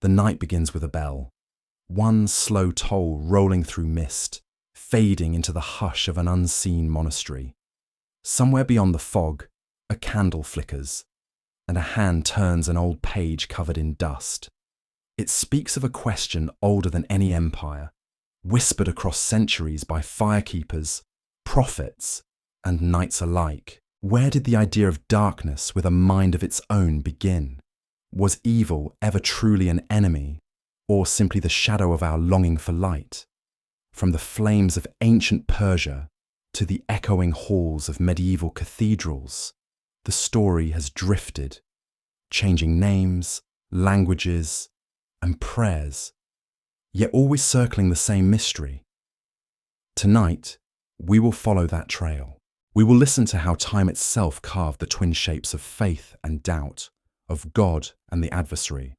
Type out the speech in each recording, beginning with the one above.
The night begins with a bell, one slow toll rolling through mist, fading into the hush of an unseen monastery. Somewhere beyond the fog, a candle flickers, and a hand turns an old page covered in dust. It speaks of a question older than any empire, whispered across centuries by firekeepers, prophets, and knights alike. Where did the idea of darkness with a mind of its own begin? Was evil ever truly an enemy, or simply the shadow of our longing for light? From the flames of ancient Persia to the echoing halls of medieval cathedrals, the story has drifted, changing names, languages, and prayers, yet always circling the same mystery. Tonight, we will follow that trail. We will listen to how time itself carved the twin shapes of faith and doubt, of God and the adversary,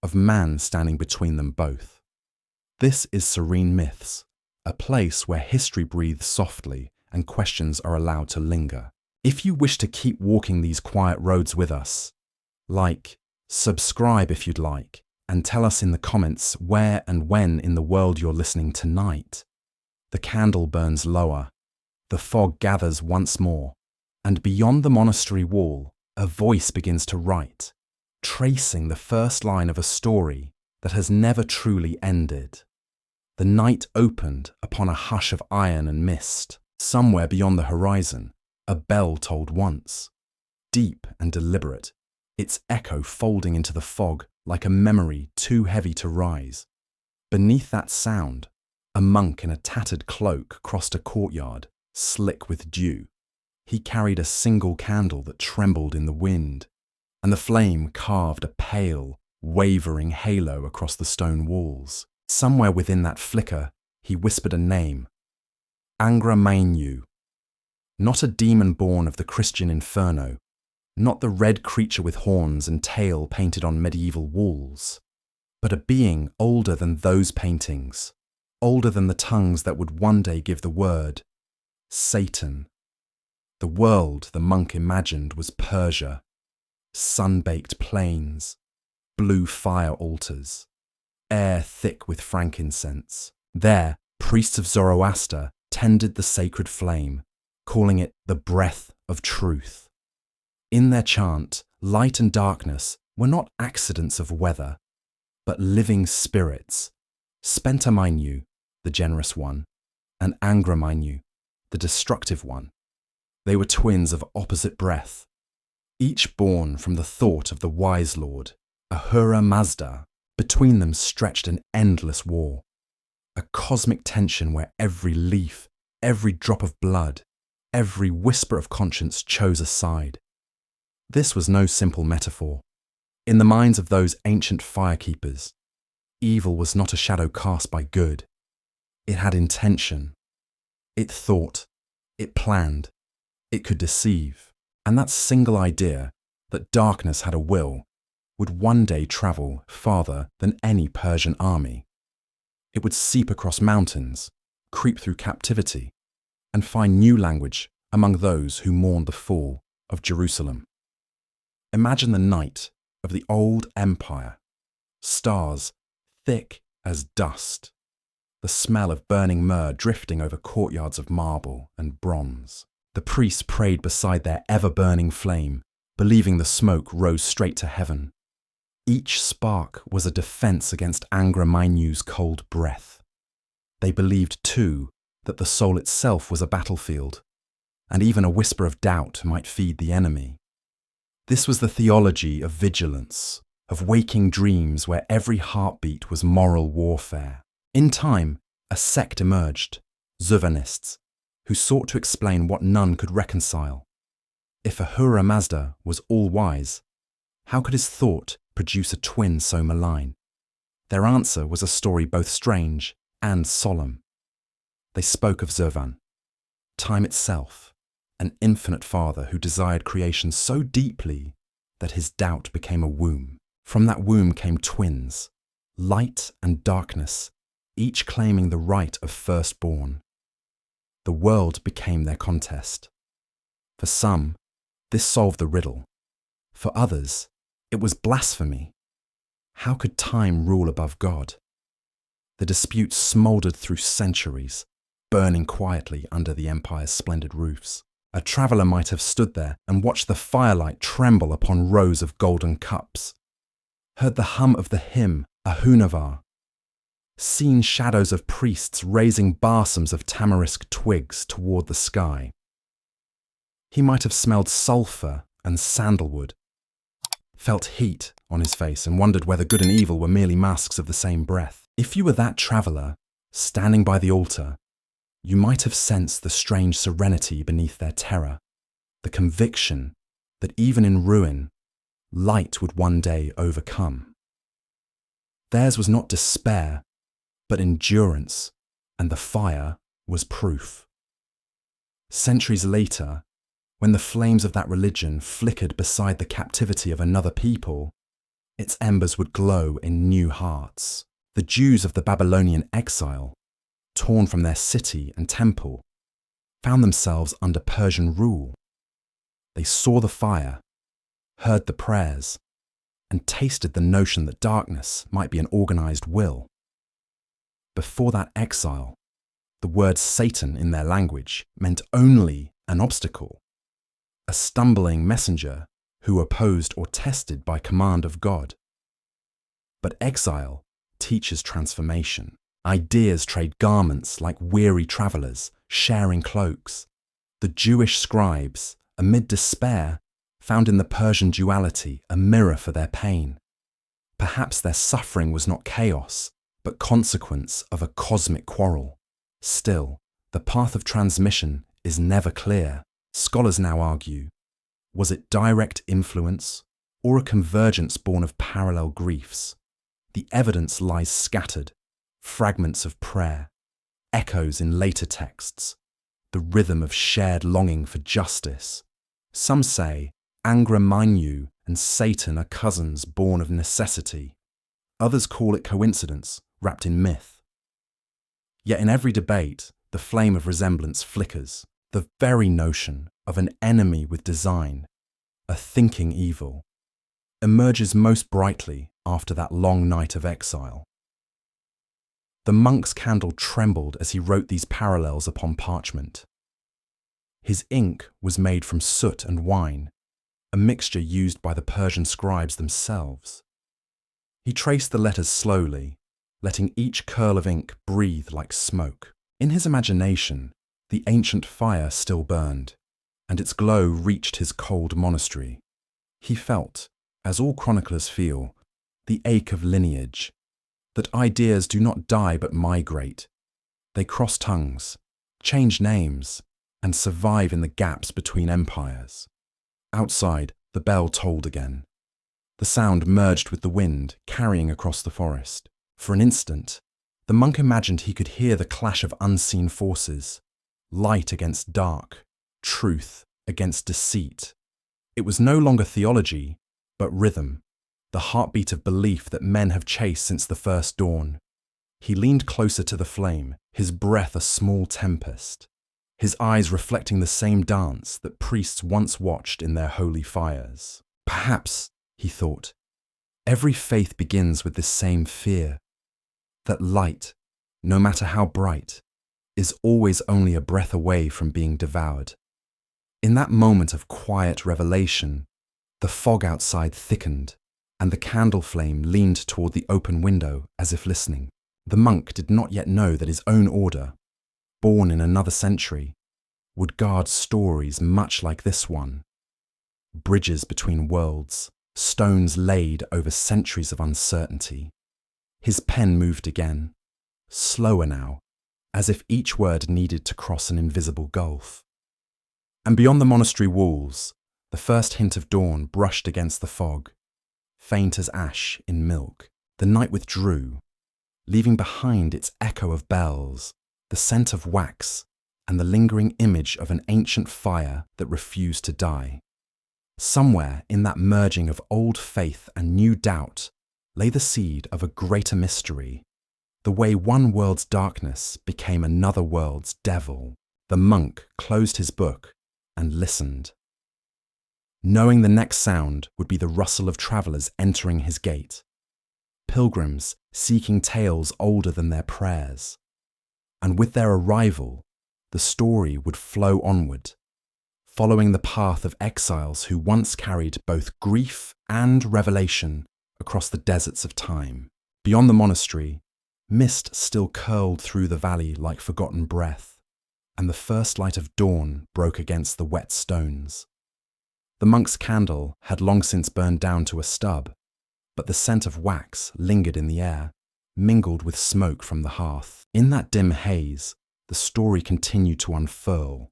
of man standing between them both. This is Serene Myths, a place where history breathes softly and questions are allowed to linger. If you wish to keep walking these quiet roads with us, like, subscribe if you'd like, and tell us in the comments where and when in the world you're listening tonight. The candle burns lower, the fog gathers once more, and beyond the monastery wall, a voice begins to write, tracing the first line of a story that has never truly ended. The night opened upon a hush of iron and mist. Somewhere beyond the horizon, a bell tolled once, deep and deliberate, its echo folding into the fog like a memory too heavy to rise. Beneath that sound, a monk in a tattered cloak crossed a courtyard, slick with dew. He carried a single candle that trembled in the wind, and the flame carved a pale, wavering halo across the stone walls. Somewhere within that flicker, he whispered a name, Angra Mainyu. Not a demon born of the Christian inferno, not the red creature with horns and tail painted on medieval walls, but a being older than those paintings, older than the tongues that would one day give the word, Satan. The world the monk imagined was Persia, sun-baked plains, blue fire altars, air thick with frankincense. There, priests of Zoroaster tended the sacred flame, calling it the breath of truth. In their chant, light and darkness were not accidents of weather, but living spirits, Spenta Mainyu, the generous one, and Angra Mainyu, the destructive one. They were twins of opposite breath, each born from the thought of the wise lord, Ahura Mazda. Between them stretched an endless war, a cosmic tension where every leaf, every drop of blood, every whisper of conscience chose a side. This was no simple metaphor. In the minds of those ancient firekeepers, evil was not a shadow cast by good. It had intention. It thought. It planned. It could deceive. And that single idea, that darkness had a will, would one day travel farther than any Persian army. It would seep across mountains, creep through captivity, and find new language among those who mourned the fall of Jerusalem. Imagine the night of the old empire, stars thick as dust, the smell of burning myrrh drifting over courtyards of marble and bronze. The priests prayed beside their ever-burning flame, believing the smoke rose straight to heaven. Each spark was a defense against Angra Mainyu's cold breath. They believed, too, that the soul itself was a battlefield, and even a whisper of doubt might feed the enemy. This was the theology of vigilance, of waking dreams where every heartbeat was moral warfare. In time, a sect emerged, Zuvanists, who sought to explain what none could reconcile. If Ahura Mazda was all-wise, how could his thought produce a twin so malign? Their answer was a story both strange and solemn. They spoke of Zurvan, time itself, an infinite father who desired creation so deeply that his doubt became a womb. From that womb came twins, light and darkness, each claiming the right of firstborn. The world became their contest. For some, this solved the riddle. For others, it was blasphemy. How could time rule above God? The dispute smouldered through centuries, burning quietly under the empire's splendid roofs. A traveller might have stood there and watched the firelight tremble upon rows of golden cups, heard the hum of the hymn Ahunavar, seen shadows of priests raising balsams of tamarisk twigs toward the sky. He might have smelled sulphur and sandalwood, felt heat on his face and wondered whether good and evil were merely masks of the same breath. If you were that traveller, standing by the altar, you might have sensed the strange serenity beneath their terror, the conviction that even in ruin, light would one day overcome. Theirs was not despair, but endurance, and the fire was proof. Centuries later, when the flames of that religion flickered beside the captivity of another people, its embers would glow in new hearts. The Jews of the Babylonian exile, torn from their city and temple, found themselves under Persian rule. They saw the fire, heard the prayers, and tasted the notion that darkness might be an organized will. Before that exile, the word Satan in their language meant only an obstacle, a stumbling messenger who opposed or tested by command of God. But exile teaches transformation. Ideas trade garments like weary travellers, sharing cloaks. The Jewish scribes, amid despair, found in the Persian duality a mirror for their pain. Perhaps their suffering was not chaos, but consequence of a cosmic quarrel. Still, the path of transmission is never clear. Scholars now argue, was it direct influence or a convergence born of parallel griefs? The evidence lies scattered, fragments of prayer, echoes in later texts, the rhythm of shared longing for justice. Some say Angra Mainyu and Satan are cousins born of necessity. Others call it coincidence, wrapped in myth. Yet in every debate, the flame of resemblance flickers. The very notion of an enemy with design, a thinking evil, emerges most brightly after that long night of exile. The monk's candle trembled as he wrote these parallels upon parchment. His ink was made from soot and wine, a mixture used by the Persian scribes themselves. He traced the letters slowly, letting each curl of ink breathe like smoke. In his imagination, the ancient fire still burned, and its glow reached his cold monastery. He felt, as all chroniclers feel, the ache of lineage, that ideas do not die but migrate. They cross tongues, change names, and survive in the gaps between empires. Outside, the bell tolled again. The sound merged with the wind, carrying across the forest. For an instant, the monk imagined he could hear the clash of unseen forces, light against dark, truth against deceit. It was no longer theology, but rhythm, the heartbeat of belief that men have chased since the first dawn. He leaned closer to the flame, his breath a small tempest, his eyes reflecting the same dance that priests once watched in their holy fires. Perhaps, he thought, every faith begins with this same fear, that light, no matter how bright, is always only a breath away from being devoured. In that moment of quiet revelation, the fog outside thickened, and the candle flame leaned toward the open window as if listening. The monk did not yet know that his own order, born in another century, would guard stories much like this one. Bridges between worlds, stones laid over centuries of uncertainty. His pen moved again, slower now, as if each word needed to cross an invisible gulf. And beyond the monastery walls, the first hint of dawn brushed against the fog, faint as ash in milk. The night withdrew, leaving behind its echo of bells, the scent of wax, and the lingering image of an ancient fire that refused to die. Somewhere in that merging of old faith and new doubt lay the seed of a greater mystery, the way one world's darkness became another world's devil. The monk closed his book and listened, knowing the next sound would be the rustle of travellers entering his gate. pilgrims seeking tales older than their prayers. And with their arrival, the story would flow onward, following the path of exiles who once carried both grief and revelation across the deserts of time. Beyond the monastery, mist still curled through the valley like forgotten breath, and the first light of dawn broke against the wet stones. The monk's candle had long since burned down to a stub, but the scent of wax lingered in the air, mingled with smoke from the hearth. In that dim haze, the story continued to unfurl,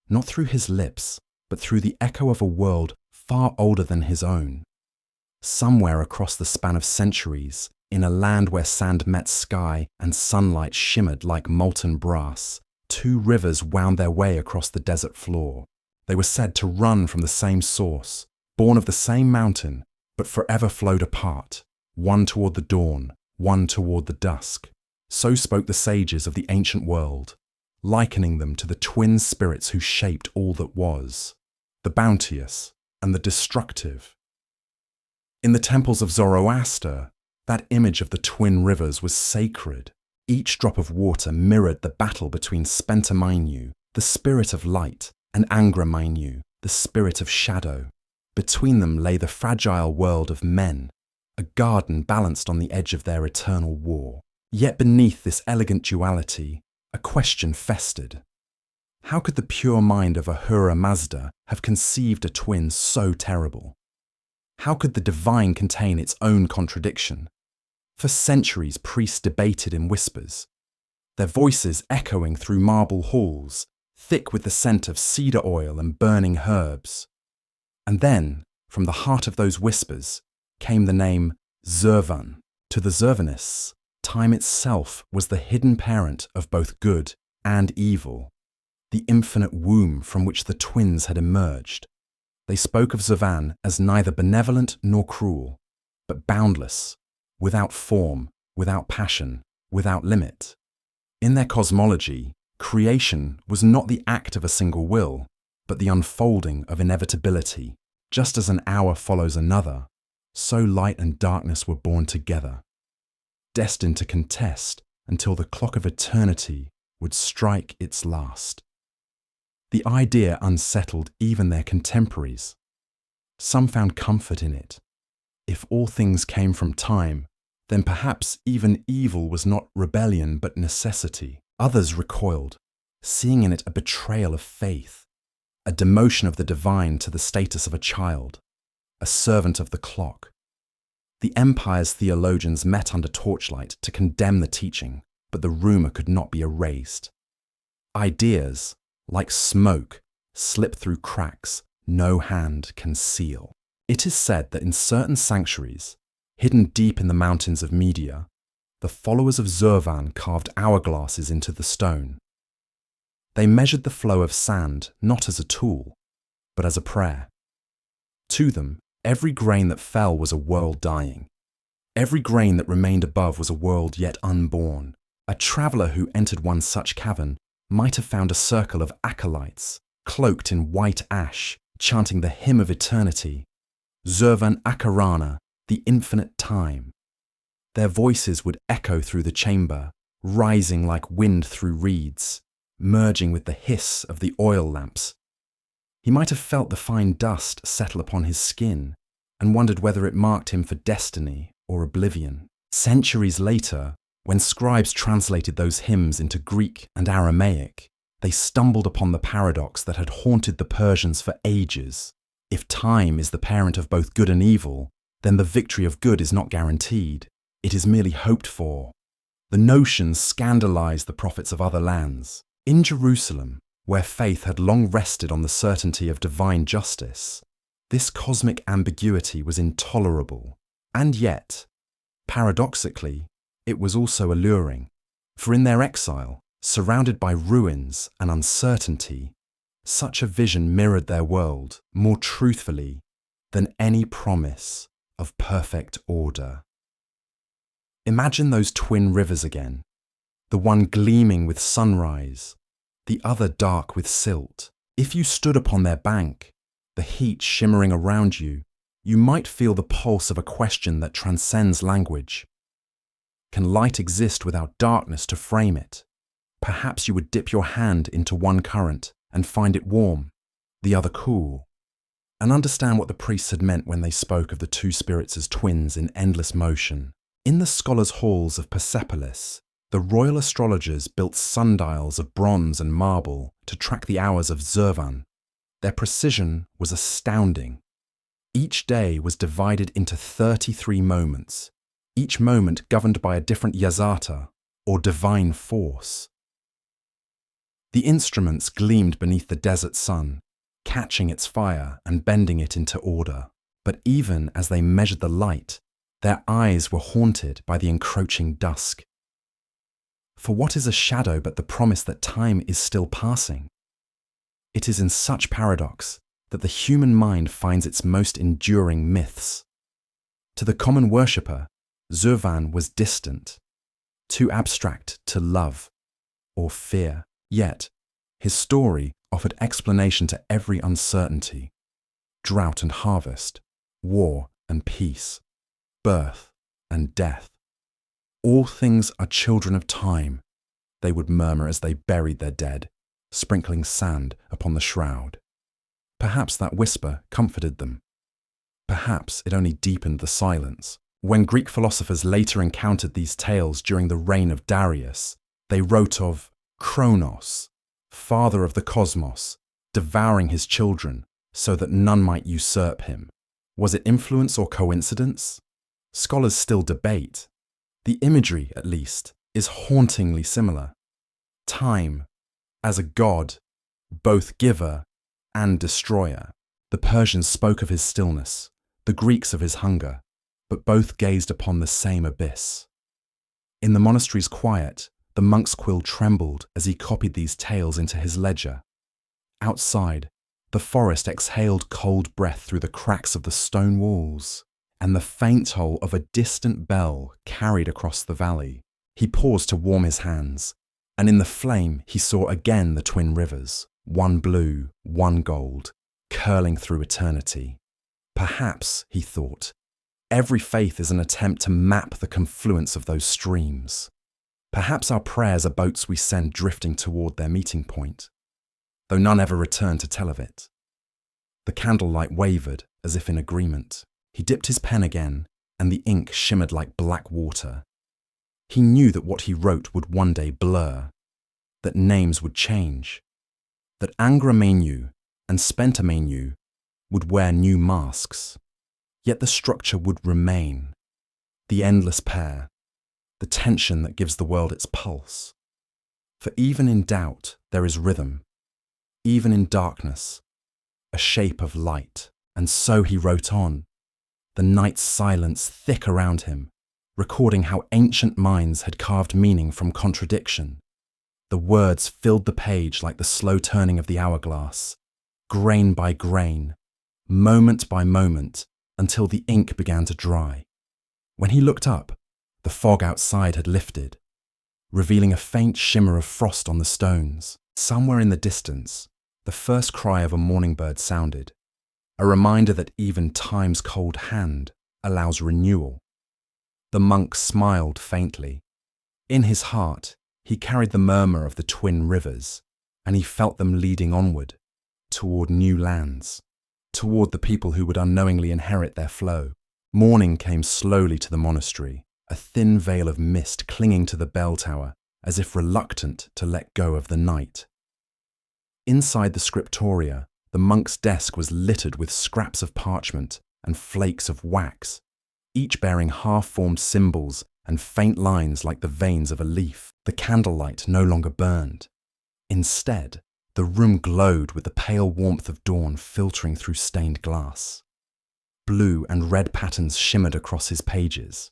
not through his lips, but through the echo of a world far older than his own. Somewhere across the span of centuries, in a land where sand met sky and sunlight shimmered like molten brass, two rivers wound their way across the desert floor. They were said to run from the same source, born of the same mountain, but forever flowed apart, one toward the dawn, one toward the dusk. So spoke the sages of the ancient world, likening them to the twin spirits who shaped all that was, the bounteous and the destructive. In the temples of Zoroaster, that image of the twin rivers was sacred. Each drop of water mirrored the battle between Angra Mainyu, the spirit of light, and Angra Mainyu, the spirit of shadow. Between them lay the fragile world of men, a garden balanced on the edge of their eternal war. Yet beneath this elegant duality, a question festered. How could the pure mind of Ahura Mazda have conceived a twin so terrible? How could the divine contain its own contradiction? For centuries, priests debated in whispers, their voices echoing through marble halls, thick with the scent of cedar oil and burning herbs. And then, from the heart of those whispers, came the name Zurvan. To the Zurvanists, time itself was the hidden parent of both good and evil, the infinite womb from which the twins had emerged. They spoke of Zurvan as neither benevolent nor cruel, but boundless, without form, without passion, without limit. In their cosmology, creation was not the act of a single will, but the unfolding of inevitability. Just as an hour follows another, so light and darkness were born together, destined to contest until the clock of eternity would strike its last. The idea unsettled even their contemporaries. Some found comfort in it. If all things came from time, then perhaps even evil was not rebellion but necessity. Others recoiled, seeing in it a betrayal of faith, a demotion of the divine to the status of a child, a servant of the clock. The empire's theologians met under torchlight to condemn the teaching, but the rumour could not be erased. Ideas, like smoke, slip through cracks no hand can seal. It is said that in certain sanctuaries, hidden deep in the mountains of Media, the followers of Zurvan carved hourglasses into the stone. They measured the flow of sand not as a tool, but as a prayer. To them, every grain that fell was a world dying. Every grain that remained above was a world yet unborn. A traveller who entered one such cavern might have found a circle of acolytes, cloaked in white ash, chanting the hymn of eternity, Zurvan Akarana, the infinite time. Their voices would echo through the chamber, rising like wind through reeds, merging with the hiss of the oil lamps. He might have felt the fine dust settle upon his skin and wondered whether it marked him for destiny or oblivion. Centuries later, when scribes translated those hymns into Greek and Aramaic, they stumbled upon the paradox that had haunted the Persians for ages. If time is the parent of both good and evil, then the victory of good is not guaranteed. It is merely hoped for. The notion scandalized the prophets of other lands. In Jerusalem, where faith had long rested on the certainty of divine justice, this cosmic ambiguity was intolerable. And yet, paradoxically, it was also alluring. For in their exile, surrounded by ruins and uncertainty, such a vision mirrored their world more truthfully than any promise of perfect order. Imagine those twin rivers again, the one gleaming with sunrise, the other dark with silt. If you stood upon their bank, the heat shimmering around you, you might feel the pulse of a question that transcends language. Can light exist without darkness to frame it? Perhaps you would dip your hand into one current and find it warm, the other cool, and understand what the priests had meant when they spoke of the two spirits as twins in endless motion. In the scholars' halls of Persepolis, the royal astrologers built sundials of bronze and marble to track the hours of Zurvan. Their precision was astounding. Each day was divided into 33 moments, each moment governed by a different yazata, or divine force. The instruments gleamed beneath the desert sun, catching its fire and bending it into order. But even as they measured the light, their eyes were haunted by the encroaching dusk. For what is a shadow but the promise that time is still passing? It is in such paradox that the human mind finds its most enduring myths. To the common worshipper, Zurvan was distant, too abstract to love or fear. Yet, his story offered explanation to every uncertainty: drought and harvest, war and peace, birth and death. All things are children of time, they would murmur as they buried their dead, sprinkling sand upon the shroud. Perhaps that whisper comforted them. Perhaps it only deepened the silence. When Greek philosophers later encountered these tales during the reign of Darius, they wrote of Kronos, father of the cosmos, devouring his children so that none might usurp him. Was it influence or coincidence? Scholars still debate. The imagery, at least, is hauntingly similar. Time, as a god, both giver and destroyer. The Persians spoke of his stillness, the Greeks of his hunger, but both gazed upon the same abyss. In the monastery's quiet, the monk's quill trembled as he copied these tales into his ledger. Outside, the forest exhaled cold breath through the cracks of the stone walls, and the faint toll of a distant bell carried across the valley. He paused to warm his hands, and in the flame he saw again the twin rivers, one blue, one gold, curling through eternity. Perhaps, he thought, every faith is an attempt to map the confluence of those streams. Perhaps our prayers are boats we send drifting toward their meeting point, though none ever returned to tell of it. The candlelight wavered as if in agreement. He dipped his pen again, and the ink shimmered like black water. He knew that what he wrote would one day blur, that names would change, that Angra Mainyu and Spenta Mainyu would wear new masks. Yet the structure would remain, the endless pair, the tension that gives the world its pulse. For even in doubt there is rhythm, even in darkness, a shape of light. And so he wrote on, the night's silence thick around him, recording how ancient minds had carved meaning from contradiction. The words filled the page like the slow turning of the hourglass, grain by grain, moment by moment, until the ink began to dry. When he looked up, the fog outside had lifted, revealing a faint shimmer of frost on the stones. Somewhere in the distance, the first cry of a morning bird sounded, a reminder that even time's cold hand allows renewal. The monk smiled faintly. In his heart, he carried the murmur of the twin rivers, and he felt them leading onward, toward new lands, toward the people who would unknowingly inherit their flow. Morning came slowly to the monastery, a thin veil of mist clinging to the bell tower, as if reluctant to let go of the night. Inside the scriptoria, the monk's desk was littered with scraps of parchment and flakes of wax, each bearing half-formed symbols and faint lines like the veins of a leaf. The candlelight no longer burned. Instead, the room glowed with the pale warmth of dawn filtering through stained glass. Blue and red patterns shimmered across his pages,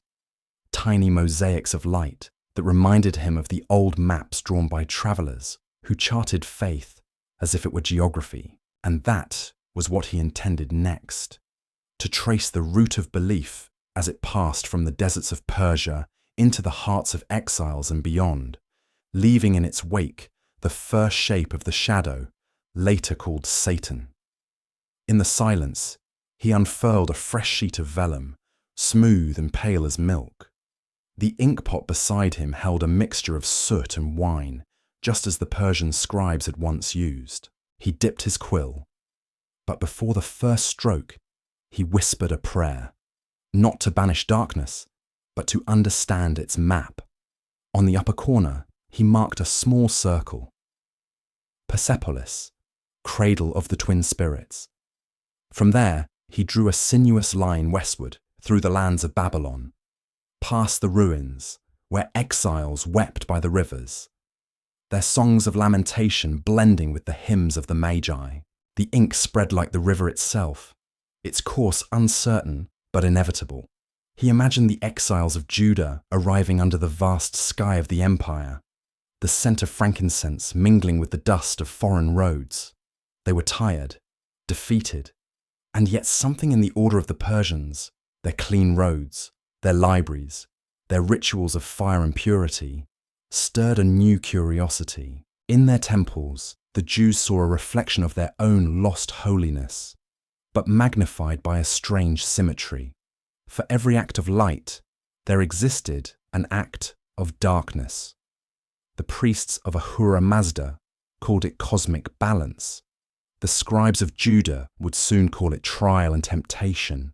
tiny mosaics of light that reminded him of the old maps drawn by travellers who charted faith as if it were geography. And that was what he intended next, to trace the root of belief as it passed from the deserts of Persia into the hearts of exiles and beyond, leaving in its wake the first shape of the shadow, later called Satan. In the silence, He unfurled a fresh sheet of vellum, smooth and pale as milk. The inkpot beside him held a mixture of soot and wine, just as the Persian scribes had once used. He dipped his quill, but before the first stroke, he whispered a prayer, not to banish darkness, but to understand its map. On the upper corner, he marked a small circle. Persepolis, cradle of the twin spirits. From there, he drew a sinuous line westward through the lands of Babylon, past the ruins, where exiles wept by the rivers, their songs of lamentation blending with the hymns of the Magi. The ink spread like the river itself, its course uncertain but inevitable. He imagined the exiles of Judah arriving under the vast sky of the empire, the scent of frankincense mingling with the dust of foreign roads. They were tired, defeated, and yet something in the order of the Persians, their clean roads, their libraries, their rituals of fire and purity, stirred a new curiosity. In their temples, the Jews saw a reflection of their own lost holiness, but magnified by a strange symmetry. For every act of light, there existed an act of darkness. The priests of Ahura Mazda called it cosmic balance. The scribes of Judah would soon call it trial and temptation.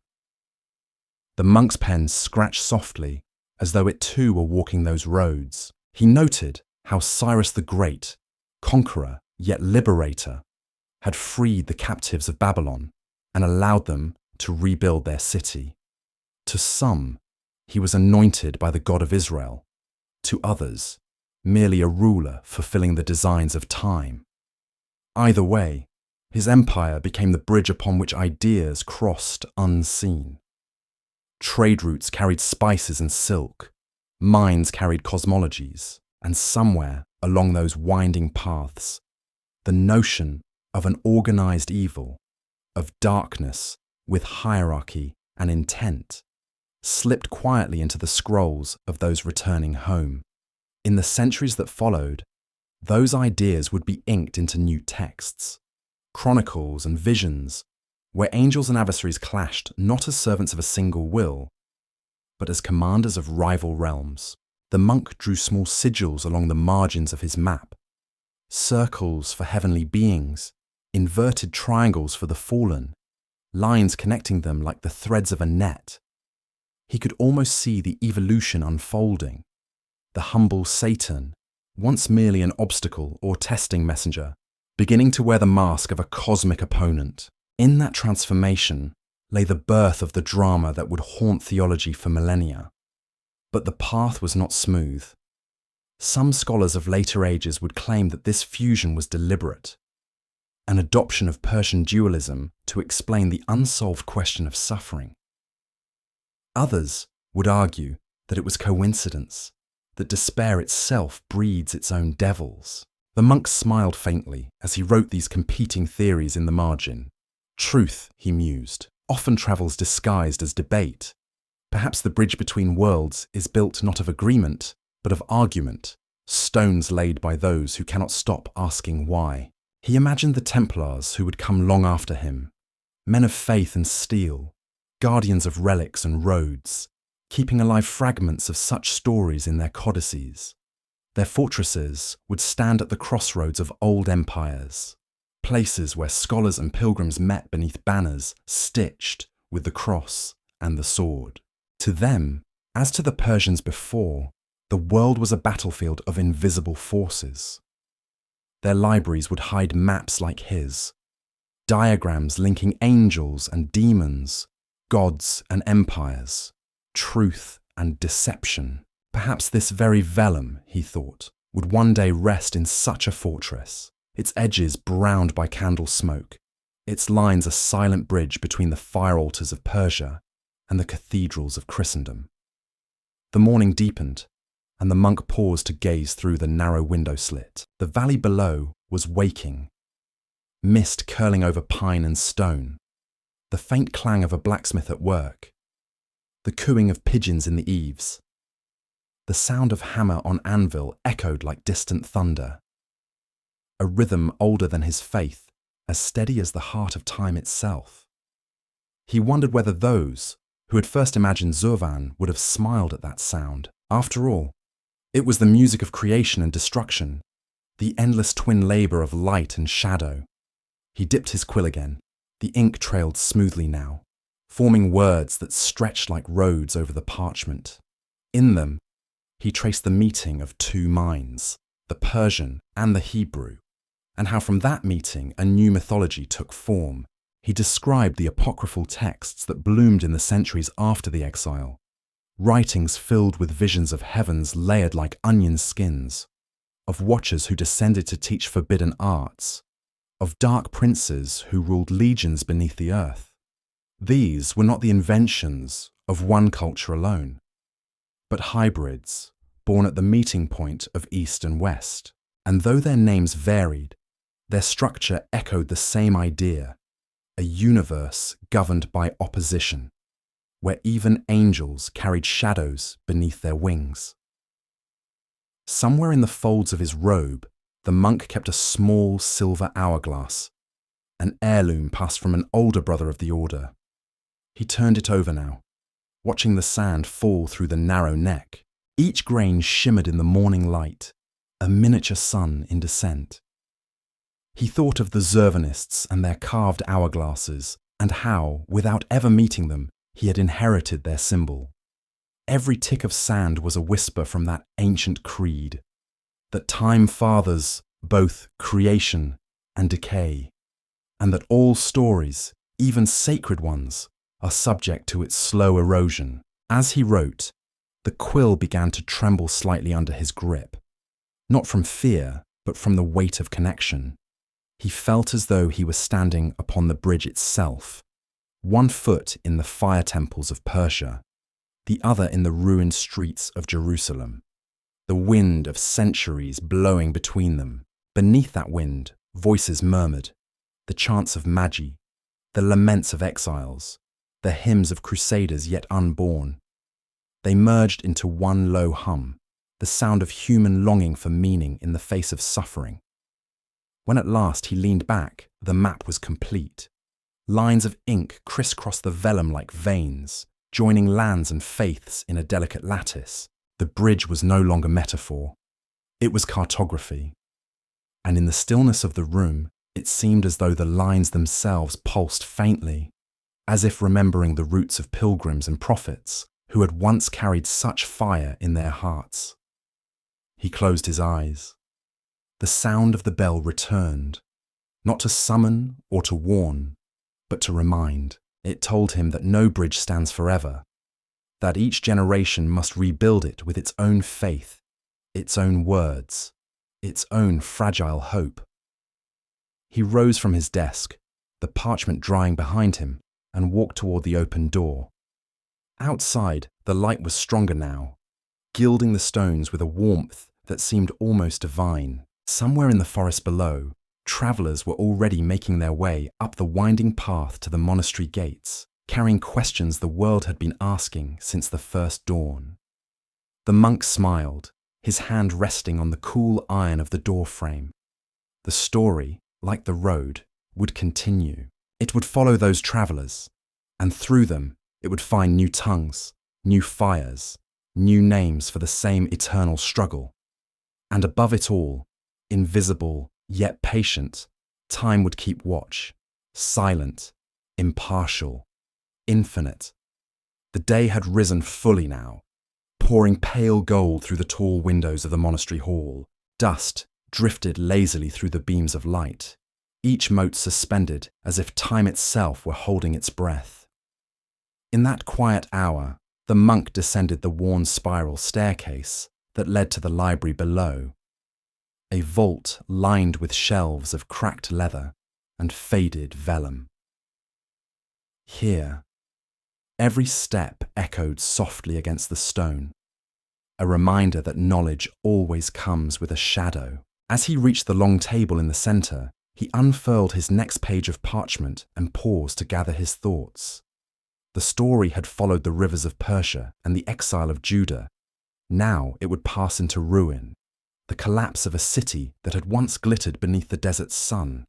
The monk's pen scratched softly, as though it too were walking those roads. He noted how Cyrus the Great, conqueror yet liberator, had freed the captives of Babylon and allowed them to rebuild their city. To some, he was anointed by the God of Israel. To others, merely a ruler fulfilling the designs of time. Either way, his empire became the bridge upon which ideas crossed unseen. Trade routes carried spices and silk, mines carried cosmologies, and somewhere along those winding paths, the notion of an organized evil, of darkness with hierarchy and intent, slipped quietly into the scrolls of those returning home. In the centuries that followed, those ideas would be inked into new texts, chronicles and visions, where angels and adversaries clashed not as servants of a single will, but as commanders of rival realms. The monk drew small sigils along the margins of his map, circles for heavenly beings, inverted triangles for the fallen, lines connecting them like the threads of a net. He could almost see the evolution unfolding. The humble Satan, once merely an obstacle or testing messenger, beginning to wear the mask of a cosmic opponent. In that transformation lay the birth of the drama that would haunt theology for millennia. But the path was not smooth. Some scholars of later ages would claim that this fusion was deliberate, an adoption of Persian dualism to explain the unsolved question of suffering. Others would argue that it was coincidence, that despair itself breeds its own devils. The monk smiled faintly as he wrote these competing theories in the margin. Truth, he mused, often travels disguised as debate. Perhaps the bridge between worlds is built not of agreement, but of argument, stones laid by those who cannot stop asking why. He imagined the Templars who would come long after him, men of faith and steel, guardians of relics and roads, keeping alive fragments of such stories in their codices. Their fortresses would stand at the crossroads of old empires, places where scholars and pilgrims met beneath banners stitched with the cross and the sword. To them, as to the Persians before, the world was a battlefield of invisible forces. Their libraries would hide maps like his, diagrams linking angels and demons, gods and empires, truth and deception. Perhaps this very vellum, he thought, would one day rest in such a fortress, its edges browned by candle smoke, its lines a silent bridge between the fire altars of Persia and the cathedrals of Christendom. The morning deepened, and the monk paused to gaze through the narrow window slit. The valley below was waking, mist curling over pine and stone, the faint clang of a blacksmith at work, the cooing of pigeons in the eaves. The sound of hammer on anvil echoed like distant thunder, a rhythm older than his faith, as steady as the heart of time itself. He wondered whether those who had first imagined Zurvan would have smiled at that sound. After all, it was the music of creation and destruction, the endless twin labour of light and shadow. He dipped his quill again. The ink trailed smoothly now, forming words that stretched like roads over the parchment. In them, he traced the meeting of two minds, the Persian and the Hebrew, and how from that meeting a new mythology took form. He described the apocryphal texts that bloomed in the centuries after the exile, writings filled with visions of heavens layered like onion skins, of watchers who descended to teach forbidden arts, of dark princes who ruled legions beneath the earth. These were not the inventions of one culture alone, but hybrids born at the meeting point of East and West. And though their names varied, their structure echoed the same idea: a universe governed by opposition, where even angels carried shadows beneath their wings. Somewhere in the folds of his robe, the monk kept a small silver hourglass, an heirloom passed from an older brother of the order. He turned it over now, watching the sand fall through the narrow neck. Each grain shimmered in the morning light, a miniature sun in descent. He thought of the Zurvanists and their carved hourglasses, and how, without ever meeting them, he had inherited their symbol. Every tick of sand was a whisper from that ancient creed, that time fathers both creation and decay, and that all stories, even sacred ones, are subject to its slow erosion. As he wrote, the quill began to tremble slightly under his grip, not from fear, but from the weight of connection. He felt as though he was standing upon the bridge itself, one foot in the fire temples of Persia, the other in the ruined streets of Jerusalem, the wind of centuries blowing between them. Beneath that wind, voices murmured, the chants of Magi, the laments of exiles, the hymns of crusaders yet unborn. They merged into one low hum, the sound of human longing for meaning in the face of suffering. When at last he leaned back, the map was complete. Lines of ink crisscrossed the vellum like veins, joining lands and faiths in a delicate lattice. The bridge was no longer metaphor. It was cartography. And in the stillness of the room, it seemed as though the lines themselves pulsed faintly, as if remembering the roots of pilgrims and prophets who had once carried such fire in their hearts. He closed his eyes. The sound of the bell returned, not to summon or to warn, but to remind. It told him that no bridge stands forever, that each generation must rebuild it with its own faith, its own words, its own fragile hope. He rose from his desk, the parchment drying behind him, and walked toward the open door. Outside, the light was stronger now, gilding the stones with a warmth that seemed almost divine. Somewhere in the forest below, travellers were already making their way up the winding path to the monastery gates, carrying questions the world had been asking since the first dawn. The monk smiled, his hand resting on the cool iron of the door frame. The story, like the road, would continue. It would follow those travellers, and through them it would find new tongues, new fires, new names for the same eternal struggle. And above it all, invisible yet patient, time would keep watch, silent, impartial, infinite. The day had risen fully now, pouring pale gold through the tall windows of the monastery hall. Dust drifted lazily through the beams of light, each mote suspended as if time itself were holding its breath. In that quiet hour, the monk descended the worn spiral staircase that led to the library below, a vault lined with shelves of cracked leather and faded vellum. Here, every step echoed softly against the stone, a reminder that knowledge always comes with a shadow. As he reached the long table in the centre, he unfurled his next page of parchment and paused to gather his thoughts. The story had followed the rivers of Persia and the exile of Judah. Now it would pass into ruin, the collapse of a city that had once glittered beneath the desert's sun,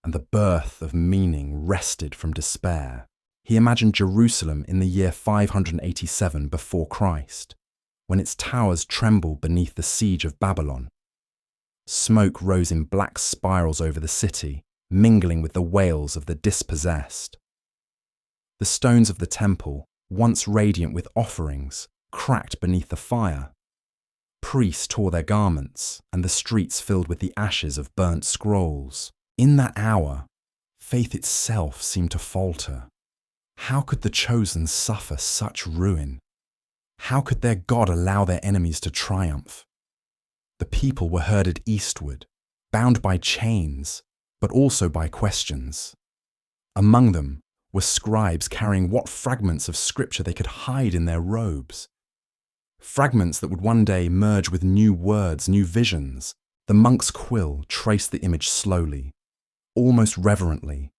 and the birth of meaning wrested from despair. He imagined Jerusalem in the year 587 before Christ, when its towers trembled beneath the siege of Babylon. Smoke rose in black spirals over the city, mingling with the wails of the dispossessed. The stones of the temple, once radiant with offerings, cracked beneath the fire. Priests tore their garments, and the streets filled with the ashes of burnt scrolls. In that hour, faith itself seemed to falter. How could the chosen suffer such ruin? How could their God allow their enemies to triumph? The people were herded eastward, bound by chains, but also by questions. Among them were scribes carrying what fragments of scripture they could hide in their robes. Fragments that would one day merge with new words, new visions. The monk's quill traced the image slowly, almost reverently.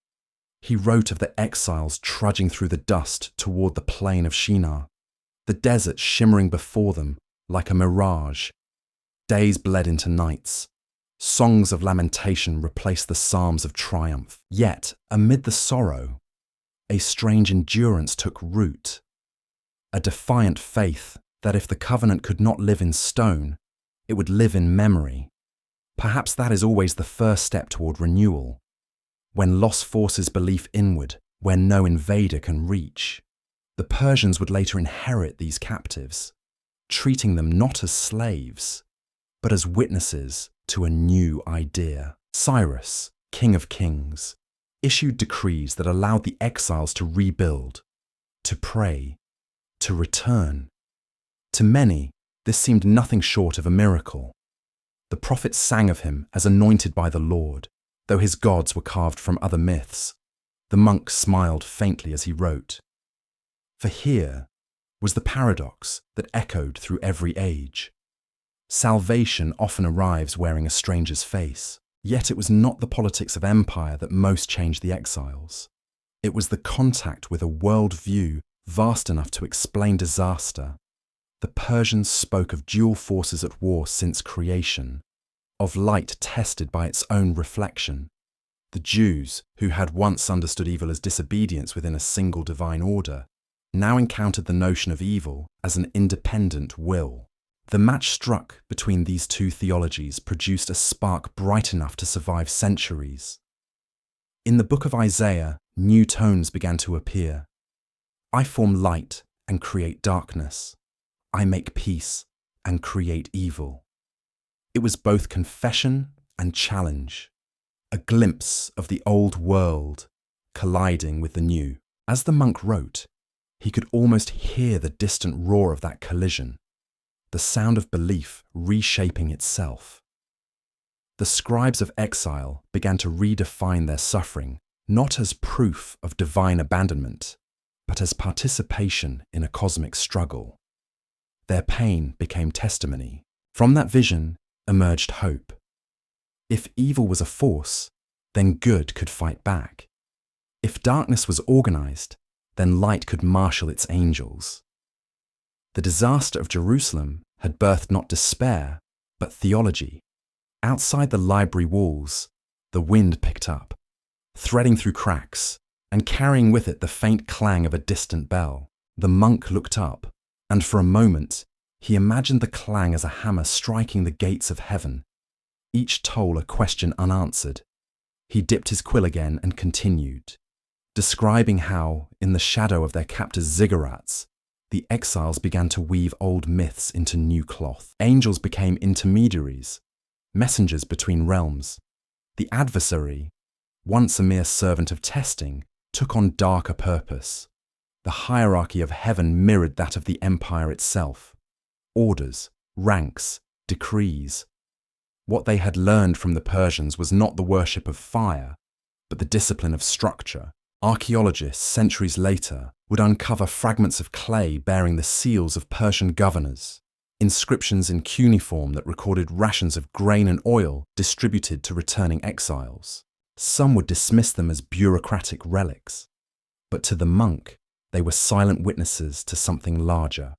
He wrote of the exiles trudging through the dust toward the plain of Shinar, the desert shimmering before them like a mirage. Days bled into nights. Songs of lamentation replaced the psalms of triumph. Yet, amid the sorrow, a strange endurance took root, a defiant faith that if the covenant could not live in stone, it would live in memory. Perhaps that is always the first step toward renewal, when loss forces belief inward, where no invader can reach. The Persians would later inherit these captives, treating them not as slaves, but as witnesses to a new idea. Cyrus, King of Kings, issued decrees that allowed the exiles to rebuild, to pray, to return. To many, this seemed nothing short of a miracle. The prophets sang of him as anointed by the Lord, though his gods were carved from other myths. The monk smiled faintly as he wrote. For here was the paradox that echoed through every age. Salvation often arrives wearing a stranger's face. Yet it was not the politics of empire that most changed the exiles. It was the contact with a worldview vast enough to explain disaster. The Persians spoke of dual forces at war since creation, of light tested by its own reflection. The Jews, who had once understood evil as disobedience within a single divine order, now encountered the notion of evil as an independent will. The match struck between these two theologies produced a spark bright enough to survive centuries. In the book of Isaiah, new tones began to appear. I form light and create darkness. I make peace and create evil. It was both confession and challenge, a glimpse of the old world colliding with the new. As the monk wrote, he could almost hear the distant roar of that collision, the sound of belief reshaping itself. The scribes of exile began to redefine their suffering, not as proof of divine abandonment, but as participation in a cosmic struggle. Their pain became testimony. From that vision emerged hope. If evil was a force, then good could fight back. If darkness was organized, then light could marshal its angels. The disaster of Jerusalem had birthed not despair, but theology. Outside the library walls, the wind picked up, threading through cracks and carrying with it the faint clang of a distant bell. The monk looked up, and for a moment he imagined the clang as a hammer striking the gates of heaven, each toll a question unanswered. He dipped his quill again and continued, describing how, in the shadow of their captors' ziggurats, the exiles began to weave old myths into new cloth. Angels became intermediaries, messengers between realms. The adversary, once a mere servant of testing, took on darker purpose. The hierarchy of heaven mirrored that of the empire itself. Orders, ranks, decrees. What they had learned from the Persians was not the worship of fire, but the discipline of structure. Archaeologists, centuries later, would uncover fragments of clay bearing the seals of Persian governors, inscriptions in cuneiform that recorded rations of grain and oil distributed to returning exiles. Some would dismiss them as bureaucratic relics, but to the monk, they were silent witnesses to something larger.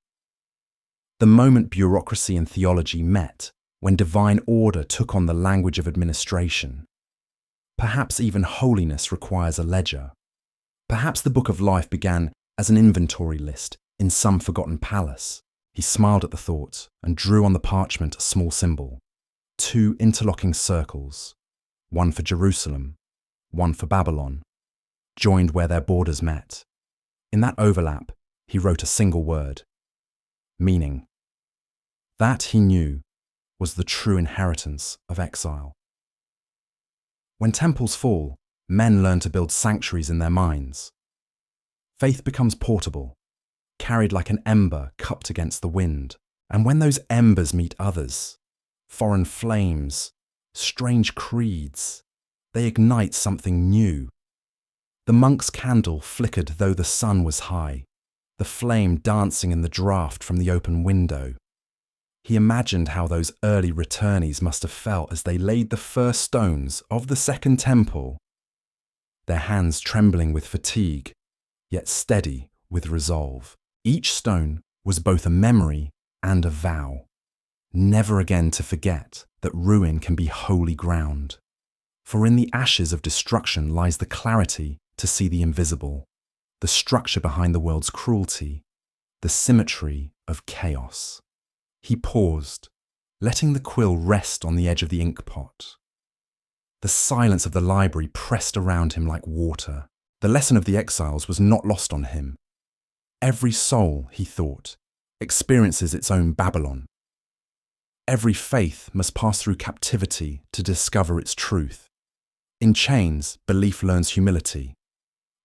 The moment bureaucracy and theology met, when divine order took on the language of administration. Perhaps even holiness requires a ledger. Perhaps the Book of Life began as an inventory list in some forgotten palace. He smiled at the thought and drew on the parchment a small symbol. 2 interlocking circles, one for Jerusalem, one for Babylon, joined where their borders met. In that overlap, he wrote a single word: meaning. That, he knew, was the true inheritance of exile. When temples fall, men learn to build sanctuaries in their minds. Faith becomes portable, carried like an ember cupped against the wind. And when those embers meet others, foreign flames, strange creeds, they ignite something new. The monk's candle flickered though the sun was high, the flame dancing in the draught from the open window. He imagined how those early returnees must have felt as they laid the first stones of the second temple, their hands trembling with fatigue, yet steady with resolve. Each stone was both a memory and a vow, never again to forget that ruin can be holy ground. For in the ashes of destruction lies the clarity to see the invisible, the structure behind the world's cruelty, the symmetry of chaos. He paused, letting the quill rest on the edge of the inkpot. The silence of the library pressed around him like water. The lesson of the exiles was not lost on him. Every soul, he thought, experiences its own Babylon. Every faith must pass through captivity to discover its truth. In chains, belief learns humility.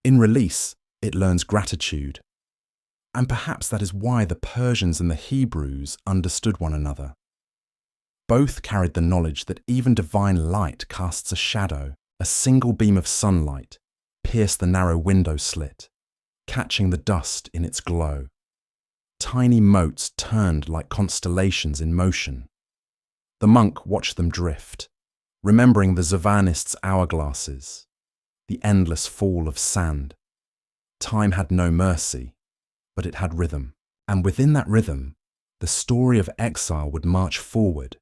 In release, it learns gratitude. And perhaps that is why the Persians and the Hebrews understood one another. Both carried the knowledge that even divine light casts a shadow. A single beam of sunlight pierced the narrow window slit, catching the dust in its glow. Tiny motes turned like constellations in motion. The monk watched them drift, remembering the Zovanist's hourglasses, the endless fall of sand. Time had no mercy, but it had rhythm. And within that rhythm, the story of exile would march forward,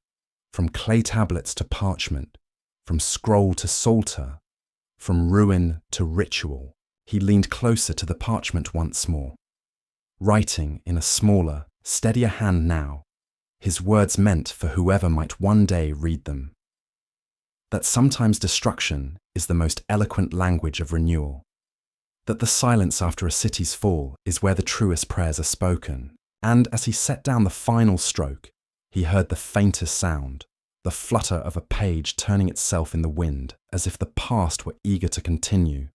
from clay tablets to parchment, from scroll to psalter, from ruin to ritual. He leaned closer to the parchment once more, writing in a smaller, steadier hand now, his words meant for whoever might one day read them. That sometimes destruction is the most eloquent language of renewal. That the silence after a city's fall is where the truest prayers are spoken. And as he set down the final stroke, he heard the faintest sound, the flutter of a page turning itself in the wind, as if the past were eager to continue.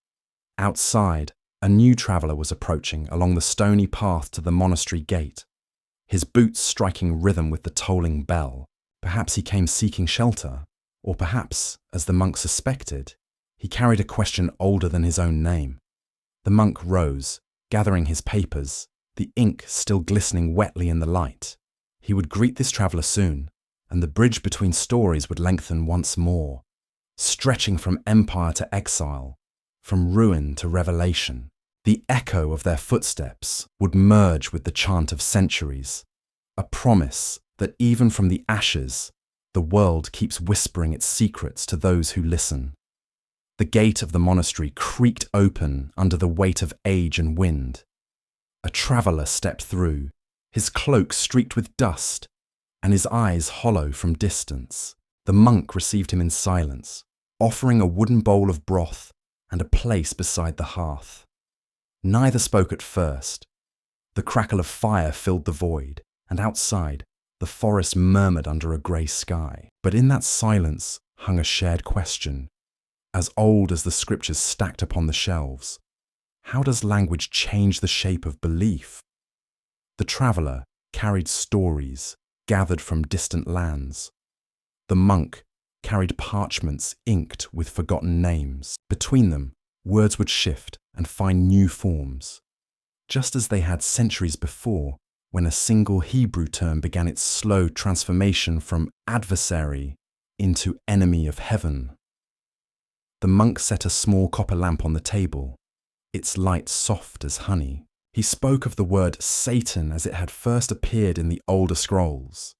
Outside, a new traveller was approaching along the stony path to the monastery gate, his boots striking rhythm with the tolling bell. Perhaps he came seeking shelter, or perhaps, as the monk suspected, he carried a question older than his own name. The monk rose, gathering his papers, the ink still glistening wetly in the light. He would greet this traveller soon, and the bridge between stories would lengthen once more, stretching from empire to exile, from ruin to revelation. The echo of their footsteps would merge with the chant of centuries, a promise that even from the ashes, the world keeps whispering its secrets to those who listen. The gate of the monastery creaked open under the weight of age and wind. A traveller stepped through, his cloak streaked with dust, and his eyes hollow from distance. The monk received him in silence, offering a wooden bowl of broth and a place beside the hearth. Neither spoke at first. The crackle of fire filled the void, and outside, the forest murmured under a grey sky. But in that silence hung a shared question, as old as the scriptures stacked upon the shelves. How does language change the shape of belief? The traveller carried stories gathered from distant lands. The monk carried parchments inked with forgotten names. Between them, words would shift and find new forms, just as they had centuries before, when a single Hebrew term began its slow transformation from adversary into enemy of heaven. The monk set a small copper lamp on the table, its light soft as honey. He spoke of the word Satan as it had first appeared in the older scrolls,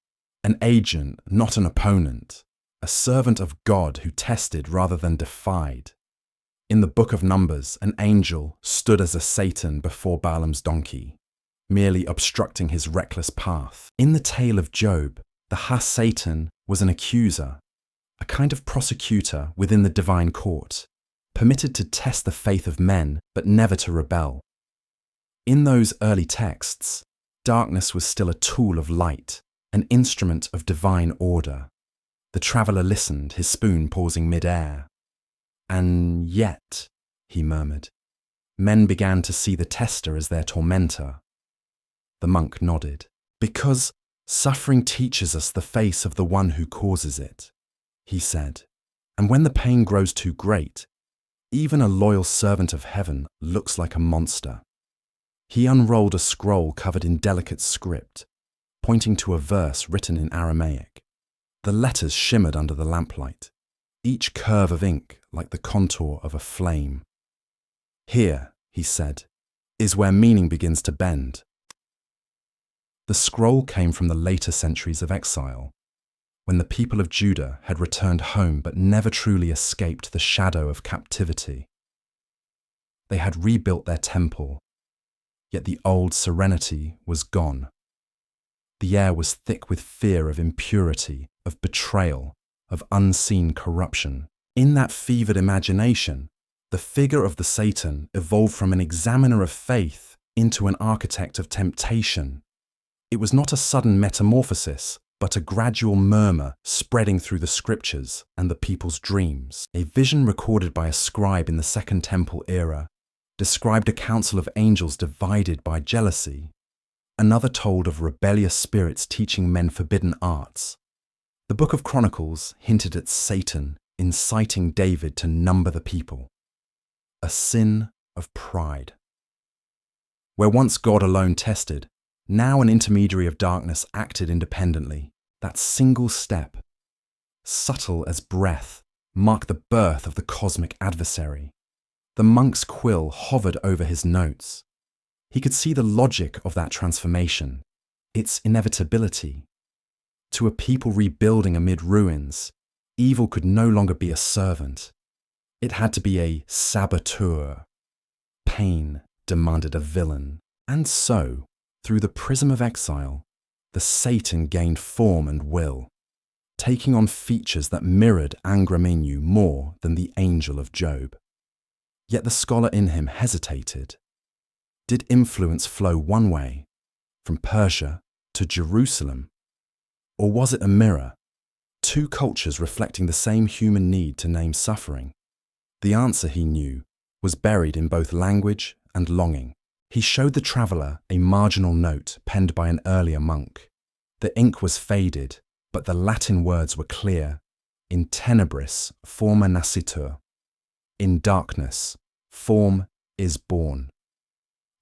an agent, not an opponent, a servant of God who tested rather than defied. In the Book of Numbers, an angel stood as a Satan before Balaam's donkey, merely obstructing his reckless path. In the tale of Job, the Ha-Satan was an accuser, a kind of prosecutor within the divine court, permitted to test the faith of men but never to rebel. In those early texts, darkness was still a tool of light, an instrument of divine order. The traveller listened, his spoon pausing mid-air. "And yet," he murmured, "men began to see the tester as their tormentor." The monk nodded. "Because suffering teaches us the face of the one who causes it," he said. "And when the pain grows too great, even a loyal servant of heaven looks like a monster." He unrolled a scroll covered in delicate script, pointing to a verse written in Aramaic. The letters shimmered under the lamplight, each curve of ink like the contour of a flame. "Here," he said, "is where meaning begins to bend." The scroll came from the later centuries of exile, when the people of Judah had returned home but never truly escaped the shadow of captivity. They had rebuilt their temple, yet the old serenity was gone. The air was thick with fear of impurity, of betrayal, of unseen corruption. In that fevered imagination, the figure of the Satan evolved from an examiner of faith into an architect of temptation. It was not a sudden metamorphosis, but a gradual murmur spreading through the scriptures and the people's dreams. A vision recorded by a scribe in the Second Temple era described a council of angels divided by jealousy. Another told of rebellious spirits teaching men forbidden arts. The Book of Chronicles hinted at Satan inciting David to number the people. A sin of pride. Where once God alone tested, now an intermediary of darkness acted independently. That single step, subtle as breath, marked the birth of the cosmic adversary. The monk's quill hovered over his notes. He could see the logic of that transformation, its inevitability. To a people rebuilding amid ruins, evil could no longer be a servant. It had to be a saboteur. Pain demanded a villain. And so, through the prism of exile, the Satan gained form and will, taking on features that mirrored Angra Mainyu more than the angel of Job. Yet the scholar in him hesitated. Did influence flow one way, from Persia to Jerusalem? Or was it a mirror, two cultures reflecting the same human need to name suffering? The answer, he knew, was buried in both language and longing. He showed the traveller a marginal note penned by an earlier monk. The ink was faded, but the Latin words were clear. In tenebris forma nascitur. In darkness, form is born.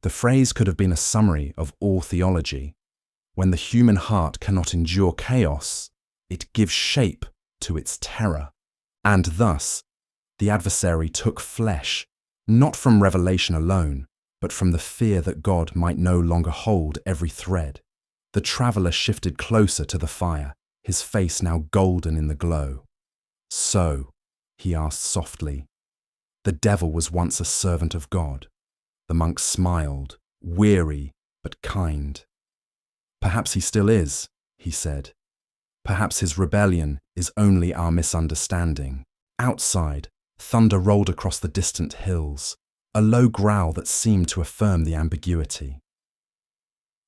The phrase could have been a summary of all theology. When the human heart cannot endure chaos, it gives shape to its terror. And thus, the adversary took flesh, not from revelation alone, but from the fear that God might no longer hold every thread. The traveller shifted closer to the fire, his face now golden in the glow. "So," he asked softly, "the devil was once a servant of God." The monk smiled, weary but kind. "Perhaps he still is," he said. "Perhaps his rebellion is only our misunderstanding." Outside, thunder rolled across the distant hills, a low growl that seemed to affirm the ambiguity.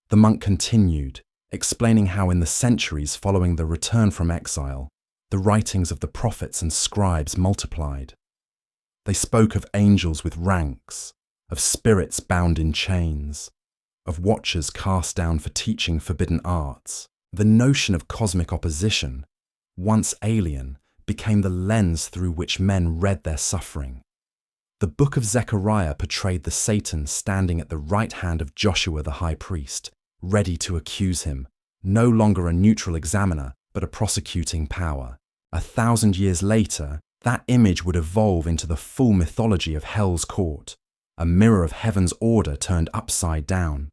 The monk continued, explaining how in the centuries following the return from exile, the writings of the prophets and scribes multiplied. They spoke of angels with ranks, of spirits bound in chains, of watchers cast down for teaching forbidden arts. The notion of cosmic opposition, once alien, became the lens through which men read their suffering. The book of Zechariah portrayed the Satan standing at the right hand of Joshua the high priest, ready to accuse him, no longer a neutral examiner, but a prosecuting power. 1,000 years later, that image would evolve into the full mythology of Hell's Court, a mirror of heaven's order turned upside down.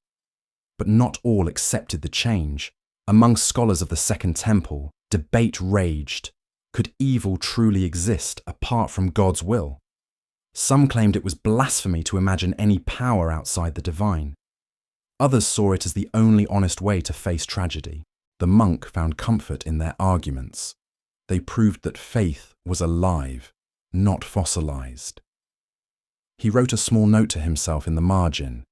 But not all accepted the change. Among scholars of the Second Temple, debate raged. Could evil truly exist apart from God's will? Some claimed it was blasphemy to imagine any power outside the divine. Others saw it as the only honest way to face tragedy. The monk found comfort in their arguments. They proved that faith was alive, not fossilized. He wrote a small note to himself in the margin.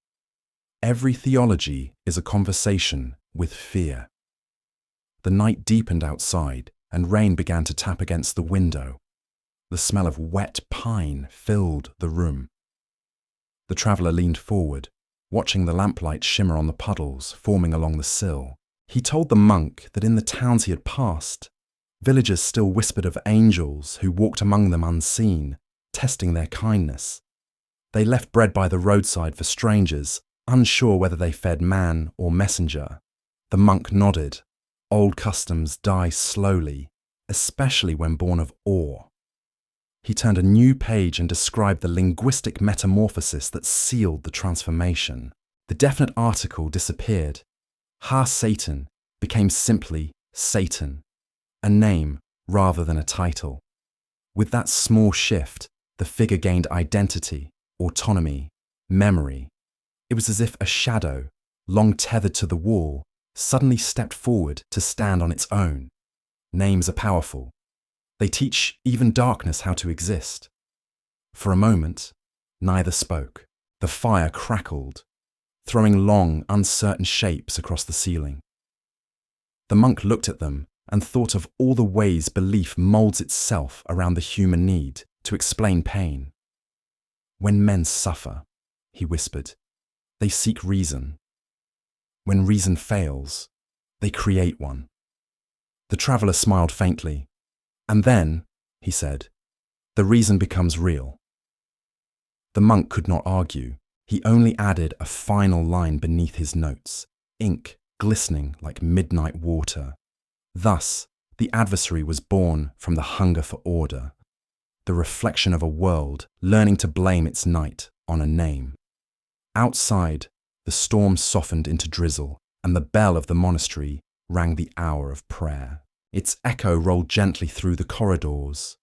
Every theology is a conversation with fear. The night deepened outside, and rain began to tap against the window. The smell of wet pine filled the room. The traveller leaned forward, watching the lamplight shimmer on the puddles forming along the sill. He told the monk that in the towns he had passed, villagers still whispered of angels who walked among them unseen, testing their kindness. They left bread by the roadside for strangers, unsure whether they fed man or messenger. The monk nodded. Old customs die slowly, especially when born of awe. He turned a new page and described the linguistic metamorphosis that sealed the transformation. The definite article disappeared. Ha-Satan became simply Satan, a name rather than a title. With that small shift, the figure gained identity, autonomy, memory. It was as if a shadow, long tethered to the wall, suddenly stepped forward to stand on its own. Names are powerful. They teach even darkness how to exist. For a moment, neither spoke. The fire crackled, throwing long, uncertain shapes across the ceiling. The monk looked at them and thought of all the ways belief molds itself around the human need to explain pain. When men suffer, he whispered, they seek reason. When reason fails, they create one. The traveller smiled faintly. And then, he said, the reason becomes real. The monk could not argue. He only added a final line beneath his notes, ink glistening like midnight water. Thus, the adversary was born from the hunger for order, the reflection of a world learning to blame its night on a name. Outside, the storm softened into drizzle, and the bell of the monastery rang the hour of prayer. Its echo rolled gently through the corridors,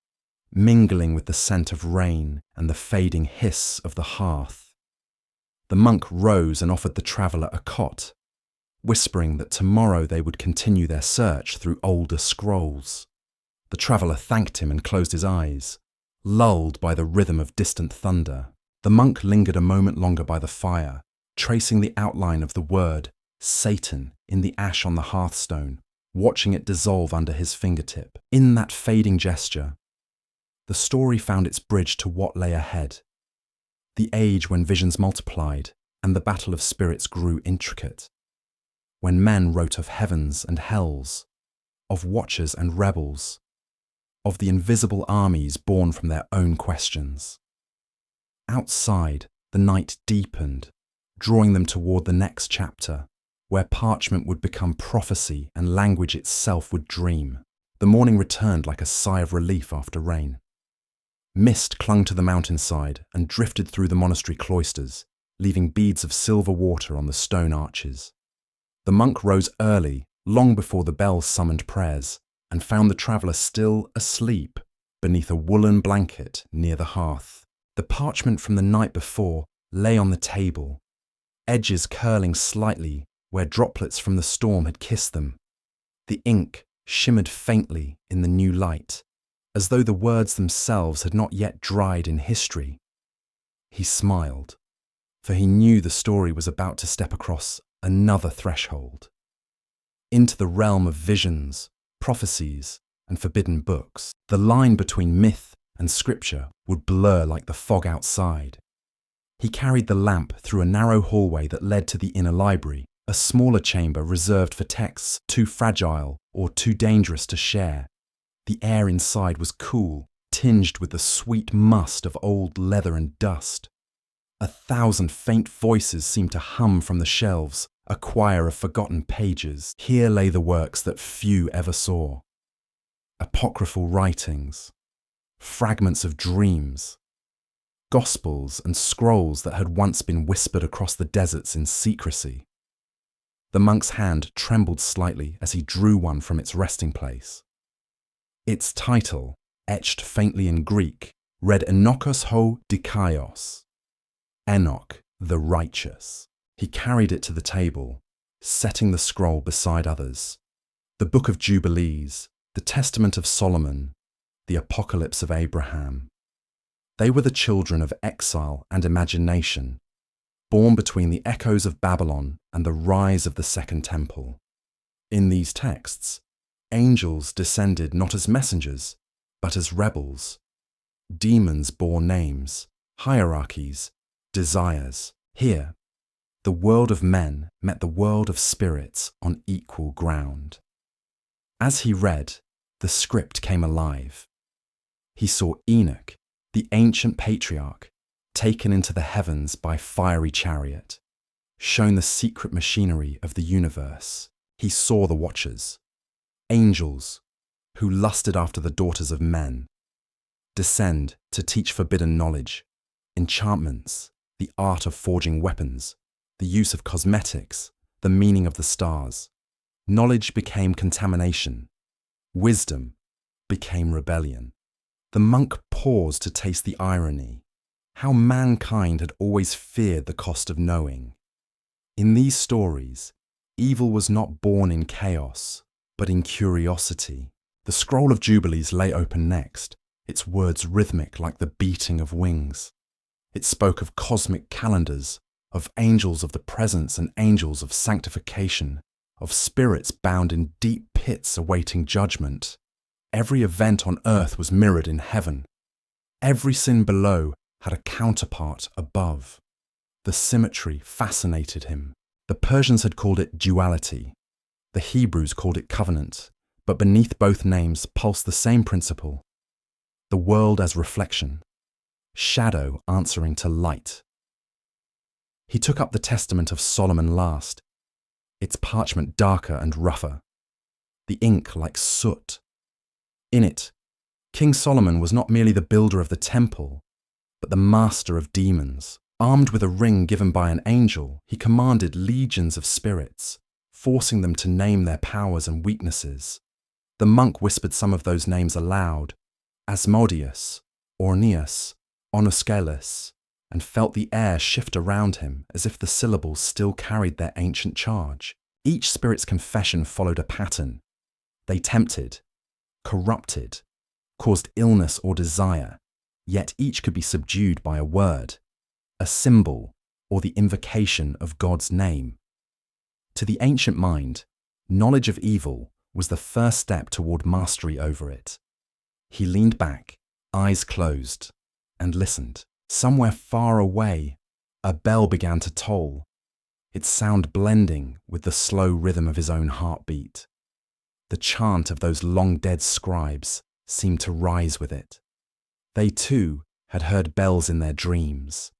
mingling with the scent of rain and the fading hiss of the hearth. The monk rose and offered the traveller a cot, whispering that tomorrow they would continue their search through older scrolls. The traveller thanked him and closed his eyes, lulled by the rhythm of distant thunder. The monk lingered a moment longer by the fire, tracing the outline of the word Satan in the ash on the hearthstone, watching it dissolve under his fingertip. In that fading gesture, the story found its bridge to what lay ahead. The age when visions multiplied and the battle of spirits grew intricate. When men wrote of heavens and hells, of watchers and rebels, of the invisible armies born from their own questions. Outside, the night deepened, drawing them toward the next chapter, where parchment would become prophecy and language itself would dream. The morning returned like a sigh of relief after rain. Mist clung to the mountainside and drifted through the monastery cloisters, leaving beads of silver water on the stone arches. The monk rose early, long before the bells summoned prayers, and found the traveller still asleep beneath a woolen blanket near the hearth. The parchment from the night before lay on the table, edges curling slightly where droplets from the storm had kissed them. The ink shimmered faintly in the new light, as though the words themselves had not yet dried in history. He smiled, for he knew the story was about to step across another threshold, into the realm of visions, prophecies, and forbidden books. The line between myth and scripture would blur like the fog outside. He carried the lamp through a narrow hallway that led to the inner library, a smaller chamber reserved for texts too fragile or too dangerous to share. The air inside was cool, tinged with the sweet must of old leather and dust. 1,000 faint voices seemed to hum from the shelves, a choir of forgotten pages. Here lay the works that few ever saw. Apocryphal writings, fragments of dreams, gospels and scrolls that had once been whispered across the deserts in secrecy. The monk's hand trembled slightly as he drew one from its resting place. Its title, etched faintly in Greek, read Enokos ho dikaios, Enoch the righteous. He carried it to the table, setting the scroll beside others. The Book of Jubilees, the Testament of Solomon, the Apocalypse of Abraham. They were the children of exile and imagination, born between the echoes of Babylon and the rise of the Second Temple. In these texts, angels descended not as messengers, but as rebels. Demons bore names, hierarchies, desires. Here, the world of men met the world of spirits on equal ground. As he read, the script came alive. He saw Enoch, the ancient patriarch, taken into the heavens by fiery chariot, shown the secret machinery of the universe. He saw the Watchers, angels who lusted after the daughters of men, descend to teach forbidden knowledge, enchantments, the art of forging weapons, the use of cosmetics, the meaning of the stars. Knowledge became contamination. Wisdom became rebellion. The monk paused to taste the irony. How mankind had always feared the cost of knowing. In these stories, evil was not born in chaos, but in curiosity. The scroll of Jubilees lay open next, its words rhythmic like the beating of wings. It spoke of cosmic calendars, of angels of the presence and angels of sanctification, of spirits bound in deep pits awaiting judgment. Every event on earth was mirrored in heaven. Every sin below had a counterpart above. The symmetry fascinated him. The Persians had called it duality. The Hebrews called it covenant, but beneath both names pulsed the same principle. The world as reflection, shadow answering to light. He took up the Testament of Solomon last, its parchment darker and rougher, the ink like soot. In it, King Solomon was not merely the builder of the temple, but the master of demons. Armed with a ring given by an angel, he commanded legions of spirits, forcing them to name their powers and weaknesses. The monk whispered some of those names aloud, Asmodeus, Orneus, Onosceles, and felt the air shift around him as if the syllables still carried their ancient charge. Each spirit's confession followed a pattern. They tempted, corrupted, caused illness or desire, yet each could be subdued by a word, a symbol, or the invocation of God's name. To the ancient mind, knowledge of evil was the first step toward mastery over it. He leaned back, eyes closed, and listened. Somewhere far away, a bell began to toll, its sound blending with the slow rhythm of his own heartbeat. The chant of those long-dead scribes seemed to rise with it. They too had heard bells in their dreams,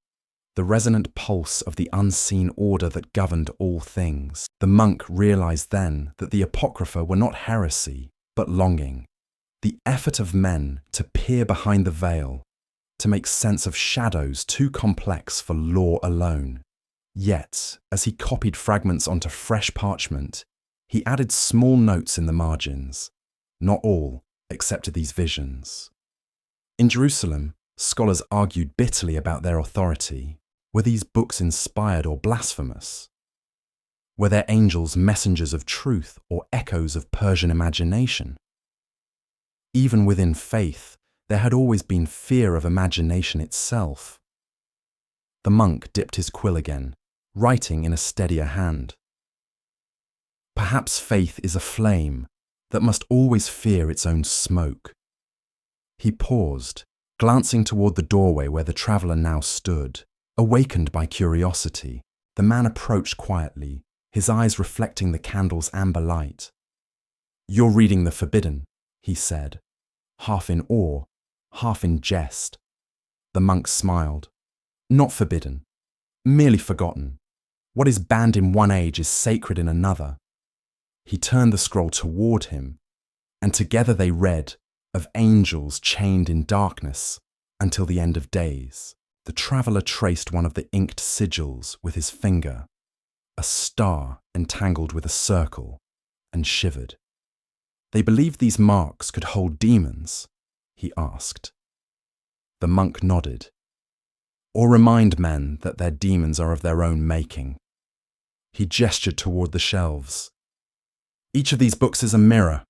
the resonant pulse of the unseen order that governed all things. The monk realized then that the Apocrypha were not heresy, but longing, the effort of men to peer behind the veil, to make sense of shadows too complex for law alone. Yet, as he copied fragments onto fresh parchment, he added small notes in the margins. Not all accepted these visions. In Jerusalem, scholars argued bitterly about their authority. Were these books inspired or blasphemous? Were their angels messengers of truth or echoes of Persian imagination? Even within faith, there had always been fear of imagination itself. The monk dipped his quill again, writing in a steadier hand. Perhaps faith is a flame that must always fear its own smoke. He paused, glancing toward the doorway where the traveller now stood. Awakened by curiosity, the man approached quietly, his eyes reflecting the candle's amber light. "You're reading the forbidden," he said, half in awe, half in jest. The monk smiled. "Not forbidden, merely forgotten. What is banned in one age is sacred in another." He turned the scroll toward him, and together they read of angels chained in darkness until the end of days. The traveller traced one of the inked sigils with his finger, a star entangled with a circle, and shivered. "They believed these marks could hold demons?" he asked. The monk nodded. Or remind men that their demons are of their own making. He gestured toward the shelves. Each of these books is a mirror.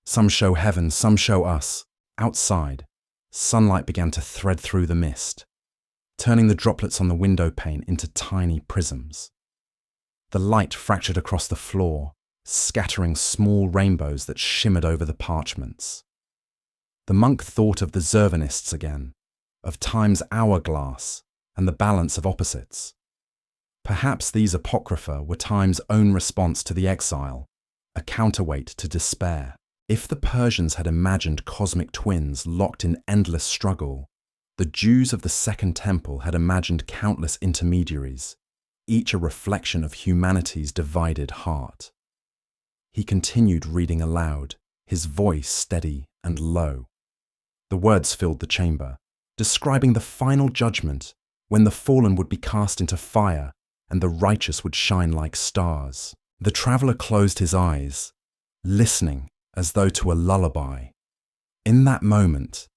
Some show heaven, some show us. Outside, sunlight began to thread through the mist, turning the droplets on the window pane into tiny prisms. The light fractured across the floor, scattering small rainbows that shimmered over the parchments. The monk thought of the Zervanists again, of time's hourglass and the balance of opposites. Perhaps these Apocrypha were time's own response to the exile, a counterweight to despair. If the Persians had imagined cosmic twins locked in endless struggle, the Jews of the Second Temple had imagined countless intermediaries, each a reflection of humanity's divided heart. He continued reading aloud, his voice steady and low. The words filled the chamber, describing the final judgment when the fallen would be cast into fire and the righteous would shine like stars. The traveller closed his eyes, listening as though to a lullaby. In that moment,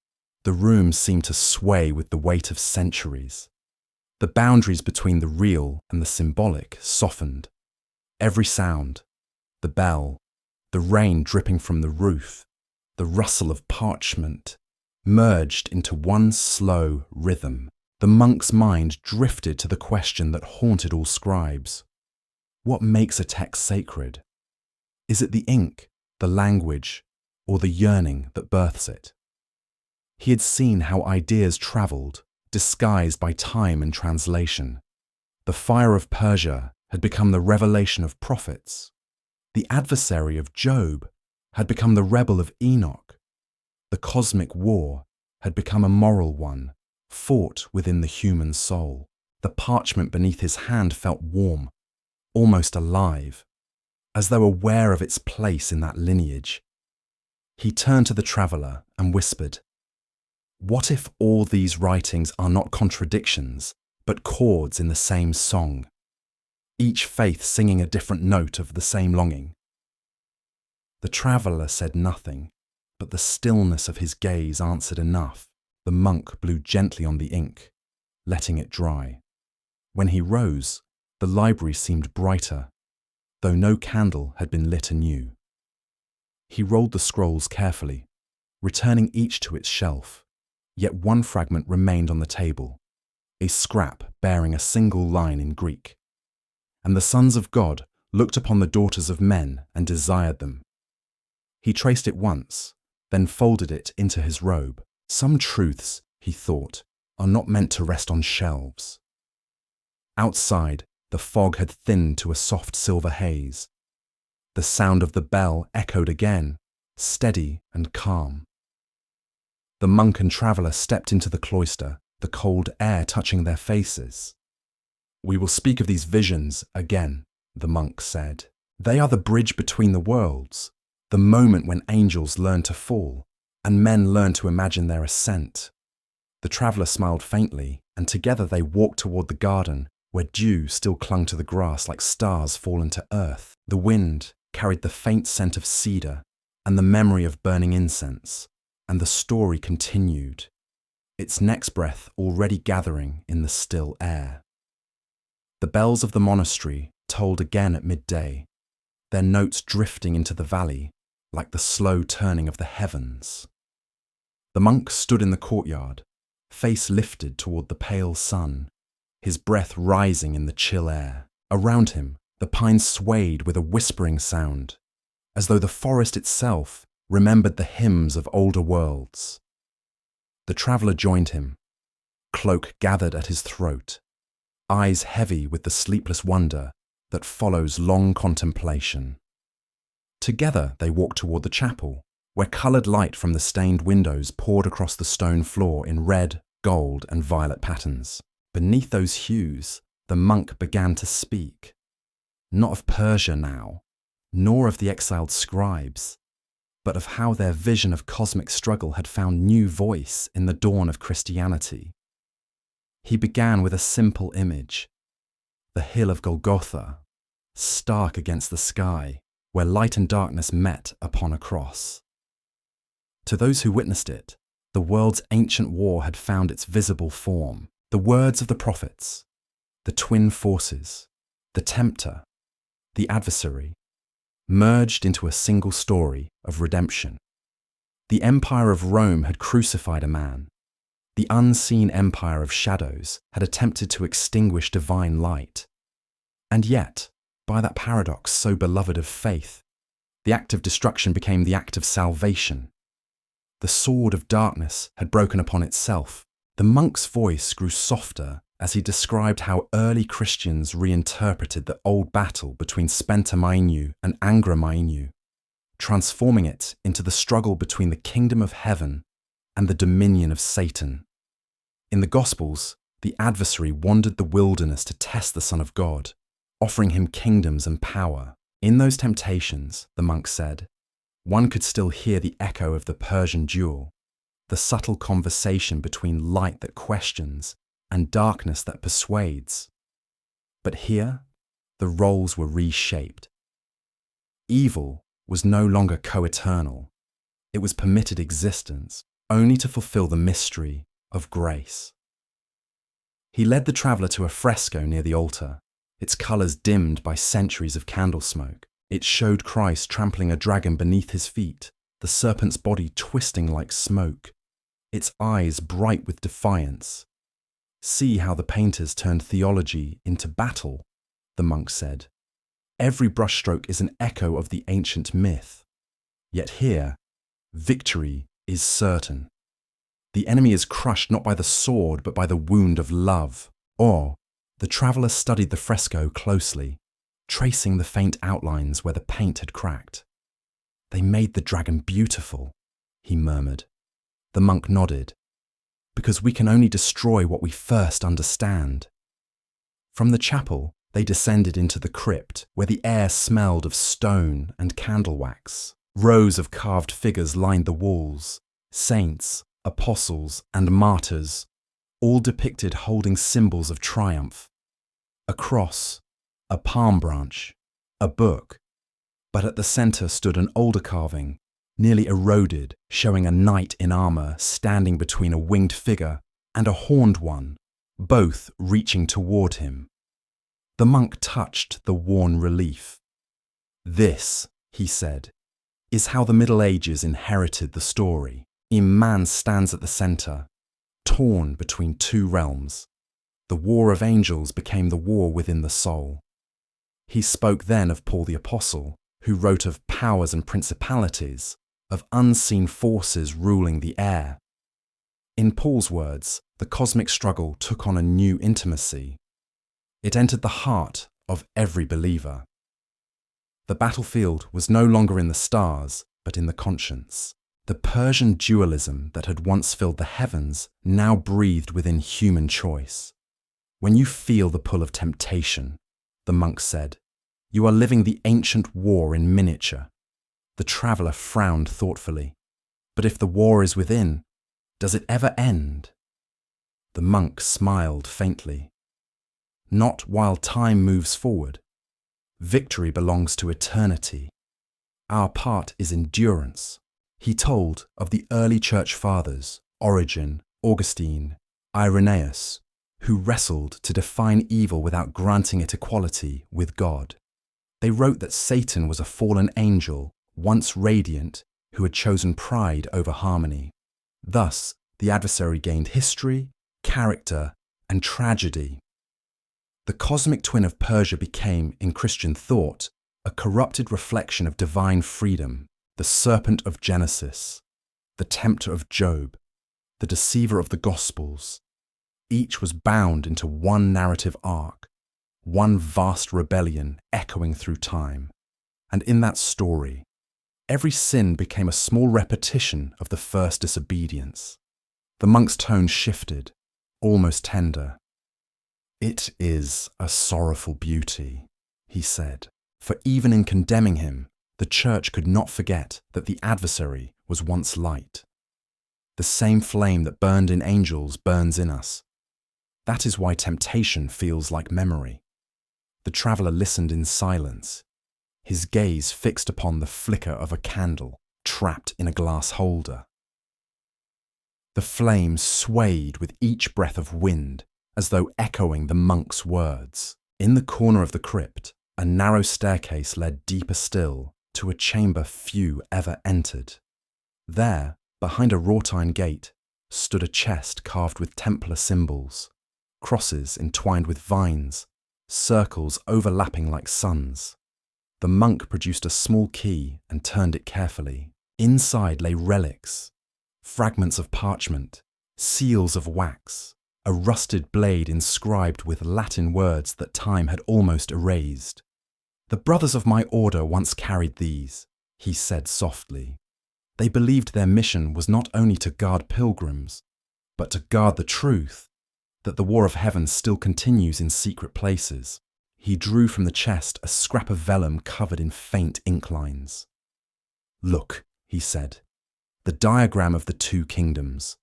the room seemed to sway with the weight of centuries. The boundaries between the real and the symbolic softened. Every sound, the bell, the rain dripping from the roof, the rustle of parchment, merged into one slow rhythm. The monk's mind drifted to the question that haunted all scribes. What makes a text sacred? Is it the ink, the language, or the yearning that births it? He had seen how ideas travelled, disguised by time and translation. The fire of Persia had become the revelation of prophets. The adversary of Job had become the rebel of Enoch. The cosmic war had become a moral one, fought within the human soul. The parchment beneath his hand felt warm, almost alive, as though aware of its place in that lineage. He turned to the traveller and whispered, "What if all these writings are not contradictions, but chords in the same song, each faith singing a different note of the same longing?" The traveller said nothing, but the stillness of his gaze answered enough. The monk blew gently on the ink, letting it dry. When he rose, the library seemed brighter, though no candle had been lit anew. He rolled the scrolls carefully, returning each to its shelf, yet one fragment remained on the table, a scrap bearing a single line in Greek. And the sons of God looked upon the daughters of men and desired them. He traced it once, then folded it into his robe. Some truths, he thought, are not meant to rest on shelves. Outside, the fog had thinned to a soft silver haze. The sound of the bell echoed again, steady and calm. The monk and traveller stepped into the cloister, the cold air touching their faces. "We will speak of these visions again," the monk said. "They are the bridge between the worlds, the moment when angels learn to fall, and men learn to imagine their ascent." The traveller smiled faintly, and together they walked toward the garden, where dew still clung to the grass like stars fallen to earth. The wind carried the faint scent of cedar and the memory of burning incense, and the story continued, its next breath already gathering in the still air. The bells of the monastery tolled again at midday, their notes drifting into the valley like the slow turning of the heavens. The monk stood in the courtyard, face lifted toward the pale sun, his breath rising in the chill air. Around him, the pines swayed with a whispering sound, as though the forest itself remembered the hymns of older worlds. The traveller joined him, cloak gathered at his throat, eyes heavy with the sleepless wonder that follows long contemplation. Together they walked toward the chapel, where coloured light from the stained windows poured across the stone floor in red, gold, and violet patterns. Beneath those hues, the monk began to speak, not of Persia now, nor of the exiled scribes, but of how their vision of cosmic struggle had found new voice in the dawn of Christianity. He began with a simple image, the hill of Golgotha, stark against the sky, where light and darkness met upon a cross. To those who witnessed it, The world's ancient war had found its visible form. The words of the prophets, the twin forces, the tempter, the adversary, merged into a single story of redemption. The empire of Rome had crucified a man. The unseen empire of shadows had attempted to extinguish divine light. And yet, by that paradox so beloved of faith, the act of destruction became the act of salvation. The sword of darkness had broken upon itself. The monk's voice grew softer as he described how early Christians reinterpreted the old battle between Bedtime and Angra Mainyu, transforming it into the struggle between the kingdom of heaven and the dominion of Satan. In the Gospels, the adversary wandered the wilderness to test the Son of God, offering him kingdoms and power. In those temptations, the monk said, one could still hear the echo of the Persian duel, the subtle conversation between light that questions and darkness that persuades. But here, the roles were reshaped. Evil was no longer co-eternal. It was permitted existence only to fulfill the mystery of grace. He led the traveller to a fresco near the altar, its colours dimmed by centuries of candle smoke. It showed Christ trampling a dragon beneath his feet, the serpent's body twisting like smoke, its eyes bright with defiance. See how the painters turned theology into battle, the monk said. Every brushstroke is an echo of the ancient myth. Yet here, victory is certain. The enemy is crushed not by the sword but by the wound of love. Or, the traveller studied the fresco closely, tracing the faint outlines where the paint had cracked. They made the dragon beautiful, he murmured. The monk nodded. Because we can only destroy what we first understand. From the chapel, they descended into the crypt, where the air smelled of stone and candle wax. Rows of carved figures lined the walls, saints, apostles, and martyrs, all depicted holding symbols of triumph. A cross, a palm branch, a book. But at the centre stood an older carving, nearly eroded, showing a knight in armour standing between a winged figure and a horned one, both reaching toward him. The monk touched the worn relief. This, he said, is how the Middle Ages inherited the story. Man stands at the centre, torn between two realms. The war of angels became the war within the soul. He spoke then of Paul the Apostle, who wrote of powers and principalities, of unseen forces ruling the air. In Paul's words, the cosmic struggle took on a new intimacy. It entered the heart of every believer. The battlefield was no longer in the stars, but in the conscience. The Persian dualism that had once filled the heavens now breathed within human choice. When you feel the pull of temptation, the monk said, you are living the ancient war in miniature. The traveller frowned thoughtfully. But if the war is within, does it ever end? The monk smiled faintly. Not while time moves forward. Victory belongs to eternity. Our part is endurance. He told of the early church fathers, Origen, Augustine, Irenaeus, who wrestled to define evil without granting it equality with God. They wrote that Satan was a fallen angel, once radiant, who had chosen pride over harmony. Thus, the adversary gained history, character, and tragedy. The cosmic twin of Persia became, in Christian thought, a corrupted reflection of divine freedom, the serpent of Genesis, the tempter of Job, the deceiver of the Gospels. Each was bound into one narrative arc, one vast rebellion echoing through time. And in that story, every sin became a small repetition of the first disobedience. The monk's tone shifted, almost tender. It is a sorrowful beauty, he said, for even in condemning him, the church could not forget that the adversary was once light. The same flame that burned in angels burns in us. That is why temptation feels like memory. The traveller listened in silence, his gaze fixed upon the flicker of a candle trapped in a glass holder. The flame swayed with each breath of wind, as though echoing the monk's words. In the corner of the crypt, a narrow staircase led deeper still to a chamber few ever entered. There, behind a wrought iron gate, stood a chest carved with Templar symbols, crosses entwined with vines, circles overlapping like suns. The monk produced a small key and turned it carefully. Inside lay relics, fragments of parchment, seals of wax, a rusted blade inscribed with Latin words that time had almost erased. "The brothers of my order once carried these," he said softly. "They believed their mission was not only to guard pilgrims, but to guard the truth, that the war of heaven still continues in secret places." He drew from the chest a scrap of vellum covered in faint ink lines. "Look," he said, "the diagram of the two kingdoms,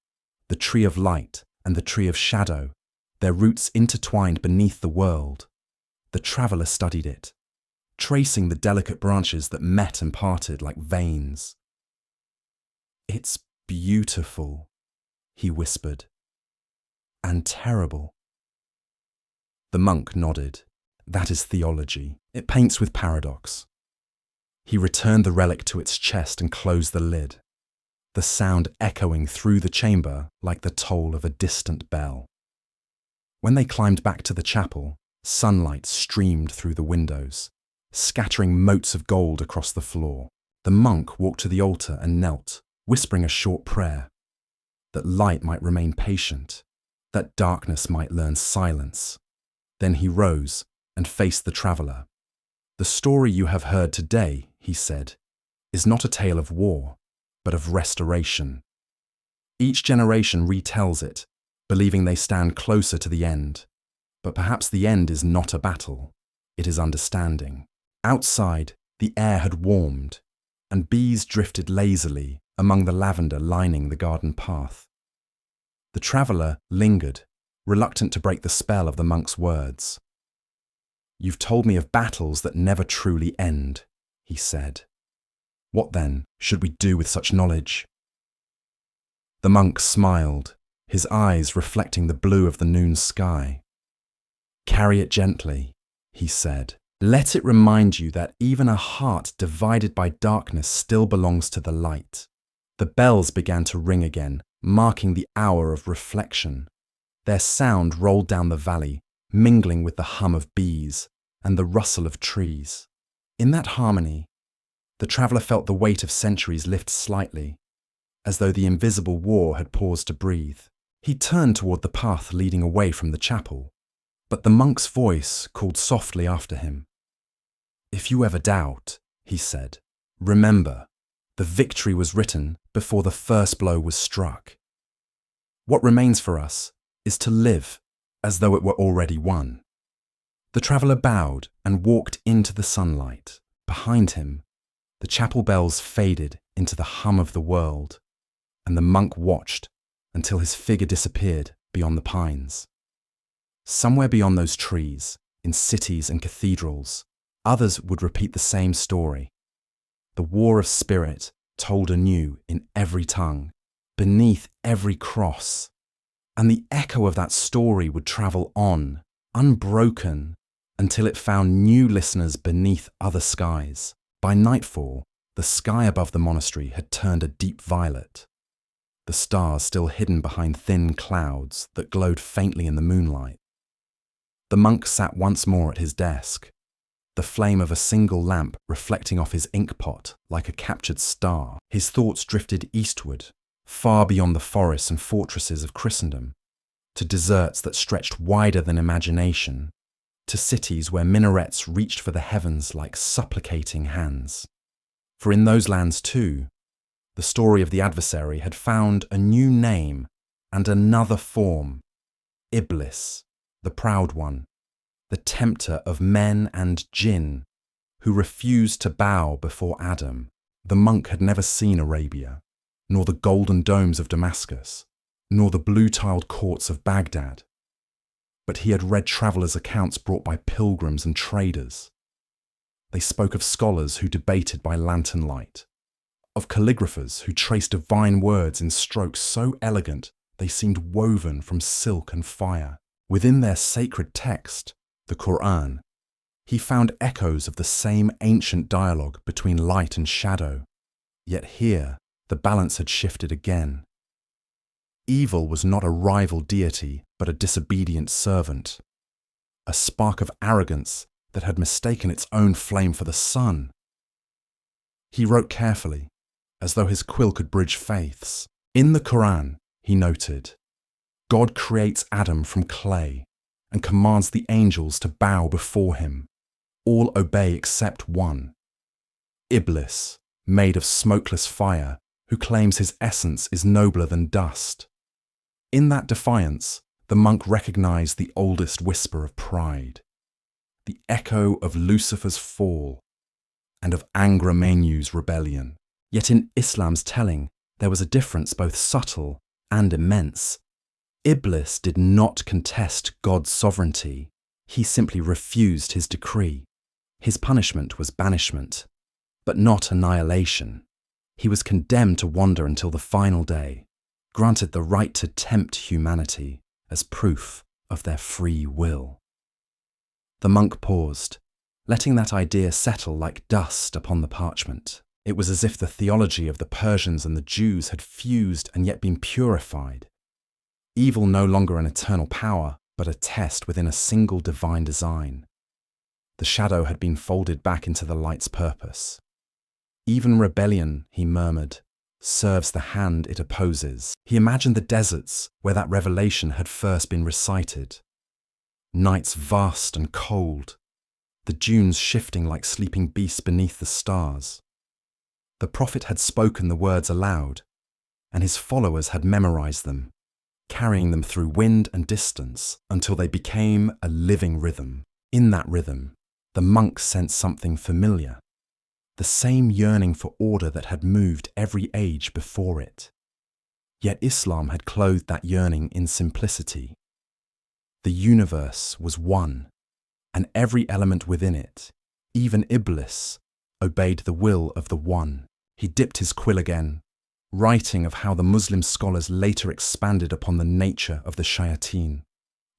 the tree of light and the tree of shadow, their roots intertwined beneath the world." The traveller studied it, tracing the delicate branches that met and parted like veins. "It's beautiful," he whispered, "and terrible." The monk nodded. "That is theology. It paints with paradox." He returned the relic to its chest and closed the lid, the sound echoing through the chamber like the toll of a distant bell. When they climbed back to the chapel, sunlight streamed through the windows, scattering motes of gold across the floor. The monk walked to the altar and knelt, whispering a short prayer, that light might remain patient, that darkness might learn silence. Then he rose and faced the traveller. "The story you have heard today," he said, "is not a tale of war, but of restoration. Each generation retells it, believing they stand closer to the end. But perhaps the end is not a battle, it is understanding." Outside, the air had warmed, and bees drifted lazily among the lavender lining the garden path. The traveller lingered, reluctant to break the spell of the monk's words. "You've told me of battles that never truly end," he said. "What then should we do with such knowledge?" The monk smiled, his eyes reflecting the blue of the noon sky. "Carry it gently," he said. "Let it remind you that even a heart divided by darkness still belongs to the light." The bells began to ring again, marking the hour of reflection. Their sound rolled down the valley, mingling with the hum of bees and the rustle of trees. In that harmony, the traveller felt the weight of centuries lift slightly, as though the invisible war had paused to breathe. He turned toward the path leading away from the chapel, but the monk's voice called softly after him. "If you ever doubt," he said, "remember, the victory was written before the first blow was struck. What remains for us is to live as though it were already won." The traveller bowed and walked into the sunlight. Behind him, the chapel bells faded into the hum of the world, and the monk watched until his figure disappeared beyond the pines. Somewhere beyond those trees, in cities and cathedrals, others would repeat the same story. The war of spirit told anew in every tongue, beneath every cross. And the echo of that story would travel on, unbroken, until it found new listeners beneath other skies. By nightfall, the sky above the monastery had turned a deep violet, the stars still hidden behind thin clouds that glowed faintly in the moonlight. The monk sat once more at his desk, the flame of a single lamp reflecting off his inkpot like a captured star. His thoughts drifted eastward, far beyond the forests and fortresses of Christendom, to deserts that stretched wider than imagination, to cities where minarets reached for the heavens like supplicating hands. For in those lands too, the story of the adversary had found a new name and another form: Iblis, the proud one, the tempter of men and jinn, who refused to bow before Adam. The monk had never seen Arabia, nor the golden domes of Damascus, nor the blue-tiled courts of Baghdad. But he had read travellers' accounts brought by pilgrims and traders. They spoke of scholars who debated by lantern light, of calligraphers who traced divine words in strokes so elegant they seemed woven from silk and fire. Within their sacred text, the Quran, he found echoes of the same ancient dialogue between light and shadow. Yet here, the balance had shifted again. Evil was not a rival deity, but a disobedient servant. A spark of arrogance that had mistaken its own flame for the sun. He wrote carefully, as though his quill could bridge faiths. In the Quran, he noted, God creates Adam from clay and commands the angels to bow before him. All obey except one, Iblis, made of smokeless fire, who claims his essence is nobler than dust. In that defiance, the monk recognized the oldest whisper of pride, the echo of Lucifer's fall and of Angra Mainyu's rebellion. Yet in Islam's telling, there was a difference both subtle and immense. Iblis did not contest God's sovereignty. He simply refused his decree. His punishment was banishment, but not annihilation. He was condemned to wander until the final day, granted the right to tempt humanity as proof of their free will. The monk paused, letting that idea settle like dust upon the parchment. It was as if the theology of the Persians and the Jews had fused and yet been purified. Evil no longer an eternal power, but a test within a single divine design. The shadow had been folded back into the light's purpose. Even rebellion, he murmured, serves the hand it opposes. He imagined the deserts where that revelation had first been recited. Nights vast and cold, the dunes shifting like sleeping beasts beneath the stars. The prophet had spoken the words aloud, and his followers had memorized them, carrying them through wind and distance until they became a living rhythm. In that rhythm, the monk sensed something familiar, the same yearning for order that had moved every age before it. Yet Islam had clothed that yearning in simplicity. The universe was one, and every element within it, even Iblis, obeyed the will of the One. He dipped his quill again, writing of how the Muslim scholars later expanded upon the nature of the Shayatin,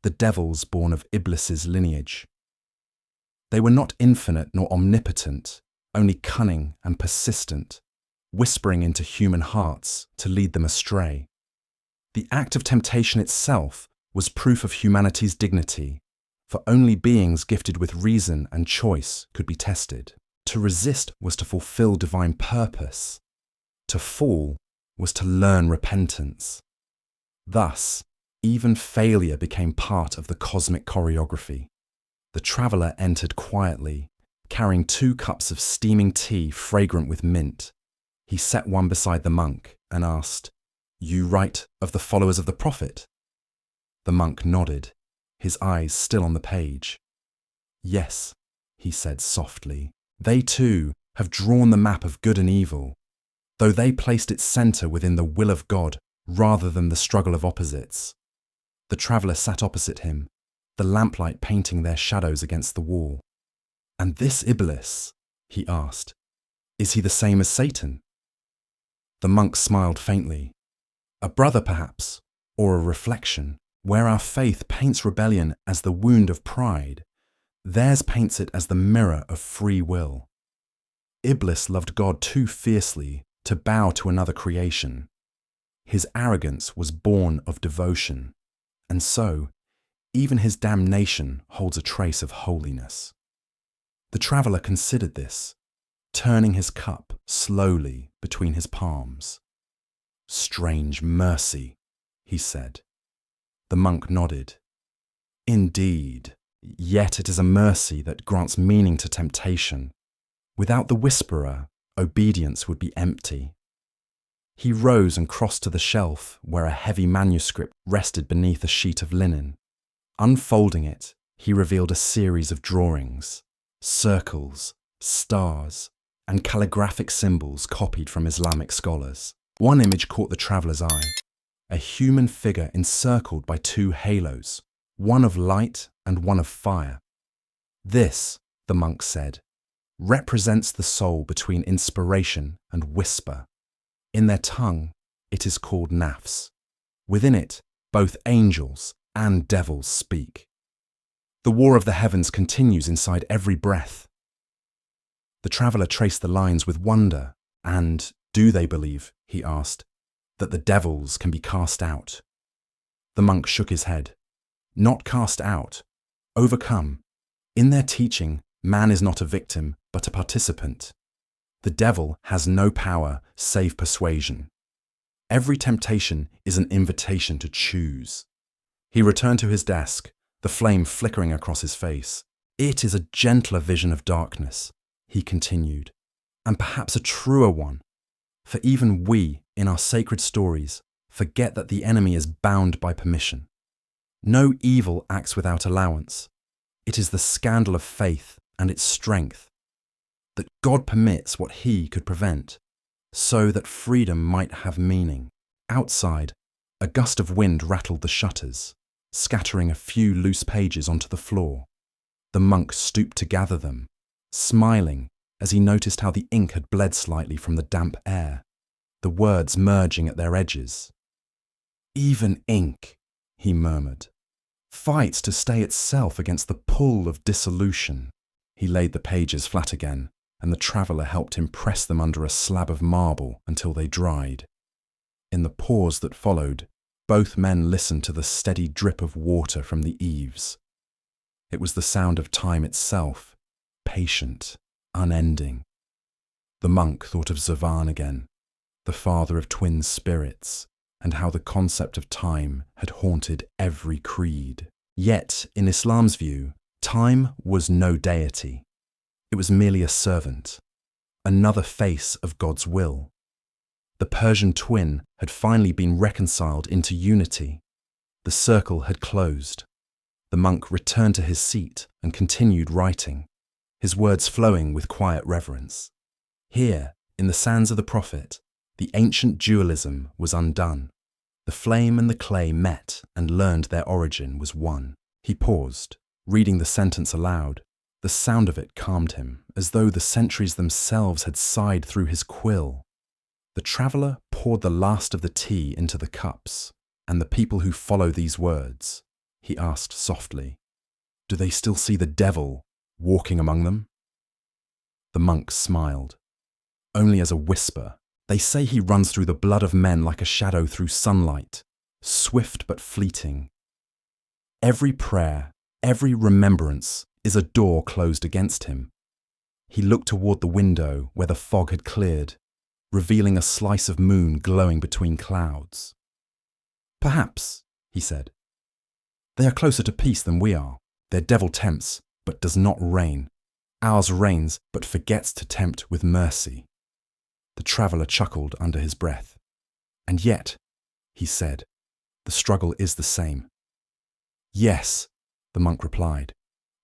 the devils born of Iblis's lineage. They were not infinite nor omnipotent, only cunning and persistent, whispering into human hearts to lead them astray. The act of temptation itself was proof of humanity's dignity, for only beings gifted with reason and choice could be tested. To resist was to fulfill divine purpose. To fall was to learn repentance. Thus, even failure became part of the cosmic choreography. The traveller entered quietly, carrying 2 cups of steaming tea fragrant with mint. He set one beside the monk and asked, "You write of the followers of the Prophet?" The monk nodded, his eyes still on the page. "Yes," he said softly. "They too have drawn the map of good and evil, though they placed its centre within the will of God rather than the struggle of opposites." The traveller sat opposite him, the lamplight painting their shadows against the wall. "And this Iblis," he asked, "is he the same as Satan?" The monk smiled faintly. "A brother perhaps, or a reflection. Where our faith paints rebellion as the wound of pride, theirs paints it as the mirror of free will. Iblis loved God too fiercely to bow to another creation. His arrogance was born of devotion, and so, even his damnation holds a trace of holiness." The traveller considered this, turning his cup slowly between his palms. "Strange mercy," he said. The monk nodded. "Indeed, yet it is a mercy that grants meaning to temptation. Without the whisperer, obedience would be empty." He rose and crossed to the shelf where a heavy manuscript rested beneath a sheet of linen. Unfolding it, he revealed a series of drawings, circles, stars, and calligraphic symbols copied from Islamic scholars. One image caught the traveller's eye, a human figure encircled by 2 halos, one of light and one of fire. "This," the monk said, represents the soul between inspiration and whisper. In their tongue, it is called nafs. Within it, both angels and devils speak. The war of the heavens continues inside every breath. The traveller traced the lines with wonder, and do they believe, he asked, that the devils can be cast out? The monk shook his head. Not cast out, overcome. In their teaching, man is not a victim, but a participant. The devil has no power save persuasion. Every temptation is an invitation to choose. He returned to his desk, the flame flickering across his face. It is a gentler vision of darkness, he continued, and perhaps a truer one. For even we, in our sacred stories, forget that the enemy is bound by permission. No evil acts without allowance. It is the scandal of faith and its strength, that God permits what he could prevent, so that freedom might have meaning. Outside, a gust of wind rattled the shutters, scattering a few loose pages onto the floor. The monk stooped to gather them, smiling as he noticed how the ink had bled slightly from the damp air, the words merging at their edges. Even ink, he murmured, fights to stay itself against the pull of dissolution. He laid the pages flat again, and the traveller helped him press them under a slab of marble until they dried. In the pause that followed, both men listened to the steady drip of water from the eaves. It was the sound of time itself, patient, unending. The monk thought of Zavan again, the father of twin spirits, and how the concept of time had haunted every creed. Yet, in Islam's view, time was no deity. It was merely a servant, another face of God's will. The Persian twin had finally been reconciled into unity. The circle had closed. The monk returned to his seat and continued writing, his words flowing with quiet reverence. Here, in the sands of the prophet, the ancient dualism was undone. The flame and the clay met and learned their origin was one. He paused, reading the sentence aloud. The sound of it calmed him, as though the centuries themselves had sighed through his quill. The traveller poured the last of the tea into the cups. And the people who follow these words, he asked softly, do they still see the devil walking among them? The monk smiled, only as a whisper. They say he runs through the blood of men like a shadow through sunlight, swift but fleeting. Every prayer, every remembrance is a door closed against him. He looked toward the window where the fog had cleared, revealing a slice of moon glowing between clouds. Perhaps, he said. They are closer to peace than we are. Their devil tempts, but does not reign. Ours reigns, but forgets to tempt with mercy. The traveller chuckled under his breath. And yet, he said, the struggle is the same. Yes, the monk replied,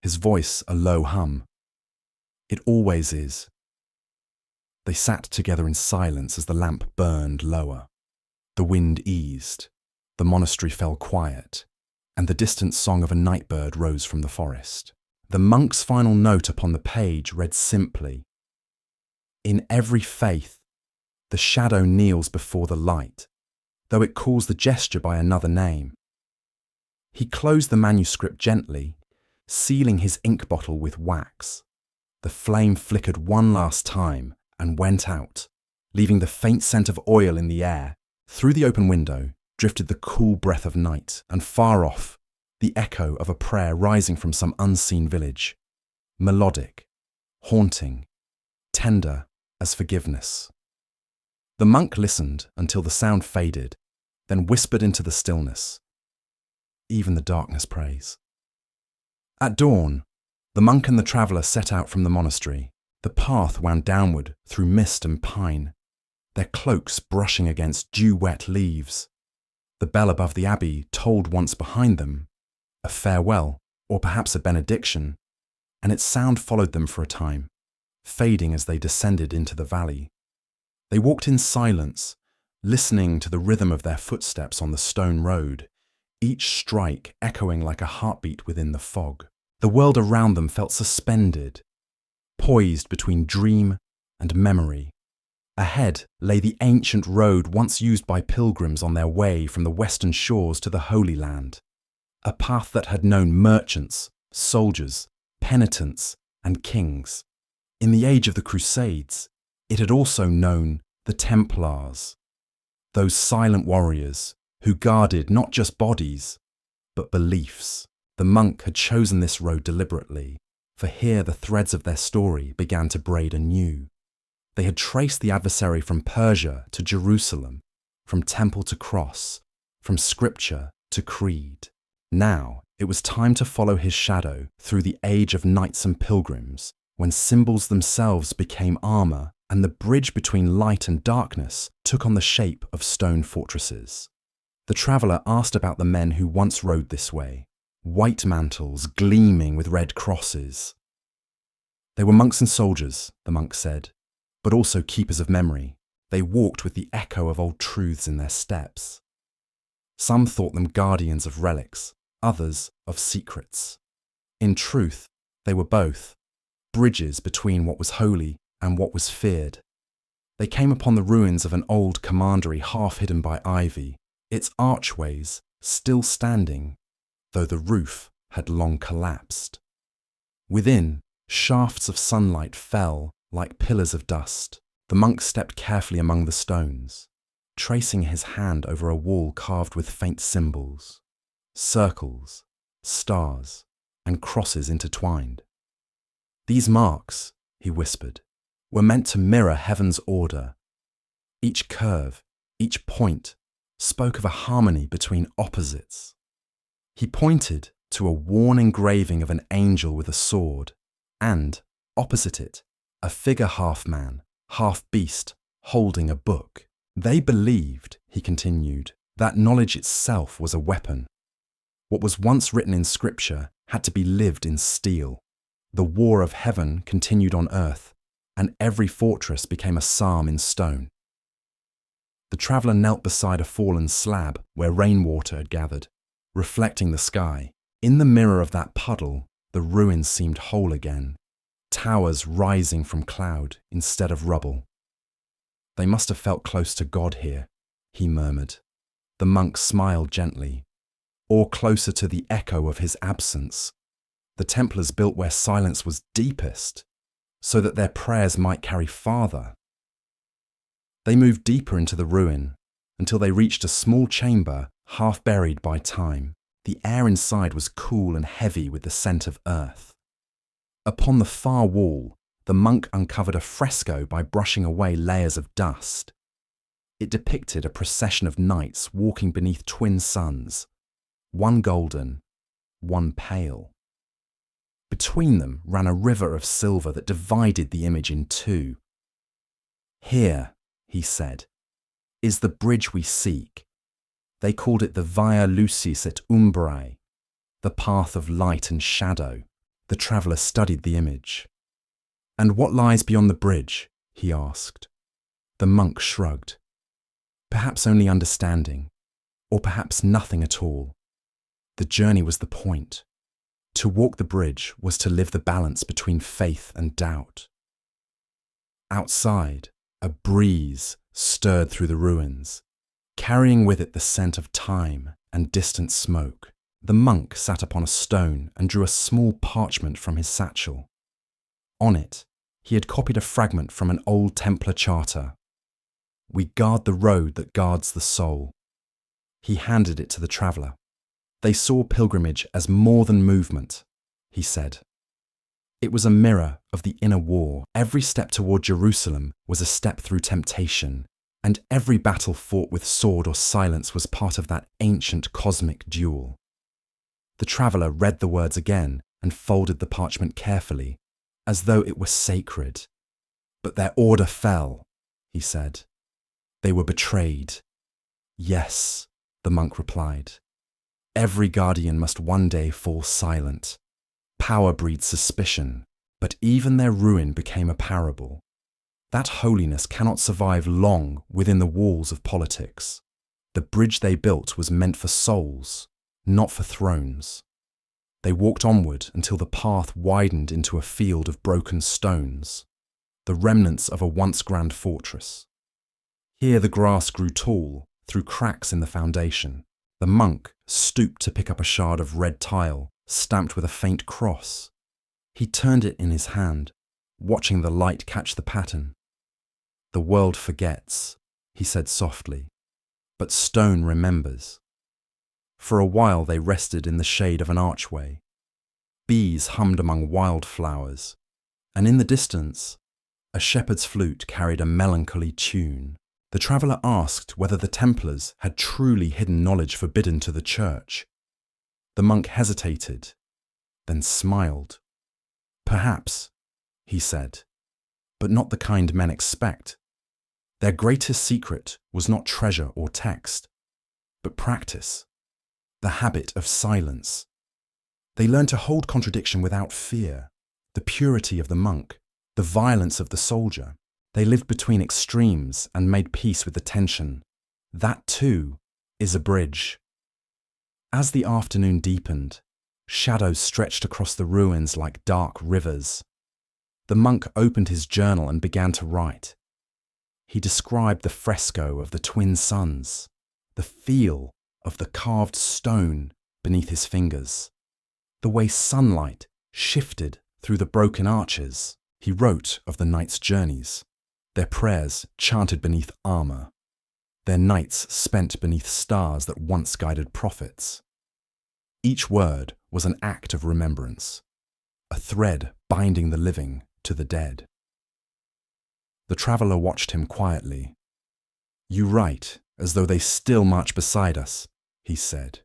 his voice a low hum. It always is. They sat together in silence as the lamp burned lower. The wind eased, the monastery fell quiet, and the distant song of a nightbird rose from the forest. The monk's final note upon the page read simply, in every faith, the shadow kneels before the light, though it calls the gesture by another name. He closed the manuscript gently, sealing his ink bottle with wax. The flame flickered one last time and went out, leaving the faint scent of oil in the air. Through the open window drifted the cool breath of night, and far off, the echo of a prayer rising from some unseen village, melodic, haunting, tender as forgiveness. The monk listened until the sound faded, then whispered into the stillness. Even the darkness prays. At dawn, the monk and the traveller set out from the monastery. The path wound downward through mist and pine, their cloaks brushing against dew-wet leaves. The bell above the abbey tolled once behind them, a farewell, or perhaps a benediction, and its sound followed them for a time, fading as they descended into the valley. They walked in silence, listening to the rhythm of their footsteps on the stone road, each strike echoing like a heartbeat within the fog. The world around them felt suspended, poised between dream and memory. Ahead lay the ancient road once used by pilgrims on their way from the western shores to the Holy Land, a path that had known merchants, soldiers, penitents, and kings. In the age of the Crusades, it had also known the Templars, those silent warriors who guarded not just bodies, but beliefs. The monk had chosen this road deliberately, for here the threads of their story began to braid anew. They had traced the adversary from Persia to Jerusalem, from temple to cross, from scripture to creed. Now it was time to follow his shadow through the age of knights and pilgrims, when symbols themselves became armour and the bridge between light and darkness took on the shape of stone fortresses. The traveller asked about the men who once rode this way, white mantles gleaming with red crosses. They were monks and soldiers, the monk said, but also keepers of memory. They walked with the echo of old truths in their steps. Some thought them guardians of relics, others of secrets. In truth, they were both, bridges between what was holy and what was feared. They came upon the ruins of an old commandery half hidden by ivy, its archways still standing, though the roof had long collapsed. Within, shafts of sunlight fell like pillars of dust. The monk stepped carefully among the stones, tracing his hand over a wall carved with faint symbols, circles, stars, and crosses intertwined. These marks, he whispered, were meant to mirror heaven's order. Each curve, each point, spoke of a harmony between opposites. He pointed to a worn engraving of an angel with a sword, and, opposite it, a figure half man, half beast, holding a book. They believed, he continued, that knowledge itself was a weapon. What was once written in scripture had to be lived in steel. The war of heaven continued on earth, and every fortress became a psalm in stone. The traveller knelt beside a fallen slab where rainwater had gathered, reflecting the sky. In the mirror of that puddle, the ruins seemed whole again, towers rising from cloud instead of rubble. They must have felt close to God here, he murmured. The monk smiled gently, or closer to the echo of his absence. The Templars built where silence was deepest, so that their prayers might carry farther. They moved deeper into the ruin, until they reached a small chamber half buried by time. The air inside was cool and heavy with the scent of earth. Upon the far wall, the monk uncovered a fresco by brushing away layers of dust. It depicted a procession of knights walking beneath twin suns, one golden, one pale. Between them ran a river of silver that divided the image in two. Here, he said, is the bridge we seek. They called it the Via Lucis et Umbrae, the path of light and shadow. The traveller studied the image. And what lies beyond the bridge? He asked. The monk shrugged. Perhaps only understanding, or perhaps nothing at all. The journey was the point. To walk the bridge was to live the balance between faith and doubt. Outside, a breeze stirred through the ruins, carrying with it the scent of time and distant smoke. The monk sat upon a stone and drew a small parchment from his satchel. On it, he had copied a fragment from an old Templar charter. We guard the road that guards the soul. He handed it to the traveller. They saw pilgrimage as more than movement, he said. It was a mirror of the inner war. Every step toward Jerusalem was a step through temptation, and every battle fought with sword or silence was part of that ancient cosmic duel. The traveller read the words again and folded the parchment carefully, as though it were sacred. But their order fell, he said. They were betrayed. Yes, the monk replied. Every guardian must one day fall silent. Power breeds suspicion, but even their ruin became a parable. That holiness cannot survive long within the walls of politics. The bridge they built was meant for souls, not for thrones. They walked onward until the path widened into a field of broken stones, the remnants of a once grand fortress. Here the grass grew tall through cracks in the foundation. The monk stooped to pick up a shard of red tile, stamped with a faint cross. He turned it in his hand, watching the light catch the pattern. "The world forgets," he said softly, "but stone remembers." For a while they rested in the shade of an archway. Bees hummed among wildflowers, and in the distance, a shepherd's flute carried a melancholy tune. The traveller asked whether the Templars had truly hidden knowledge forbidden to the Church. The monk hesitated, then smiled. "Perhaps," he said, "but not the kind men expect. Their greatest secret was not treasure or text, but practice, the habit of silence. They learned to hold contradiction without fear, the purity of the monk, the violence of the soldier. They lived between extremes and made peace with the tension. That, too, is a bridge." As the afternoon deepened, shadows stretched across the ruins like dark rivers. The monk opened his journal and began to write. He described the fresco of the twin suns, the feel of the carved stone beneath his fingers, the way sunlight shifted through the broken arches. He wrote of the knights' journeys, their prayers chanted beneath armour, their nights spent beneath stars that once guided prophets. Each word was an act of remembrance, a thread binding the living to the dead. The traveller watched him quietly. "You write as though they still march beside us," he said.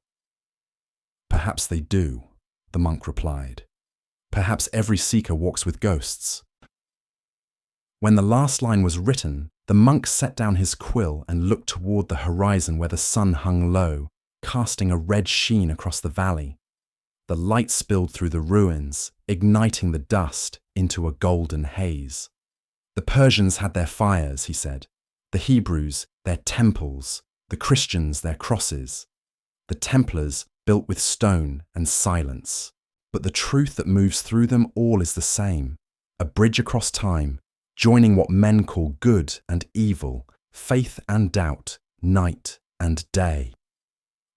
"Perhaps they do," the monk replied. "Perhaps every seeker walks with ghosts." When the last line was written, the monk set down his quill and looked toward the horizon where the sun hung low, casting a red sheen across the valley. The light spilled through the ruins, igniting the dust into a golden haze. "The Persians had their fires," he said. "The Hebrews, their temples. The Christians, their crosses. The Templars built with stone and silence. But the truth that moves through them all is the same, a bridge across time, joining what men call good and evil, faith and doubt, night and day."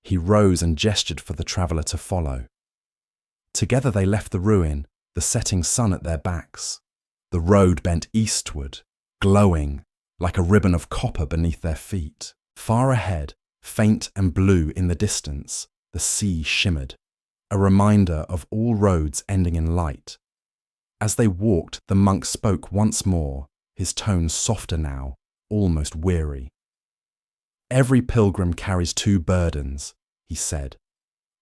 He rose and gestured for the traveller to follow. Together they left the ruin, the setting sun at their backs. The road bent eastward, glowing like a ribbon of copper beneath their feet. Far ahead, faint and blue in the distance, the sea shimmered, a reminder of all roads ending in light. As they walked, the monk spoke once more, his tone softer now, almost weary. "Every pilgrim carries two burdens," he said.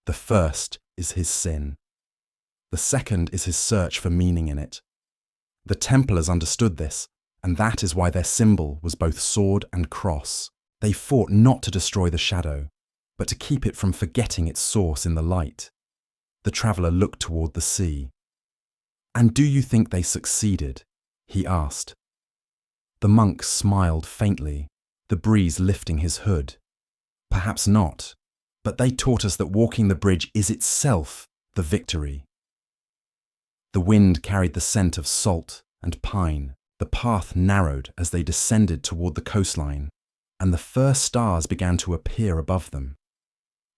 "The first is his sin. The second is his search for meaning in it. The Templars understood this, and that is why their symbol was both sword and cross. They fought not to destroy the shadow, but to keep it from forgetting its source in the light." The traveller looked toward the sea. "And do you think they succeeded?" he asked. The monk smiled faintly, the breeze lifting his hood. "Perhaps not, but they taught us that walking the bridge is itself the victory." The wind carried the scent of salt and pine. The path narrowed as they descended toward the coastline, and the first stars began to appear above them.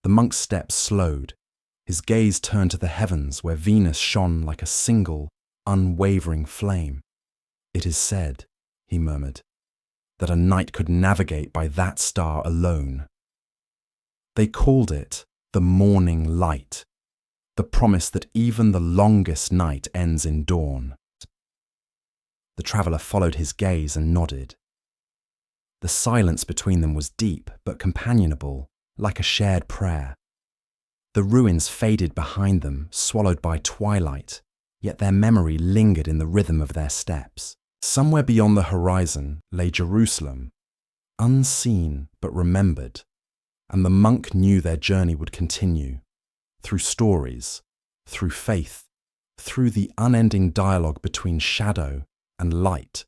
The monk's steps slowed. His gaze turned to the heavens where Venus shone like a single, unwavering flame. "It is said," he murmured, "that a knight could navigate by that star alone." They called it the morning light, the promise that even the longest night ends in dawn. The traveller followed his gaze and nodded. The silence between them was deep but companionable, like a shared prayer. The ruins faded behind them, swallowed by twilight, yet their memory lingered in the rhythm of their steps. Somewhere beyond the horizon lay Jerusalem, unseen but remembered, and the monk knew their journey would continue, through stories, through faith, through the unending dialogue between shadow and light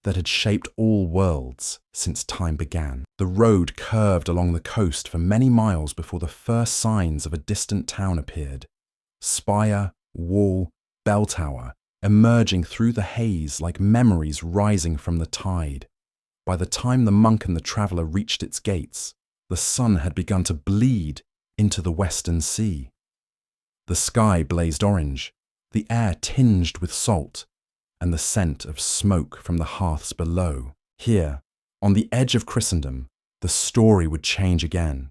that had shaped all worlds since time began. The road curved along the coast for many miles before the first signs of a distant town appeared. spire, wall, bell tower, emerging through the haze like memories rising from the tide. By the time the monk and the traveller reached its gates, the sun had begun to bleed into the western sea. The sky blazed orange, the air tinged with salt, and the scent of smoke from the hearths below. Here, on the edge of Christendom, the story would change again.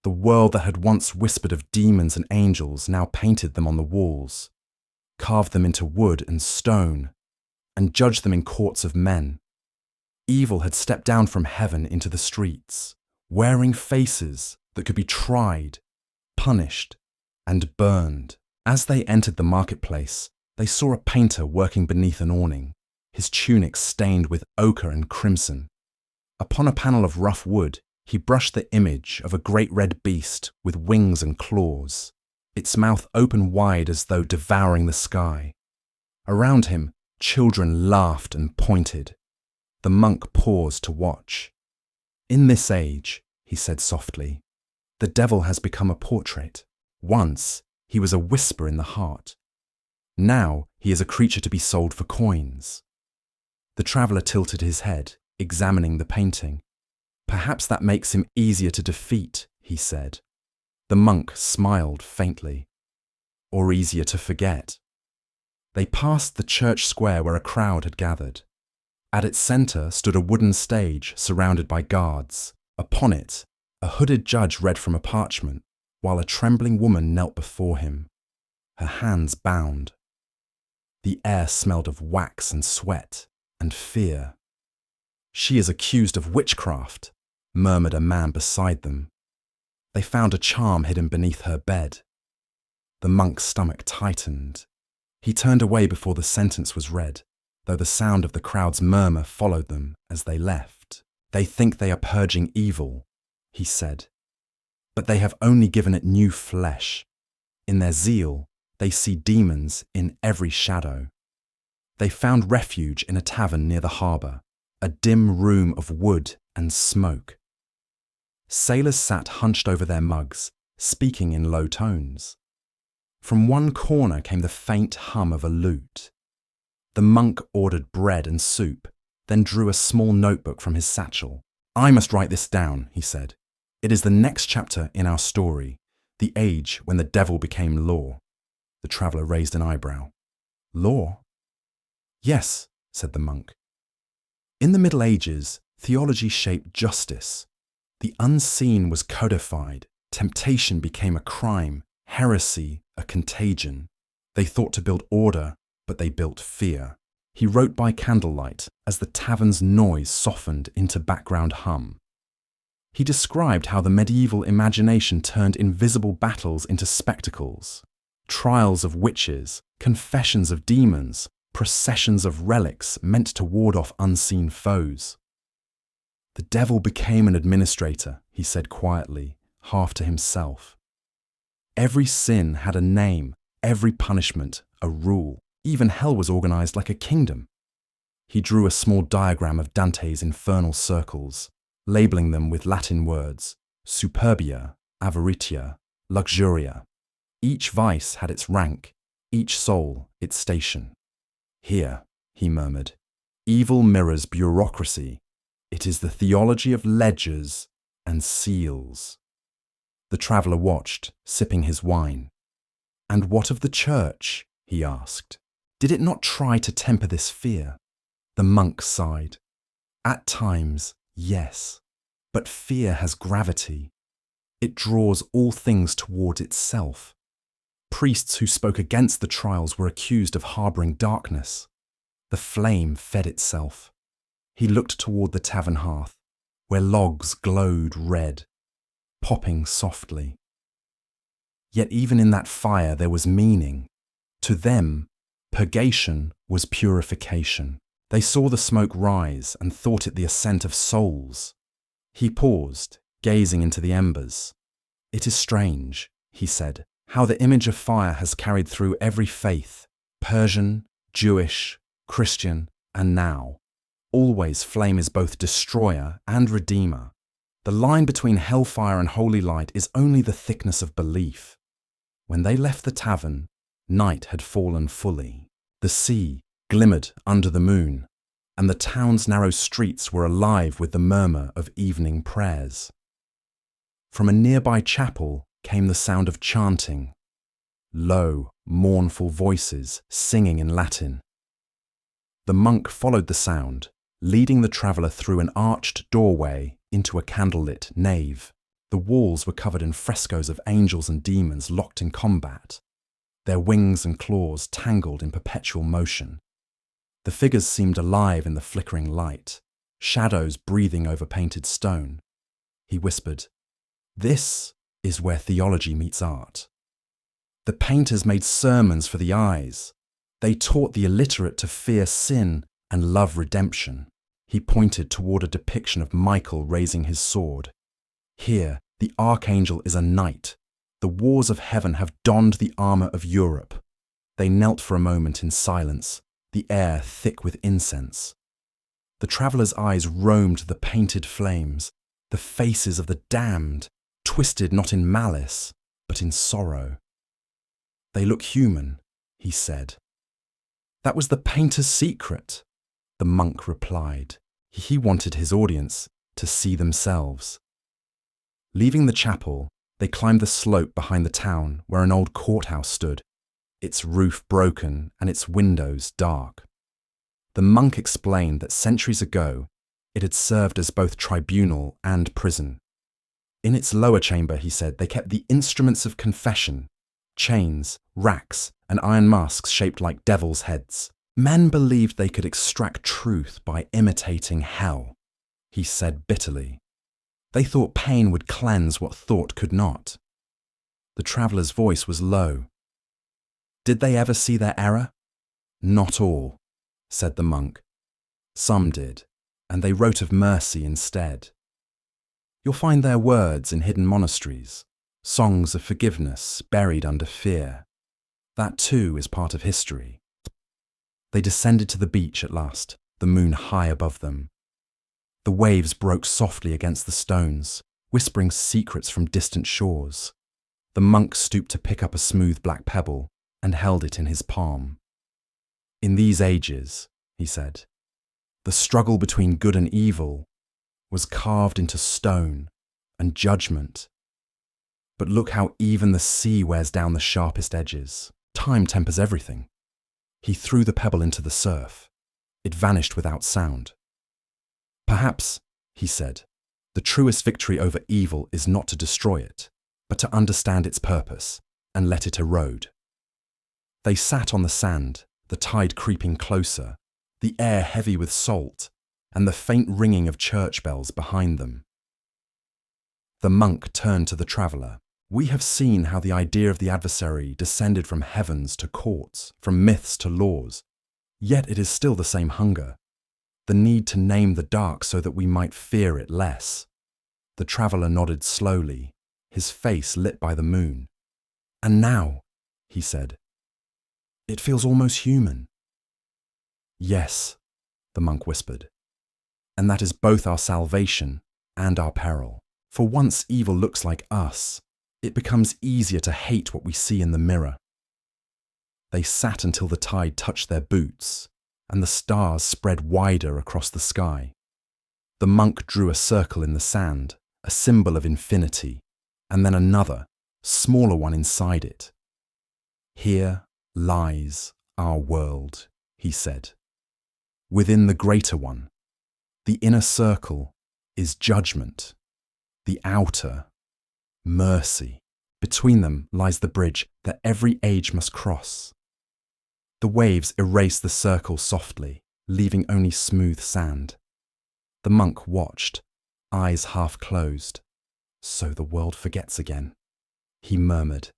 The world that had once whispered of demons and angels now painted them on the walls, carved them into wood and stone, and judged them in courts of men. Evil had stepped down from heaven into the streets, wearing faces that could be tried, punished, and burned. As they entered the marketplace, they saw a painter working beneath an awning, his tunic stained with ochre and crimson. Upon a panel of rough wood, he brushed the image of a great red beast with wings and claws, its mouth open wide as though devouring the sky. Around him, children laughed and pointed. The monk paused to watch. "In this age," he said softly, "the devil has become a portrait. Once, he was a whisper in the heart. Now, he is a creature to be sold for coins." The traveller tilted his head, examining the painting. "Perhaps that makes him easier to defeat," he said. The monk smiled faintly. "Or easier to forget." They passed the church square where a crowd had gathered. At its centre stood a wooden stage surrounded by guards. Upon it, a hooded judge read from a parchment, while a trembling woman knelt before him, her hands bound. The air smelled of wax and sweat and fear. "She is accused of witchcraft," murmured a man beside them. They found a charm hidden beneath her bed. The monk's stomach tightened. He turned away before the sentence was read, though the sound of the crowd's murmur followed them as they left. "They think they are purging evil," he said, "but they have only given it new flesh. In their zeal, they see demons in every shadow." They found refuge in a tavern near the harbour, a dim room of wood and smoke. Sailors sat hunched over their mugs, speaking in low tones. From one corner came the faint hum of a lute. The monk ordered bread and soup, then drew a small notebook from his satchel. "I must write this down," he said. "It is the next chapter in our story, the age when the devil became law." The traveller raised an eyebrow. "Law?" "Yes," said the monk. "In the Middle Ages, theology shaped justice. The unseen was codified, temptation became a crime, heresy a contagion. They thought to build order, but they built fear." He wrote by candlelight as the tavern's noise softened into background hum. He described how the medieval imagination turned invisible battles into spectacles, trials of witches, confessions of demons, processions of relics meant to ward off unseen foes. "The devil became an administrator," he said quietly, half to himself. "Every sin had a name, every punishment a rule. Even hell was organized like a kingdom." He drew a small diagram of Dante's infernal circles, labeling them with Latin words: superbia, avaritia, luxuria. Each vice had its rank, each soul its station. "Here," he murmured, "evil mirrors bureaucracy. It is the theology of ledgers and seals." The traveller watched, sipping his wine. "And what of the church?" he asked. "Did it not try to temper this fear?" The monk sighed. "At times, yes. But fear has gravity. It draws all things toward itself. Priests who spoke against the trials were accused of harbouring darkness. The flame fed itself." He looked toward the tavern hearth, where logs glowed red, popping softly. Yet even in that fire there was meaning. To them, purgation was purification. They saw the smoke rise and thought it the ascent of souls. He paused, gazing into the embers. "It is strange," he said, "how the image of fire has carried through every faith, Persian, Jewish, Christian, and now. Always flame is both destroyer and redeemer. The line between hellfire and holy light is only the thickness of belief. When they left the tavern, night had fallen fully. The sea glimmered under the moon, and the town's narrow streets were alive with the murmur of evening prayers. From a nearby chapel came the sound of chanting, low, mournful voices singing in Latin. The monk followed the sound, leading the traveller through an arched doorway into a candlelit nave. The walls were covered in frescoes of angels and demons locked in combat, their wings and claws tangled in perpetual motion. The figures seemed alive in the flickering light, shadows breathing over painted stone. He whispered, "This is where theology meets art." The painters made sermons for the eyes. They taught the illiterate to fear sin and love redemption. He pointed toward a depiction of Michael raising his sword. Here, the archangel is a knight. The wars of heaven have donned the armor of Europe. They knelt for a moment in silence, the air thick with incense. The traveller's eyes roamed the painted flames, the faces of the damned, twisted not in malice, but in sorrow. "They look human," he said. "That was the painter's secret," the monk replied. He wanted his audience to see themselves. Leaving the chapel, they climbed the slope behind the town where an old courthouse stood, its roof broken and its windows dark. The monk explained that centuries ago, it had served as both tribunal and prison. In its lower chamber, he said, they kept the instruments of confession, chains, racks, and iron masks shaped like devil's heads. Men believed they could extract truth by imitating hell, he said bitterly. They thought pain would cleanse what thought could not. The traveller's voice was low. Did they ever see their error? Not all, said the monk. Some did, and they wrote of mercy instead. You'll find their words in hidden monasteries, songs of forgiveness buried under fear. That too is part of history. They descended to the beach at last, the moon high above them. The waves broke softly against the stones, whispering secrets from distant shores. The monk stooped to pick up a smooth black pebble and held it in his palm. In these ages, he said, the struggle between good and evil was carved into stone and judgment. But look how even the sea wears down the sharpest edges. Time tempers everything. He threw the pebble into the surf. It vanished without sound. Perhaps, he said, the truest victory over evil is not to destroy it, but to understand its purpose and let it erode. They sat on the sand, the tide creeping closer, the air heavy with salt, and the faint ringing of church bells behind them. The monk turned to the traveller. We have seen how the idea of the adversary descended from heavens to courts, from myths to laws. Yet it is still the same hunger, the need to name the dark so that we might fear it less. The traveller nodded slowly, his face lit by the moon. And now, he said, it feels almost human. Yes, the monk whispered, and that is both our salvation and our peril. For once evil looks like us, it becomes easier to hate what we see in the mirror. They sat until the tide touched their boots, and the stars spread wider across the sky. The monk drew a circle in the sand, a symbol of infinity, and then another, smaller one inside it. Here lies our world, he said. Within the greater one, the inner circle is judgment, the outer, mercy. Between them lies the bridge that every age must cross. The waves erase the circle softly, leaving only smooth sand. The monk watched, eyes half closed. So the world forgets again, he murmured.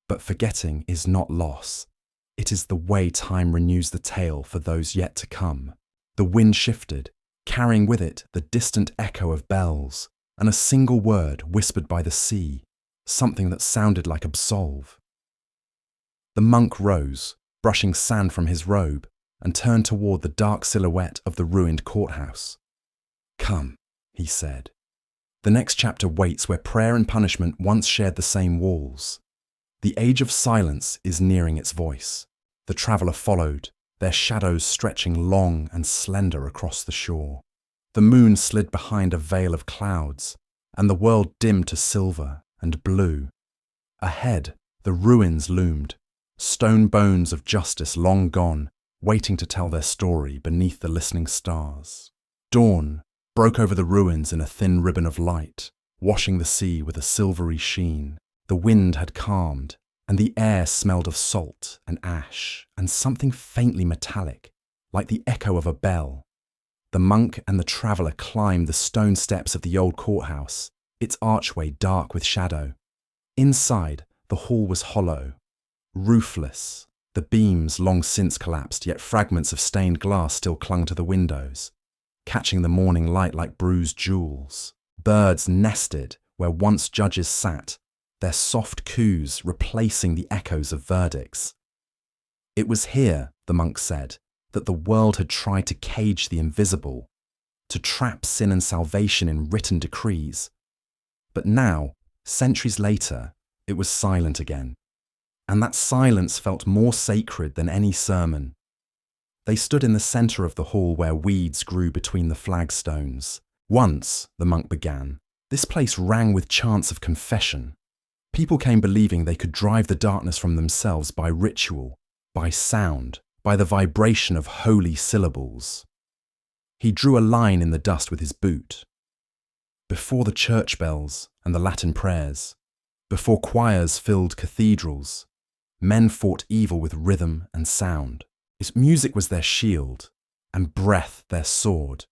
But forgetting is not loss. It is the way time renews the tale for those yet to come. The wind shifted, carrying with it the distant echo of bells, and a single word whispered by the sea, something that sounded like absolve. The monk rose, brushing sand from his robe, and turned toward the dark silhouette of the ruined courthouse. Come, he said. The next chapter waits where prayer and punishment once shared the same walls. The age of silence is nearing its voice. The traveller followed, their shadows stretching long and slender across the shore. The moon slid behind a veil of clouds, and the world dimmed to silver and blue. Ahead, the ruins loomed, stone bones of justice long gone, waiting to tell their story beneath the listening stars. Dawn broke over the ruins in a thin ribbon of light, washing the sea with a silvery sheen. The wind had calmed, and the air smelled of salt and ash and something faintly metallic, like the echo of a bell. The monk and the traveller climbed the stone steps of the old courthouse, its archway dark with shadow. Inside, the hall was hollow, roofless, the beams long since collapsed, yet fragments of stained glass still clung to the windows, catching the morning light like bruised jewels. Birds nested where once judges sat, their soft coos replacing the echoes of verdicts. It was here, the monk said, that the world had tried to cage the invisible, to trap sin and salvation in written decrees. But now, centuries later, it was silent again, and that silence felt more sacred than any sermon. They stood in the centre of the hall where weeds grew between the flagstones. Once, the monk began, this place rang with chants of confession. People came believing they could drive the darkness from themselves by ritual, by sound, by the vibration of holy syllables. He drew a line in the dust with his boot. Before the church bells and the Latin prayers, before choirs filled cathedrals, men fought evil with rhythm and sound. Its music was their shield, and breath their sword.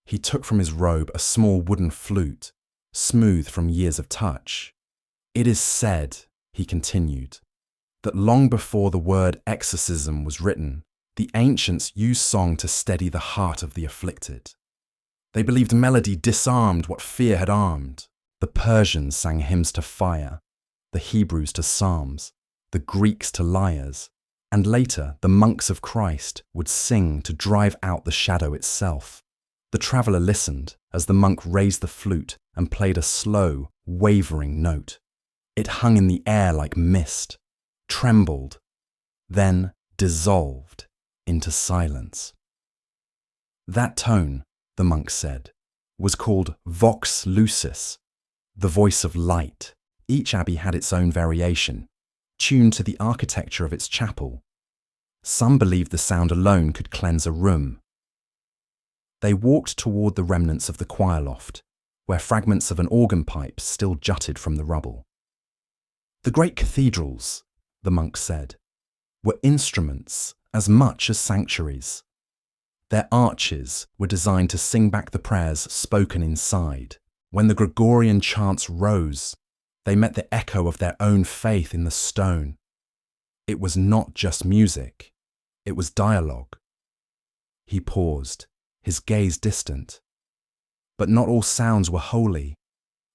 He took from his robe a small wooden flute, smooth from years of touch. It is said, he continued, that long before the word exorcism was written, the ancients used song to steady the heart of the afflicted. They believed melody disarmed what fear had armed. The Persians sang hymns to fire, the Hebrews to psalms, the Greeks to lyres, and later the monks of Christ would sing to drive out the shadow itself. The traveller listened as the monk raised the flute and played a slow, wavering note. It hung in the air like mist, trembled, then dissolved into silence. That tone, the monk said, was called vox lucis, the voice of light. Each abbey had its own variation, tuned to the architecture of its chapel. Some believed the sound alone could cleanse a room. They walked toward the remnants of the choir loft, where fragments of an organ pipe still jutted from the rubble. The great cathedrals, the monk said, were instruments as much as sanctuaries. Their arches were designed to sing back the prayers spoken inside. When the Gregorian chants rose, they met the echo of their own faith in the stone. It was not just music, it was dialogue. He paused, his gaze distant. But not all sounds were holy.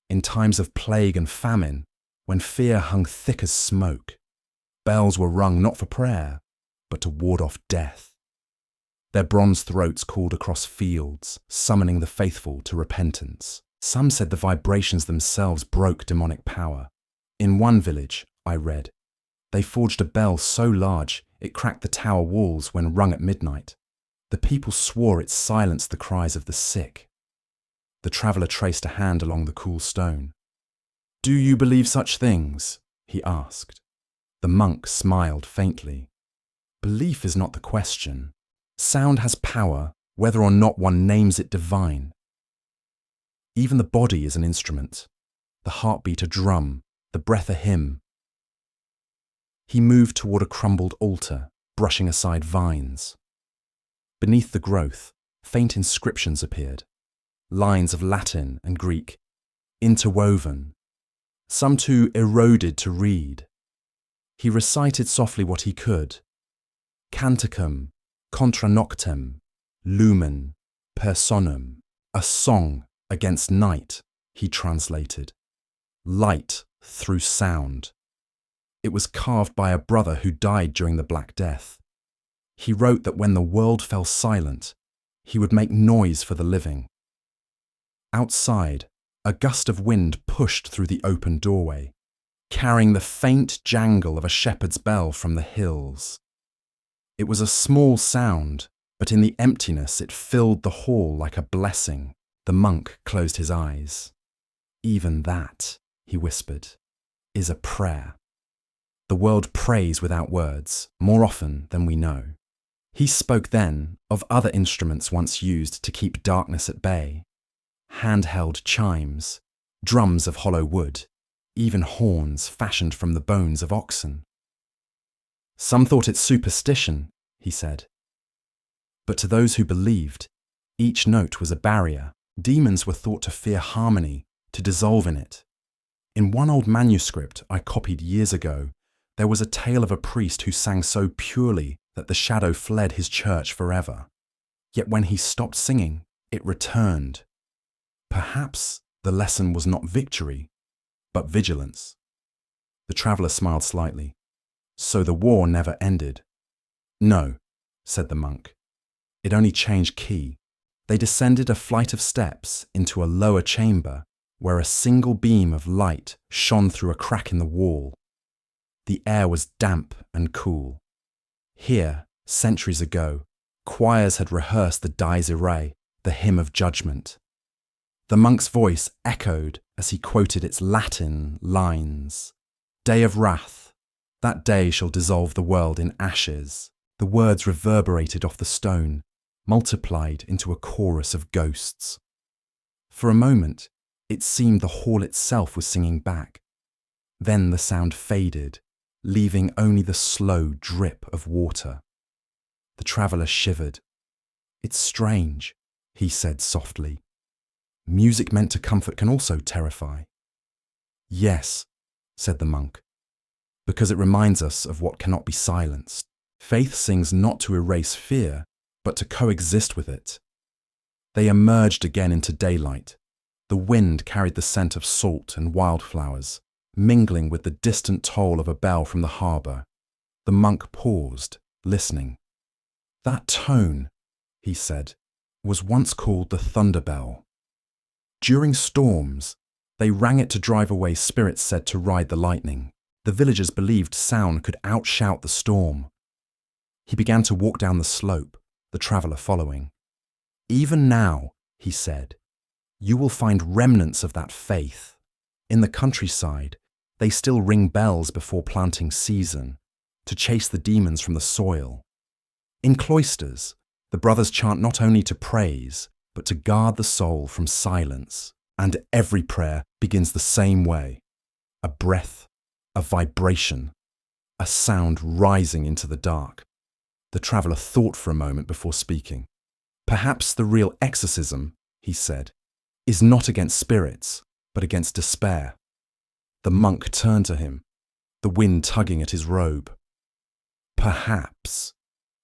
In times of plague and famine, when fear hung thick as smoke, bells were rung not for prayer, but to ward off death. Their bronze throats called across fields, summoning the faithful to repentance. Some said the vibrations themselves broke demonic power. In one village, I read, they forged a bell so large it cracked the tower walls when rung at midnight. The people swore it silenced the cries of the sick. The traveller traced a hand along the cool stone. "Do you believe such things?" he asked. The monk smiled faintly. Belief is not the question. Sound has power, whether or not one names it divine. Even the body is an instrument, the heartbeat a drum, the breath a hymn. He moved toward a crumbled altar, brushing aside vines. Beneath the growth, faint inscriptions appeared, lines of Latin and Greek, interwoven, some too eroded to read. He recited softly what he could. Canticum, contra noctem, lumen, personam, a song against night, he translated. Light through sound. It was carved by a brother who died during the Black Death. He wrote that when the world fell silent, he would make noise for the living. Outside, a gust of wind pushed through the open doorway. carrying the faint jangle of a shepherd's bell from the hills. It was a small sound, but in the emptiness it filled the hall like a blessing. The monk closed his eyes. "Even that," he whispered, "is a prayer. The world prays without words, more often than we know." He spoke then of other instruments once used to keep darkness at bay. Handheld chimes, drums of hollow wood, even horns fashioned from the bones of oxen. "Some thought it superstition," he said. But to those who believed, each note was a barrier. Demons were thought to fear harmony, to dissolve in it. In one old manuscript I copied years ago, there was a tale of a priest who sang so purely that the shadow fled his church forever. Yet when he stopped singing, it returned. Perhaps the lesson was not victory, but vigilance. The traveller smiled slightly. "So the war never ended?" "No," said the monk. "It only changed key." They descended a flight of steps into a lower chamber where a single beam of light shone through a crack in the wall. The air was damp and cool. Here, centuries ago, choirs had rehearsed the Dies Irae, the hymn of judgment. The monk's voice echoed as he quoted its Latin lines. "Day of wrath, that day shall dissolve the world in ashes." The words reverberated off the stone, multiplied into a chorus of ghosts. For a moment, it seemed the hall itself was singing back. Then the sound faded, leaving only the slow drip of water. The traveller shivered. "It's strange," he said softly. "Music meant to comfort can also terrify." "Yes," said the monk, "because it reminds us of what cannot be silenced. Faith sings not to erase fear, but to coexist with it." They emerged again into daylight. The wind carried the scent of salt and wildflowers, mingling with the distant toll of a bell from the harbour. The monk paused, listening. "That tone," he said, "was once called the thunder bell. During storms, they rang it to drive away spirits said to ride the lightning. The villagers believed sound could outshout the storm." He began to walk down the slope, the traveller following. "Even now," he said, "you will find remnants of that faith. In the countryside, they still ring bells before planting season, to chase the demons from the soil. In cloisters, the brothers chant not only to praise, but to guard the soul from silence, and every prayer begins the same way. A breath, a vibration, a sound rising into the dark." The traveller thought for a moment before speaking. "Perhaps the real exorcism," he said, "is not against spirits, but against despair." The monk turned to him, the wind tugging at his robe. "Perhaps.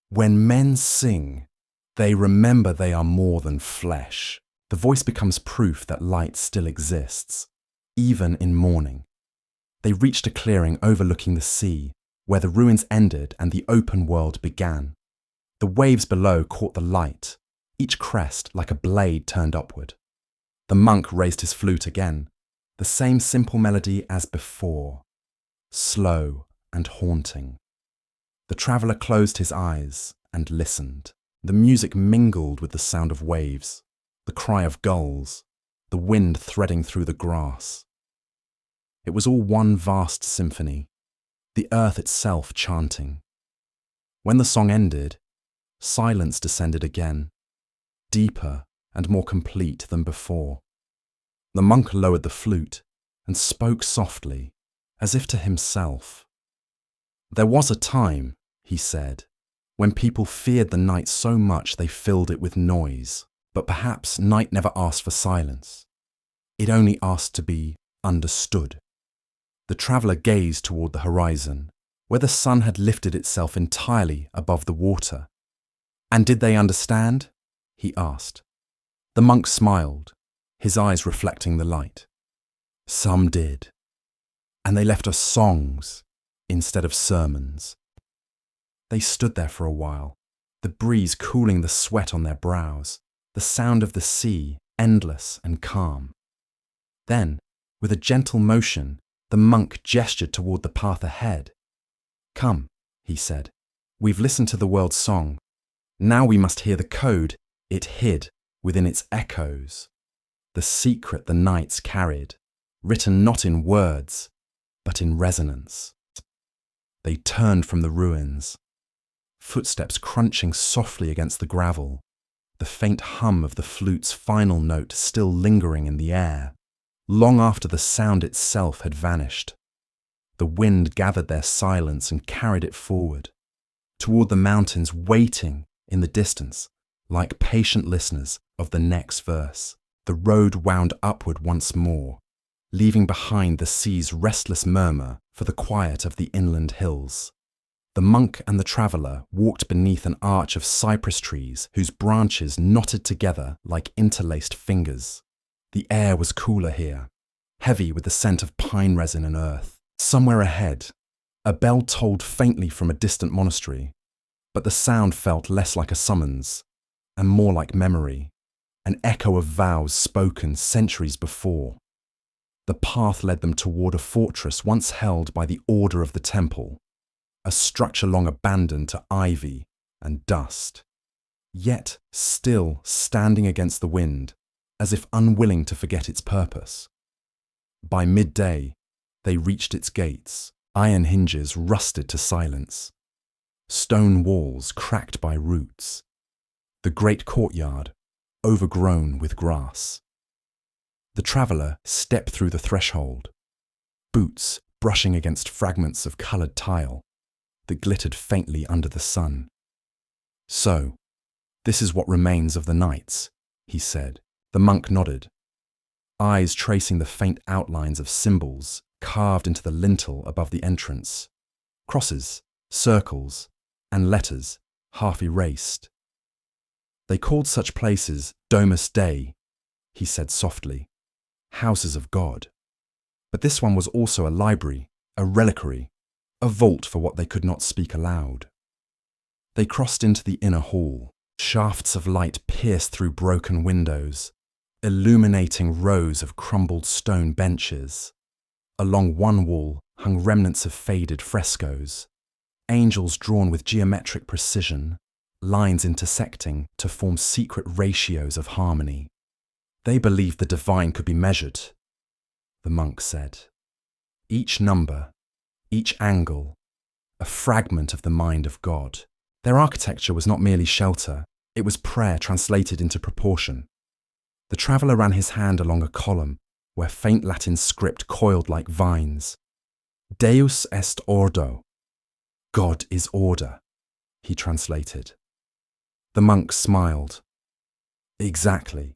When men sing, they remember they are more than flesh." The voice becomes proof that light still exists, even in mourning. They reached a clearing overlooking the sea, where the ruins ended and the open world began. The waves below caught the light, each crest like a blade turned upward. The monk raised his flute again, the same simple melody as before, slow and haunting. The traveller closed his eyes and listened. The music mingled with the sound of waves, the cry of gulls, the wind threading through the grass. It was all one vast symphony, the earth itself chanting. When the song ended, silence descended again, deeper and more complete than before. The monk lowered the flute and spoke softly, as if to himself. "There was a time," he said, "when people feared the night so much they filled it with noise. But perhaps night never asked for silence. It only asked to be understood." The traveller gazed toward the horizon, where the sun had lifted itself entirely above the water. "And did they understand?" he asked. The monk smiled, his eyes reflecting the light. "Some did. And they left us songs instead of sermons." They stood there for a while, the breeze cooling the sweat on their brows, the sound of the sea endless and calm. Then, with a gentle motion, The monk gestured toward the path ahead. "Come," he said. "We've listened to the world's song. Now we must hear the code it hid within its echoes. The secret the knights carried, written not in words, but in resonance." They turned from the ruins, footsteps crunching softly against the gravel, the faint hum of the flute's final note still lingering in the air, long after the sound itself had vanished. The wind gathered their silence and carried it forward, toward the mountains waiting in the distance, like patient listeners of the next verse. The road wound upward once more, leaving behind the sea's restless murmur for the quiet of the inland hills. The monk and the traveller walked beneath an arch of cypress trees whose branches knotted together like interlaced fingers. The air was cooler here, heavy with the scent of pine resin and earth. Somewhere ahead, a bell tolled faintly from a distant monastery, but the sound felt less like a summons and more like memory, an echo of vows spoken centuries before. The path led them toward a fortress once held by the Order of the Temple, a structure long abandoned to ivy and dust, yet still standing against the wind, as if unwilling to forget its purpose. By midday, they reached its gates, iron hinges rusted to silence, stone walls cracked by roots, the great courtyard overgrown with grass. The traveller stepped through the threshold, boots brushing against fragments of coloured tile that glittered faintly under the sun. "So, this is what remains of the knights," he said. The monk nodded, eyes tracing the faint outlines of symbols carved into the lintel above the entrance, crosses, circles, and letters half erased. "They called such places Domus Dei," he said softly, "houses of God. But this one was also a library, a reliquary, a vault for what they could not speak aloud." They crossed into the inner hall. Shafts of light pierced through broken windows, illuminating rows of crumbled stone benches. Along one wall hung remnants of faded frescoes, angels drawn with geometric precision, lines intersecting to form secret ratios of harmony. "They believed the divine could be measured," the monk said. "Each number, each angle, a fragment of the mind of God." Their architecture was not merely shelter, it was prayer translated into proportion. The traveller ran his hand along a column where faint Latin script coiled like vines. "Deus est ordo." God is order, he translated. The monk smiled. Exactly.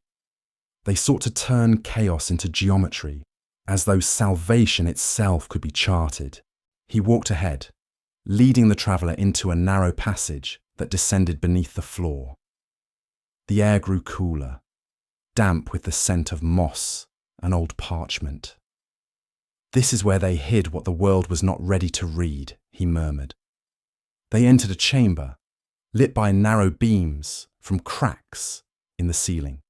They sought to turn chaos into geometry, as though salvation itself could be charted. He walked ahead, leading the traveller into a narrow passage that descended beneath the floor. The air grew cooler, damp with the scent of moss and old parchment. "This is where they hid what the world was not ready to read," he murmured. They entered a chamber, lit by narrow beams from cracks in the ceiling.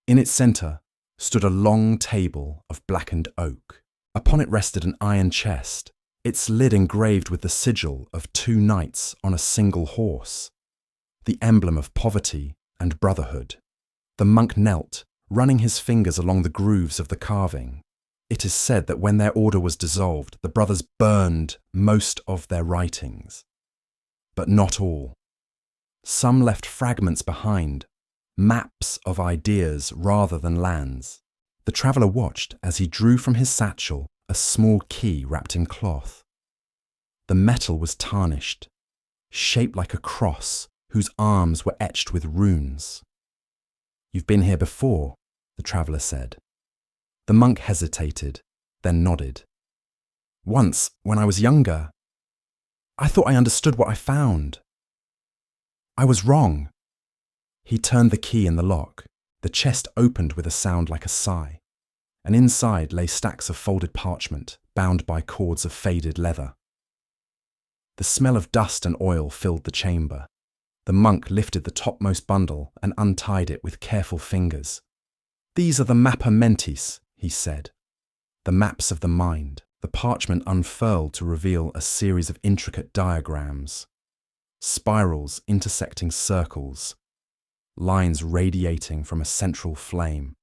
In its centre stood a long table of blackened oak. Upon it rested an iron chest, its lid engraved with the sigil of two knights on a single horse, the emblem of poverty and brotherhood. The monk knelt, running his fingers along the grooves of the carving. It is said that when their order was dissolved, the brothers burned most of their writings. But not all. Some left fragments behind, maps of ideas rather than lands. The traveller watched as he drew from his satchel a small key wrapped in cloth. The metal was tarnished, shaped like a cross whose arms were etched with runes. "You've been here before," the traveller said. The monk hesitated, then nodded. "Once, when I was younger, I thought I understood what I found. I was wrong." He turned the key in the lock. The chest opened with a sound like a sigh, and inside lay stacks of folded parchment, bound by cords of faded leather. The smell of dust and oil filled the chamber. The monk lifted the topmost bundle and untied it with careful fingers. "These are the mappa mentis," he said. The maps of the mind. The parchment unfurled to reveal a series of intricate diagrams. Spirals intersecting circles. Lines radiating from a central flame.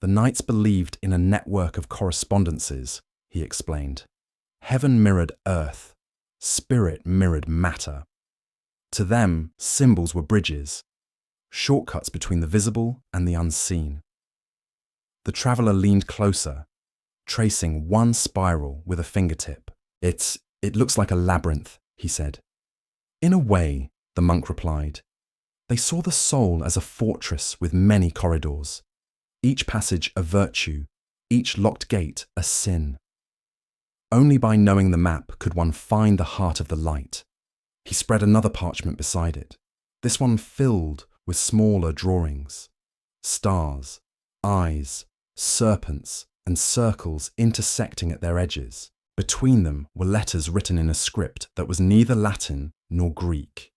The knights believed in a network of correspondences, he explained. Heaven mirrored earth. Spirit mirrored matter. To them, symbols were bridges, shortcuts between the visible and the unseen. The traveller leaned closer, tracing one spiral with a fingertip. It looks like a labyrinth, he said. In a way, the monk replied. They saw the soul as a fortress with many corridors, each passage a virtue, each locked gate a sin. Only by knowing the map could one find the heart of the light. He spread another parchment beside it, this one filled with smaller drawings. Stars, eyes, serpents, and circles intersecting at their edges. Between them were letters written in a script that was neither Latin nor Greek.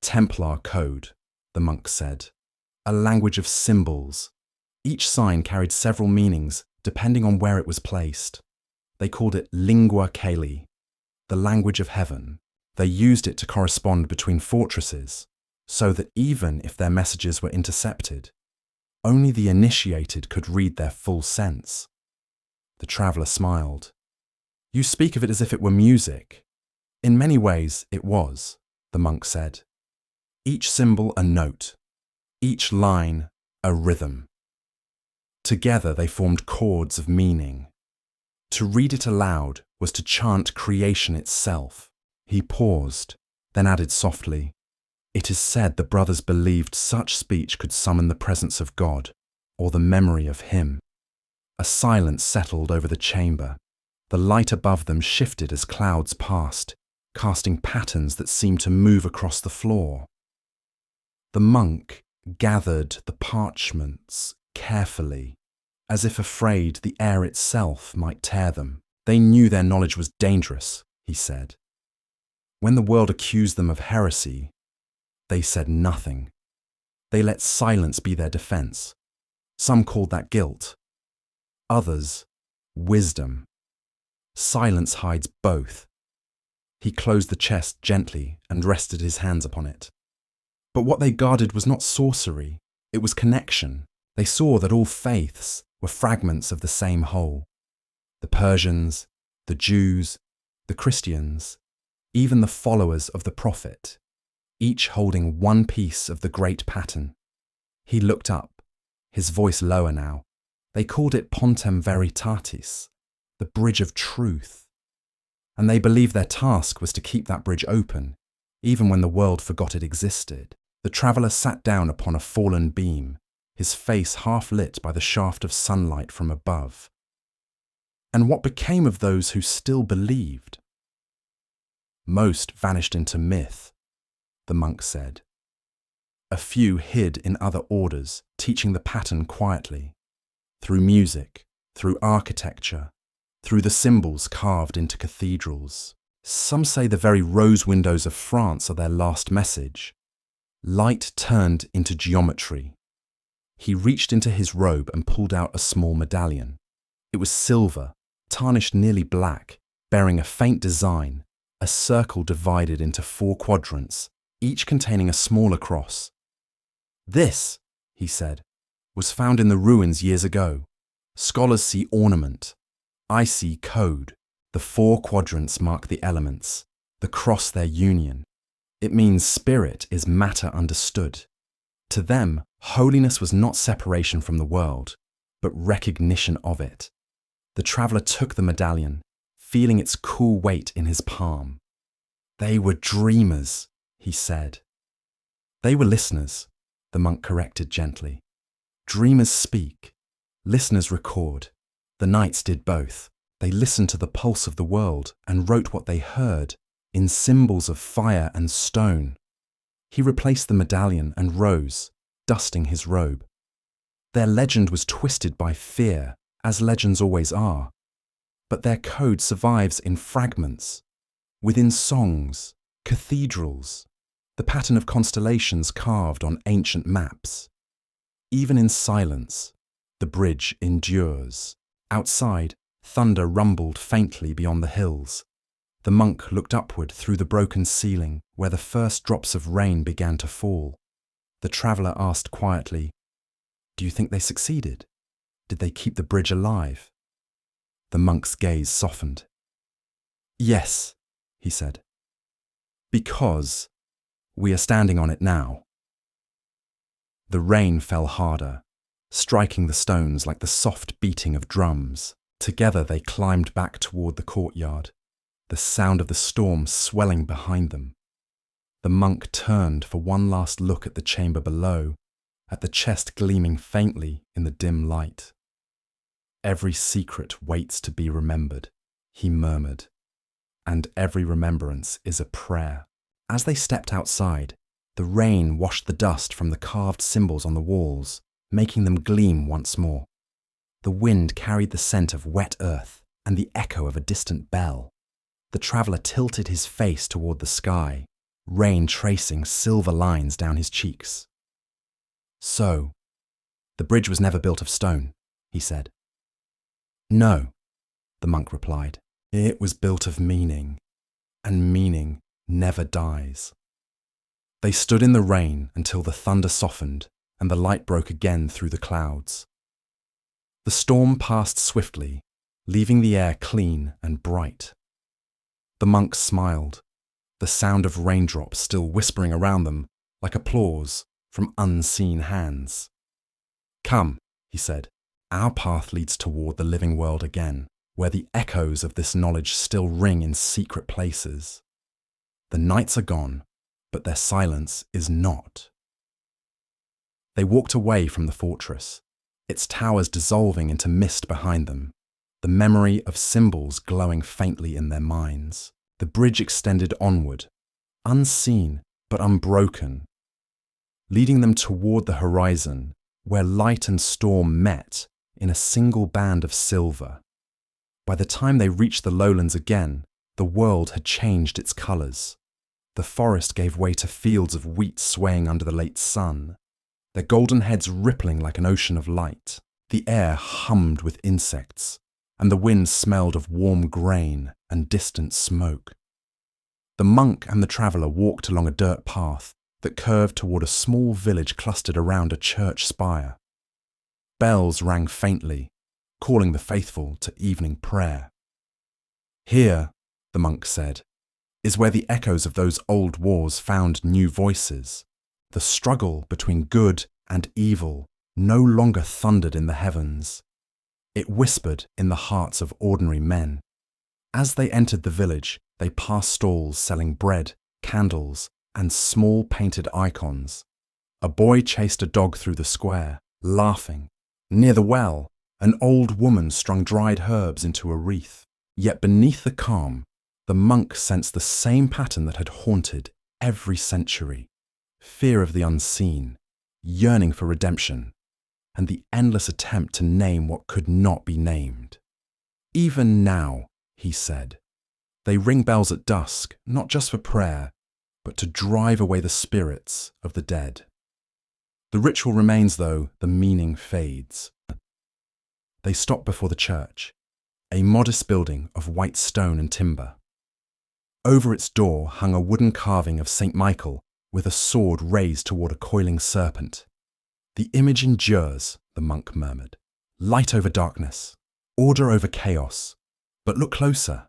Templar code, the monk said. A language of symbols. Each sign carried several meanings depending on where it was placed. They called it lingua caeli, the language of heaven. They used it to correspond between fortresses, so that even if their messages were intercepted, only the initiated could read their full sense. The traveller smiled. You speak of it as if it were music. In many ways it was, the monk said. Each symbol a note, each line a rhythm. Together they formed chords of meaning. To read it aloud was to chant creation itself. He paused, then added softly, It is said the brothers believed such speech could summon the presence of God, or the memory of Him. A silence settled over the chamber. The light above them shifted as clouds passed, casting patterns that seemed to move across the floor. The monk gathered the parchments carefully, as if afraid the air itself might tear them. They knew their knowledge was dangerous, he said. When the world accused them of heresy, they said nothing. They let silence be their defense. Some called that guilt. Others, wisdom. Silence hides both. He closed the chest gently and rested his hands upon it. But what they guarded was not sorcery, it was connection. They saw that all faiths were fragments of the same whole. The Persians, the Jews, the Christians, even the followers of the prophet, each holding one piece of the great pattern. He looked up, his voice lower now. They called it Pontem Veritatis, the bridge of truth. And they believed their task was to keep that bridge open, even when the world forgot it existed. The traveller sat down upon a fallen beam, his face half lit by the shaft of sunlight from above. And what became of those who still believed? Most vanished into myth, the monk said. A few hid in other orders, teaching the pattern quietly, through music, through architecture, through the symbols carved into cathedrals. Some say the very rose windows of France are their last message. Light turned into geometry. He reached into his robe and pulled out a small medallion. It was silver, tarnished nearly black, bearing a faint design, a circle divided into 4 quadrants, each containing a smaller cross. This, he said, was found in the ruins years ago. Scholars see ornament. I see code. The 4 quadrants mark the elements, the cross their union. It means spirit is matter understood. To them, holiness was not separation from the world, but recognition of it. The traveller took the medallion, feeling its cool weight in his palm. They were dreamers, he said. They were listeners, the monk corrected gently. Dreamers speak, listeners record. The knights did both. They listened to the pulse of the world and wrote what they heard in symbols of fire and stone. He replaced the medallion and rose, dusting his robe. Their legend was twisted by fear, as legends always are. But their code survives in fragments, within songs, cathedrals, the pattern of constellations carved on ancient maps. Even in silence, the bridge endures. Outside, Thunder rumbled faintly beyond the hills. The monk looked upward through the broken ceiling where the first drops of rain began to fall. The traveller asked quietly, "Do you think they succeeded? Did they keep the bridge alive?" The monk's gaze softened. "Yes," he said. "Because we are standing on it now." The rain fell harder, striking the stones like the soft beating of drums. Together they climbed back toward the courtyard, the sound of the storm swelling behind them. The monk turned for one last look at the chamber below, at the chest gleaming faintly in the dim light. "Every secret waits to be remembered," he murmured, "and every remembrance is a prayer." As they stepped outside, the rain washed the dust from the carved symbols on the walls, making them gleam once more. The wind carried the scent of wet earth and the echo of a distant bell. The traveller tilted his face toward the sky, rain tracing silver lines down his cheeks. "So, the bridge was never built of stone," he said. "No," the monk replied. "It was built of meaning, and meaning never dies." They stood in the rain until the thunder softened and the light broke again through the clouds. The storm passed swiftly, leaving the air clean and bright. The monk smiled, the sound of raindrops still whispering around them like applause from unseen hands. "Come," he said, "our path leads toward the living world again, where the echoes of this knowledge still ring in secret places. The nights are gone, but their silence is not." They walked away from the fortress, its towers dissolving into mist behind them, the memory of symbols glowing faintly in their minds. The bridge extended onward, unseen but unbroken, leading them toward the horizon, where light and storm met in a single band of silver. By the time they reached the lowlands again, the world had changed its colours. The forest gave way to fields of wheat swaying under the late sun, their golden heads rippling like an ocean of light. The air hummed with insects, and the wind smelled of warm grain and distant smoke. The monk and the traveller walked along a dirt path that curved toward a small village clustered around a church spire. Bells rang faintly, calling the faithful to evening prayer. "Here," the monk said, "is where the echoes of those old wars found new voices. The struggle between good and evil no longer thundered in the heavens. It whispered in the hearts of ordinary men." As they entered the village, they passed stalls selling bread, candles, and small painted icons. A boy chased a dog through the square, laughing. Near the well, an old woman strung dried herbs into a wreath. Yet beneath the calm, the monk sensed the same pattern that had haunted every century: fear of the unseen, yearning for redemption, and the endless attempt to name what could not be named. "Even now," he said, "they ring bells at dusk, not just for prayer, but to drive away the spirits of the dead." The ritual remains, though the meaning fades. They stopped before the church, a modest building of white stone and timber. Over its door hung a wooden carving of St. Michael with a sword raised toward a coiling serpent. "The image endures," the monk murmured. "Light over darkness, order over chaos. But look closer."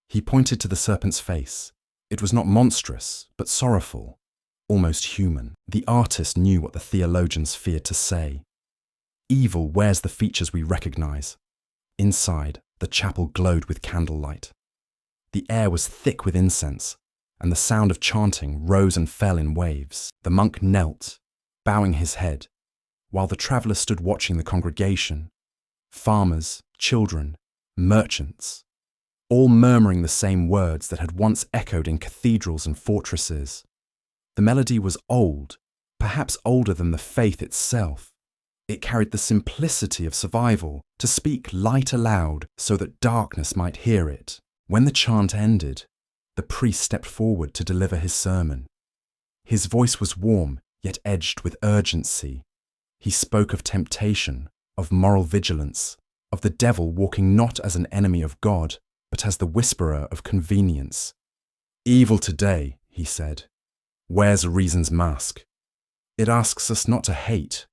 He pointed to the serpent's face. It was not monstrous, but sorrowful, almost human. The artist knew what the theologians feared to say. Evil wears the features we recognize. Inside, the chapel glowed with candlelight. The air was thick with incense, and the sound of chanting rose and fell in waves. The monk knelt, bowing his head, while the traveller stood watching the congregation. Farmers, children, merchants, all murmuring the same words that had once echoed in cathedrals and fortresses. The melody was old, perhaps older than the faith itself. It carried the simplicity of survival, to speak light aloud so that darkness might hear it. When the chant ended, the priest stepped forward to deliver his sermon. His voice was warm, yet edged with urgency. He spoke of temptation, of moral vigilance, of the devil walking not as an enemy of God, but as the whisperer of convenience. Evil today, he said, wears a reason's mask. It asks us not to hate,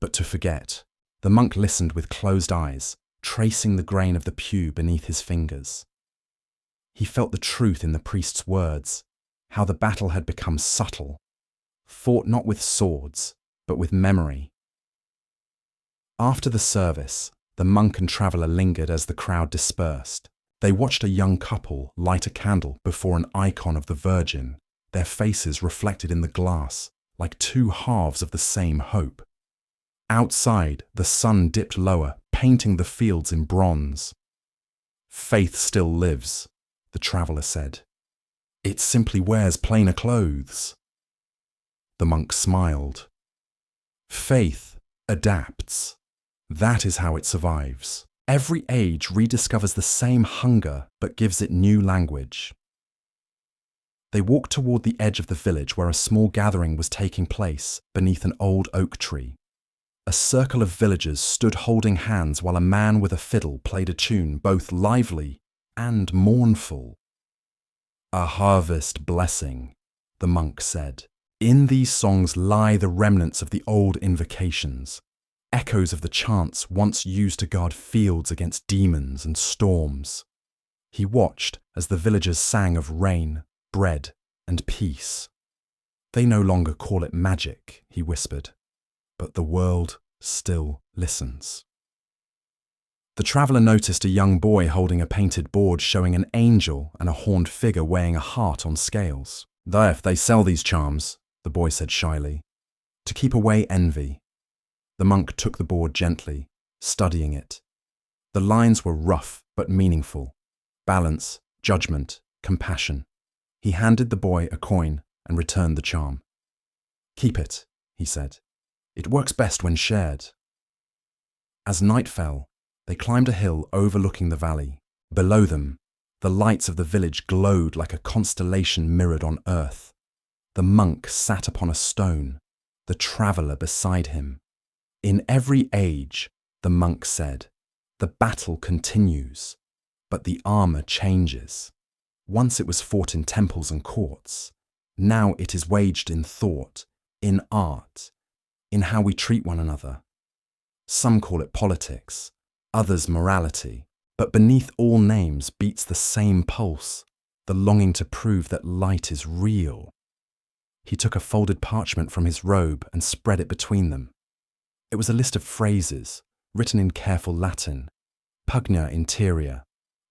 but to forget. The monk listened with closed eyes, tracing the grain of the pew beneath his fingers. He felt the truth in the priest's words, how the battle had become subtle, fought not with swords, but with memory. After the service, the monk and traveller lingered as the crowd dispersed. They watched a young couple light a candle before an icon of the Virgin, their faces reflected in the glass, like two halves of the same hope. Outside, the sun dipped lower, painting the fields in bronze. Faith still lives, the traveller said. It simply wears plainer clothes. The monk smiled. Faith adapts. That is how it survives. Every age rediscovers the same hunger, but gives it new language. They walked toward the edge of the village where a small gathering was taking place beneath an old oak tree. A circle of villagers stood holding hands while a man with a fiddle played a tune both lively and mournful. A harvest blessing, the monk said. In these songs lie the remnants of the old invocations, echoes of the chants once used to guard fields against demons and storms. He watched as the villagers sang of rain, bread, and peace. They no longer call it magic, he whispered, but the world still listens. The traveller noticed a young boy holding a painted board showing an angel and a horned figure weighing a heart on scales. They sell these charms, the boy said shyly, to keep away envy. The monk took the board gently, studying it. The lines were rough but meaningful. Balance, judgment, compassion. He handed the boy a coin and returned the charm. Keep it, he said. It works best when shared. As night fell, they climbed a hill overlooking the valley. Below them, the lights of the village glowed like a constellation mirrored on earth. The monk sat upon a stone, the traveller beside him. In every age, the monk said, the battle continues, but the armour changes. Once it was fought in temples and courts. Now it is waged in thought, in art, in how we treat one another. Some call it politics, others morality, but beneath all names beats the same pulse, the longing to prove that light is real. He took a folded parchment from his robe and spread it between them. It was a list of phrases, written in careful Latin, pugna interior,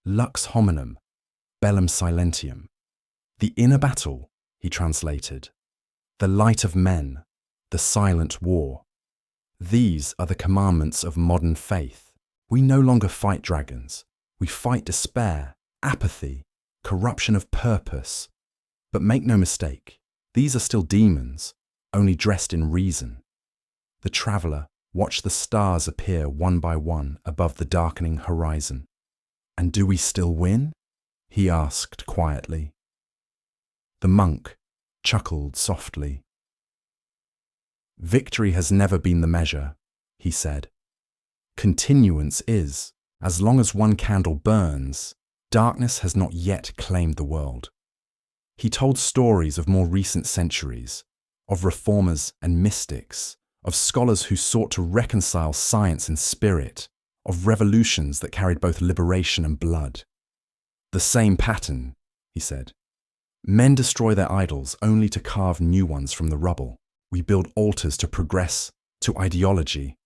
lux hominum, bellum silentium. The inner battle, he translated, the light of men, the silent war. These are the commandments of modern faith. We no longer fight dragons. We fight despair, apathy, corruption of purpose. But make no mistake, these are still demons, only dressed in reason. The traveller watched the stars appear one by one above the darkening horizon. And do we still win? He asked quietly. The monk chuckled softly. Victory has never been the measure, he said. Continuance is. As long as one candle burns, darkness has not yet claimed the world. He told stories of more recent centuries, of reformers and mystics, of scholars who sought to reconcile science and spirit, of revolutions that carried both liberation and blood. The same pattern, he said. Men destroy their idols only to carve new ones from the rubble. We build altars to progress, to ideology,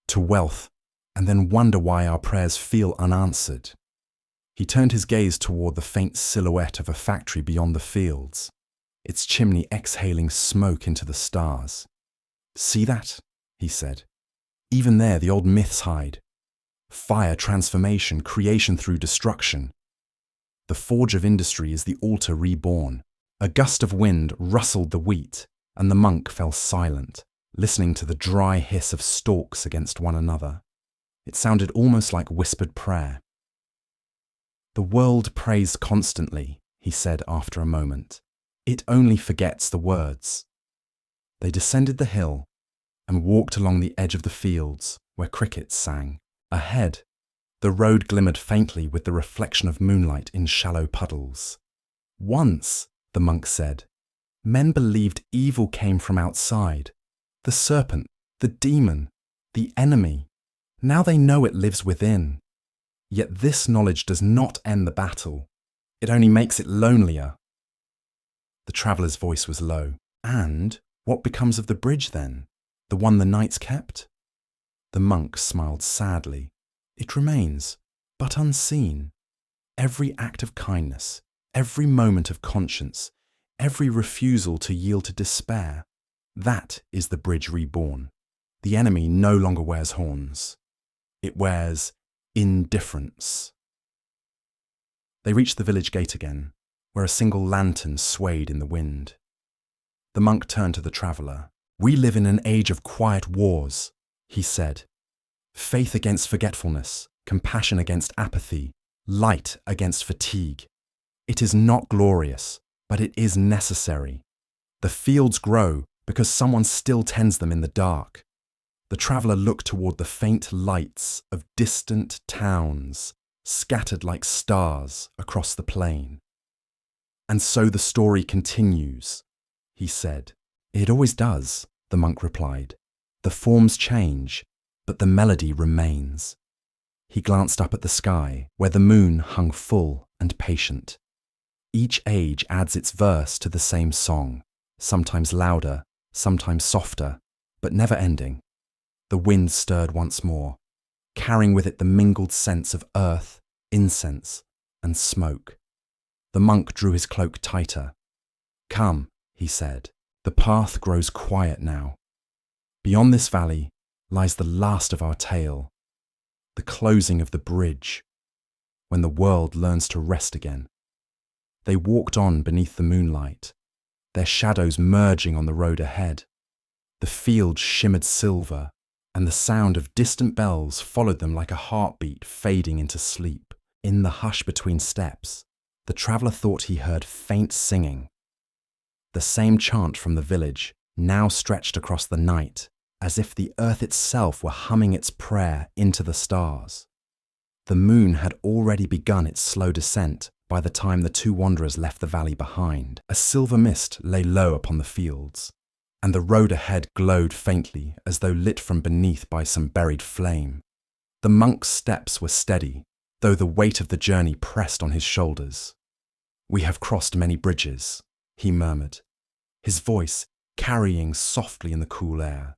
to wealth, and then wonder why our prayers feel unanswered. He turned his gaze toward the faint silhouette of a factory beyond the fields, its chimney exhaling smoke into the stars. See that? He said. Even there the old myths hide. Fire, transformation, creation through destruction. The forge of industry is the altar reborn. A gust of wind rustled the wheat, and the monk fell silent, listening to the dry hiss of stalks against one another. It sounded almost like whispered prayer. The world prays constantly, he said after a moment. It only forgets the words. They descended the hill and walked along the edge of the fields where crickets sang. Ahead, The road glimmered faintly with the reflection of moonlight in shallow puddles. Once, the monk said, men believed evil came from outside. The serpent, the demon, the enemy. Now they know it lives within. Yet this knowledge does not end the battle. It only makes it lonelier. The traveller's voice was low. And what becomes of the bridge then? The one the knights kept? The monk smiled sadly. It remains, but unseen. Every act of kindness, every moment of conscience, every refusal to yield to despair, that is the bridge reborn. The enemy no longer wears horns. It wears indifference. They reached the village gate again, where a single lantern swayed in the wind. The monk turned to the traveller. We live in an age of quiet wars, he said. Faith against forgetfulness, compassion against apathy, light against fatigue. It is not glorious, but it is necessary. The fields grow because someone still tends them in the dark. The traveller looked toward the faint lights of distant towns, scattered like stars across the plain. And so the story continues, he said. It always does, the monk replied. The forms change, but the melody remains. He glanced up at the sky, where the moon hung full and patient. Each age adds its verse to the same song, sometimes louder, sometimes softer, but never ending. The wind stirred once more, carrying with it the mingled scents of earth, incense, and smoke. The monk drew his cloak tighter. Come, he said, the path grows quiet now. Beyond this valley lies the last of our tale, the closing of the bridge, when the world learns to rest again. They walked on beneath the moonlight, their shadows merging on the road ahead. The fields shimmered silver, and the sound of distant bells followed them like a heartbeat fading into sleep. In the hush between steps, the traveller thought he heard faint singing. The same chant from the village, now stretched across the night, as if the earth itself were humming its prayer into the stars. The moon had already begun its slow descent by the time the two wanderers left the valley behind. A silver mist lay low upon the fields, and the road ahead glowed faintly as though lit from beneath by some buried flame. The monk's steps were steady, though the weight of the journey pressed on his shoulders. We have crossed many bridges, he murmured, his voice carrying softly in the cool air.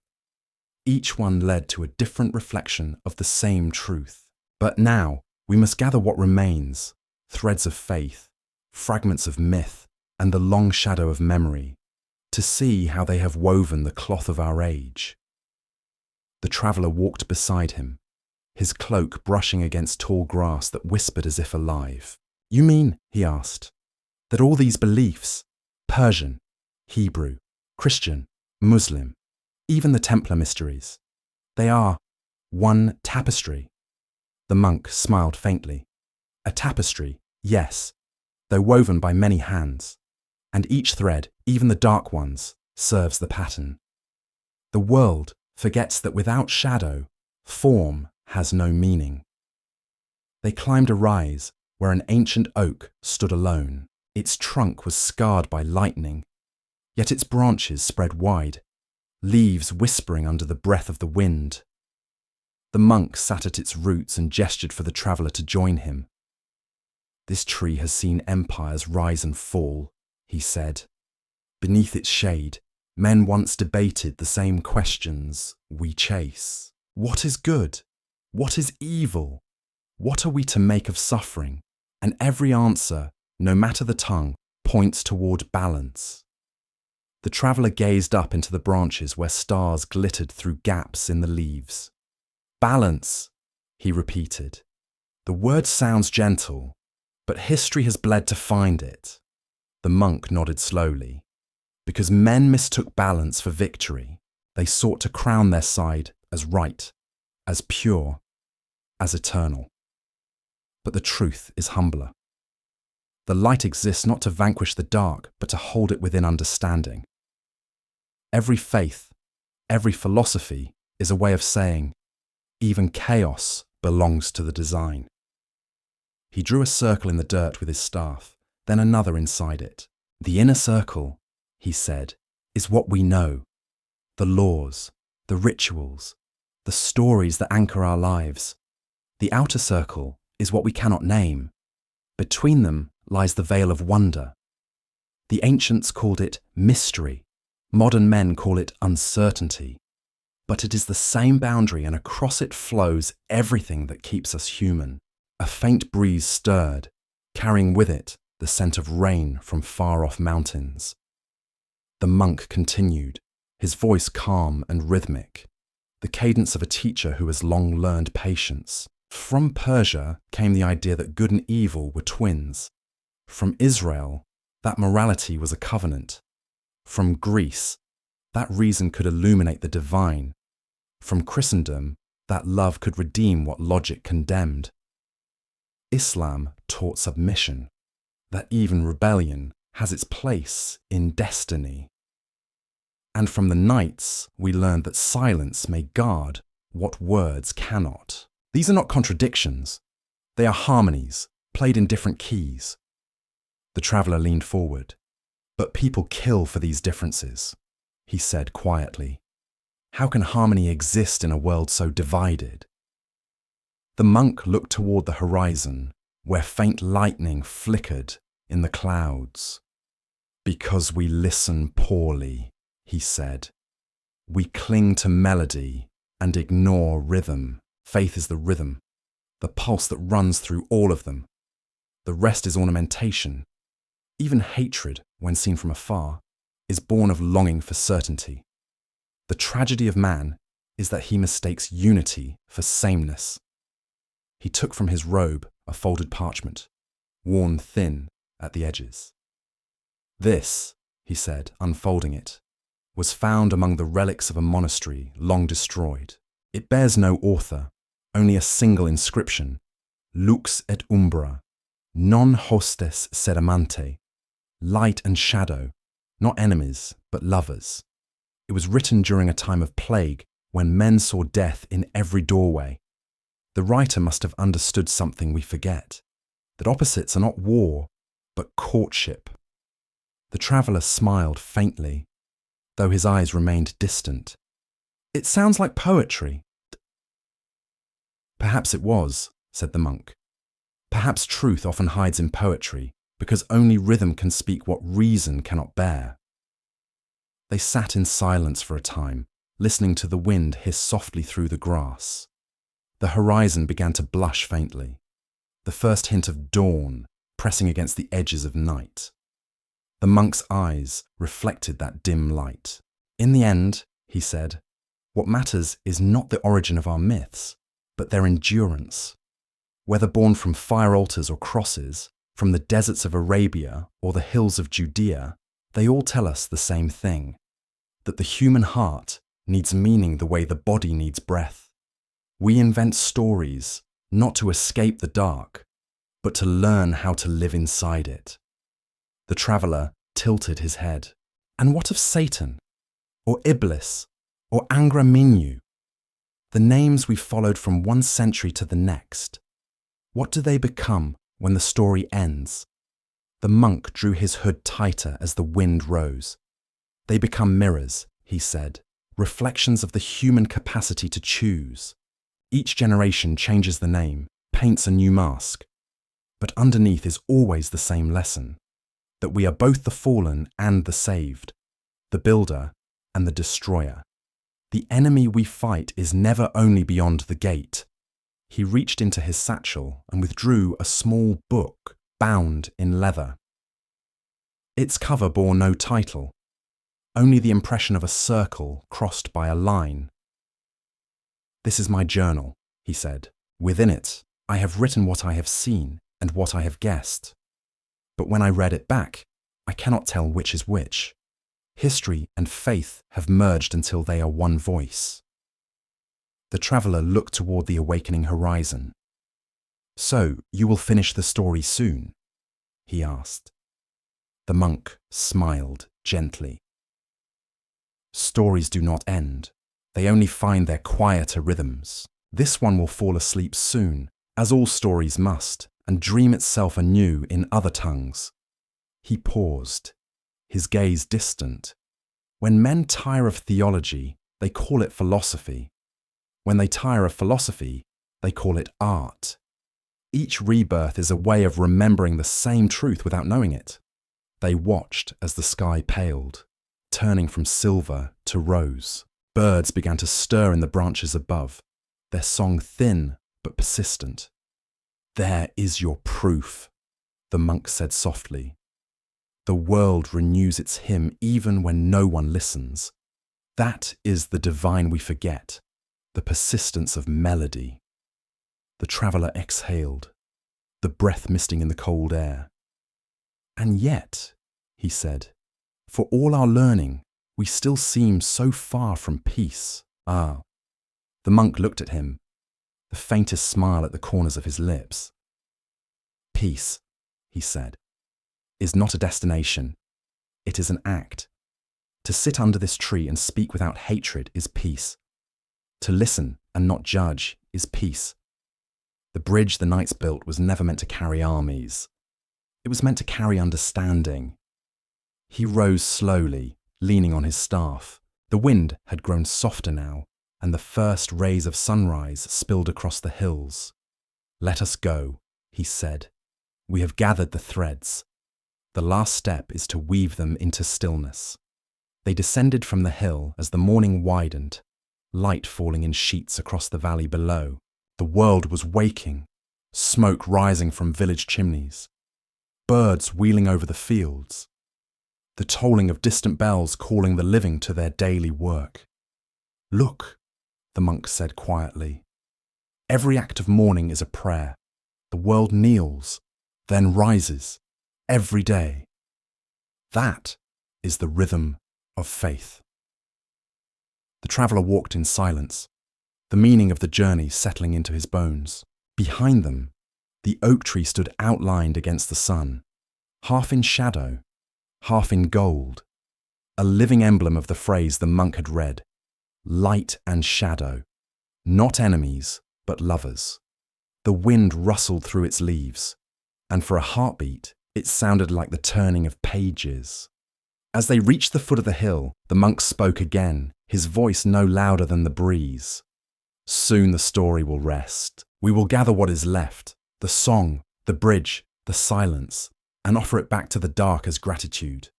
Each one led to a different reflection of the same truth. But now we must gather what remains, threads of faith, fragments of myth, and the long shadow of memory, to see how they have woven the cloth of our age. The traveller walked beside him, his cloak brushing against tall grass that whispered as if alive. You mean, he asked, that all these beliefs, Persian, Hebrew, Christian, Muslim, even the Templar mysteries, they are one tapestry? The monk smiled faintly. A tapestry, yes, though woven by many hands, and each thread, even the dark ones, serves the pattern. The world forgets that without shadow, form has no meaning. They climbed a rise where an ancient oak stood alone. Its trunk was scarred by lightning, yet its branches spread wide, leaves whispering under the breath of the wind. The monk sat at its roots and gestured for the traveller to join him. This tree has seen empires rise and fall, he said. Beneath its shade, men once debated the same questions we chase. What is good? What is evil? What are we to make of suffering? And every answer, no matter the tongue, points toward balance. The traveller gazed up into the branches where stars glittered through gaps in the leaves. Balance, he repeated. The word sounds gentle, but history has bled to find it. The monk nodded slowly. Because men mistook balance for victory, they sought to crown their side as right, as pure, as eternal. But the truth is humbler. The light exists not to vanquish the dark, but to hold it within understanding. Every faith, every philosophy is a way of saying, even chaos belongs to the design. He drew a circle in the dirt with his staff, then another inside it. The inner circle, he said, is what we know. The laws, the rituals, the stories that anchor our lives. The outer circle is what we cannot name. Between them lies the veil of wonder. The ancients called it mystery. Modern men call it uncertainty. But it is the same boundary, and across it flows everything that keeps us human. A faint breeze stirred, carrying with it the scent of rain from far-off mountains. The monk continued, his voice calm and rhythmic, the cadence of a teacher who has long learned patience. From Persia came the idea that good and evil were twins. From Israel, that morality was a covenant. From Greece, that reason could illuminate the divine. From Christendom, that love could redeem what logic condemned. Islam taught submission, that even rebellion has its place in destiny. And from the Knights, we learned that silence may guard what words cannot. These are not contradictions. They are harmonies, played in different keys. The traveller leaned forward. But people kill for these differences, he said quietly. How can harmony exist in a world so divided? The monk looked toward the horizon, where faint lightning flickered in the clouds. Because we listen poorly, he said. We cling to melody and ignore rhythm. Faith is the rhythm, the pulse that runs through all of them. The rest is ornamentation. Even hatred, when seen from afar, is born of longing for certainty. The tragedy of man is that he mistakes unity for sameness. He took from his robe a folded parchment, worn thin at the edges. This, he said, unfolding it, was found among the relics of a monastery long destroyed. It bears no author, only a single inscription, Lux et umbra, non hostes sed amante, light and shadow, not enemies, but lovers. It was written during a time of plague when men saw death in every doorway. The writer must have understood something we forget, that opposites are not war, but courtship. The traveller smiled faintly, though his eyes remained distant. It sounds like poetry. Perhaps it was, said the monk. Perhaps truth often hides in poetry, because only rhythm can speak what reason cannot bear. They sat in silence for a time, listening to the wind hiss softly through the grass. The horizon began to blush faintly, the first hint of dawn pressing against the edges of night. The monk's eyes reflected that dim light. In the end, he said, what matters is not the origin of our myths, but their endurance. Whether born from fire altars or crosses, from the deserts of Arabia or the hills of Judea, they all tell us the same thing, that the human heart needs meaning the way the body needs breath. We invent stories not to escape the dark, but to learn how to live inside it. The traveller tilted his head. And what of Satan, or Iblis, or Angra Mainyu? The names we followed from one century to the next. What do they become when the story ends? The monk drew his hood tighter as the wind rose. They become mirrors, he said, reflections of the human capacity to choose. Each generation changes the name, paints a new mask. But underneath is always the same lesson, that we are both the fallen and the saved, the builder and the destroyer. The enemy we fight is never only beyond the gate. He reached into his satchel and withdrew a small book bound in leather. Its cover bore no title, only the impression of a circle crossed by a line. This is my journal, he said. Within it, I have written what I have seen and what I have guessed. But when I read it back, I cannot tell which is which. History and faith have merged until they are one voice. The traveller looked toward the awakening horizon. So, you will finish the story soon? He asked. The monk smiled gently. Stories do not end. They only find their quieter rhythms. This one will fall asleep soon, as all stories must, and dream itself anew in other tongues. He paused, his gaze distant. When men tire of theology, they call it philosophy. When they tire of philosophy, they call it art. Each rebirth is a way of remembering the same truth without knowing it. They watched as the sky paled, turning from silver to rose. Birds began to stir in the branches above, their song thin but persistent. "There is your proof," the monk said softly. "The world renews its hymn even when no one listens. That is the divine we forget, the persistence of melody." The traveller exhaled, the breath misting in the cold air. "And yet," he said, "for all our learning, we still seem so far from peace." "Ah." The monk looked at him, the faintest smile at the corners of his lips. "Peace," he said, "is not a destination. It is an act. To sit under this tree and speak without hatred is peace. To listen and not judge is peace. The bridge the knights built was never meant to carry armies. It was meant to carry understanding." He rose slowly, leaning on his staff. The wind had grown softer now, and the first rays of sunrise spilled across the hills. "Let us go," he said. "We have gathered the threads. The last step is to weave them into stillness." They descended from the hill as the morning widened, light falling in sheets across the valley below. The world was waking, smoke rising from village chimneys, birds wheeling over the fields, the tolling of distant bells calling the living to their daily work. "Look," the monk said quietly. "Every act of mourning is a prayer. The world kneels, then rises, every day. That is the rhythm of faith." The traveller walked in silence, the meaning of the journey settling into his bones. Behind them, the oak tree stood outlined against the sun, half in shadow, half in gold, a living emblem of the phrase the monk had read: light and shadow, not enemies, but lovers. The wind rustled through its leaves, and for a heartbeat, it sounded like the turning of pages. As they reached the foot of the hill, the monk spoke again, his voice no louder than the breeze. "Soon the story will rest. We will gather what is left, the song, the bridge, the silence, and offer it back to the dark as gratitude."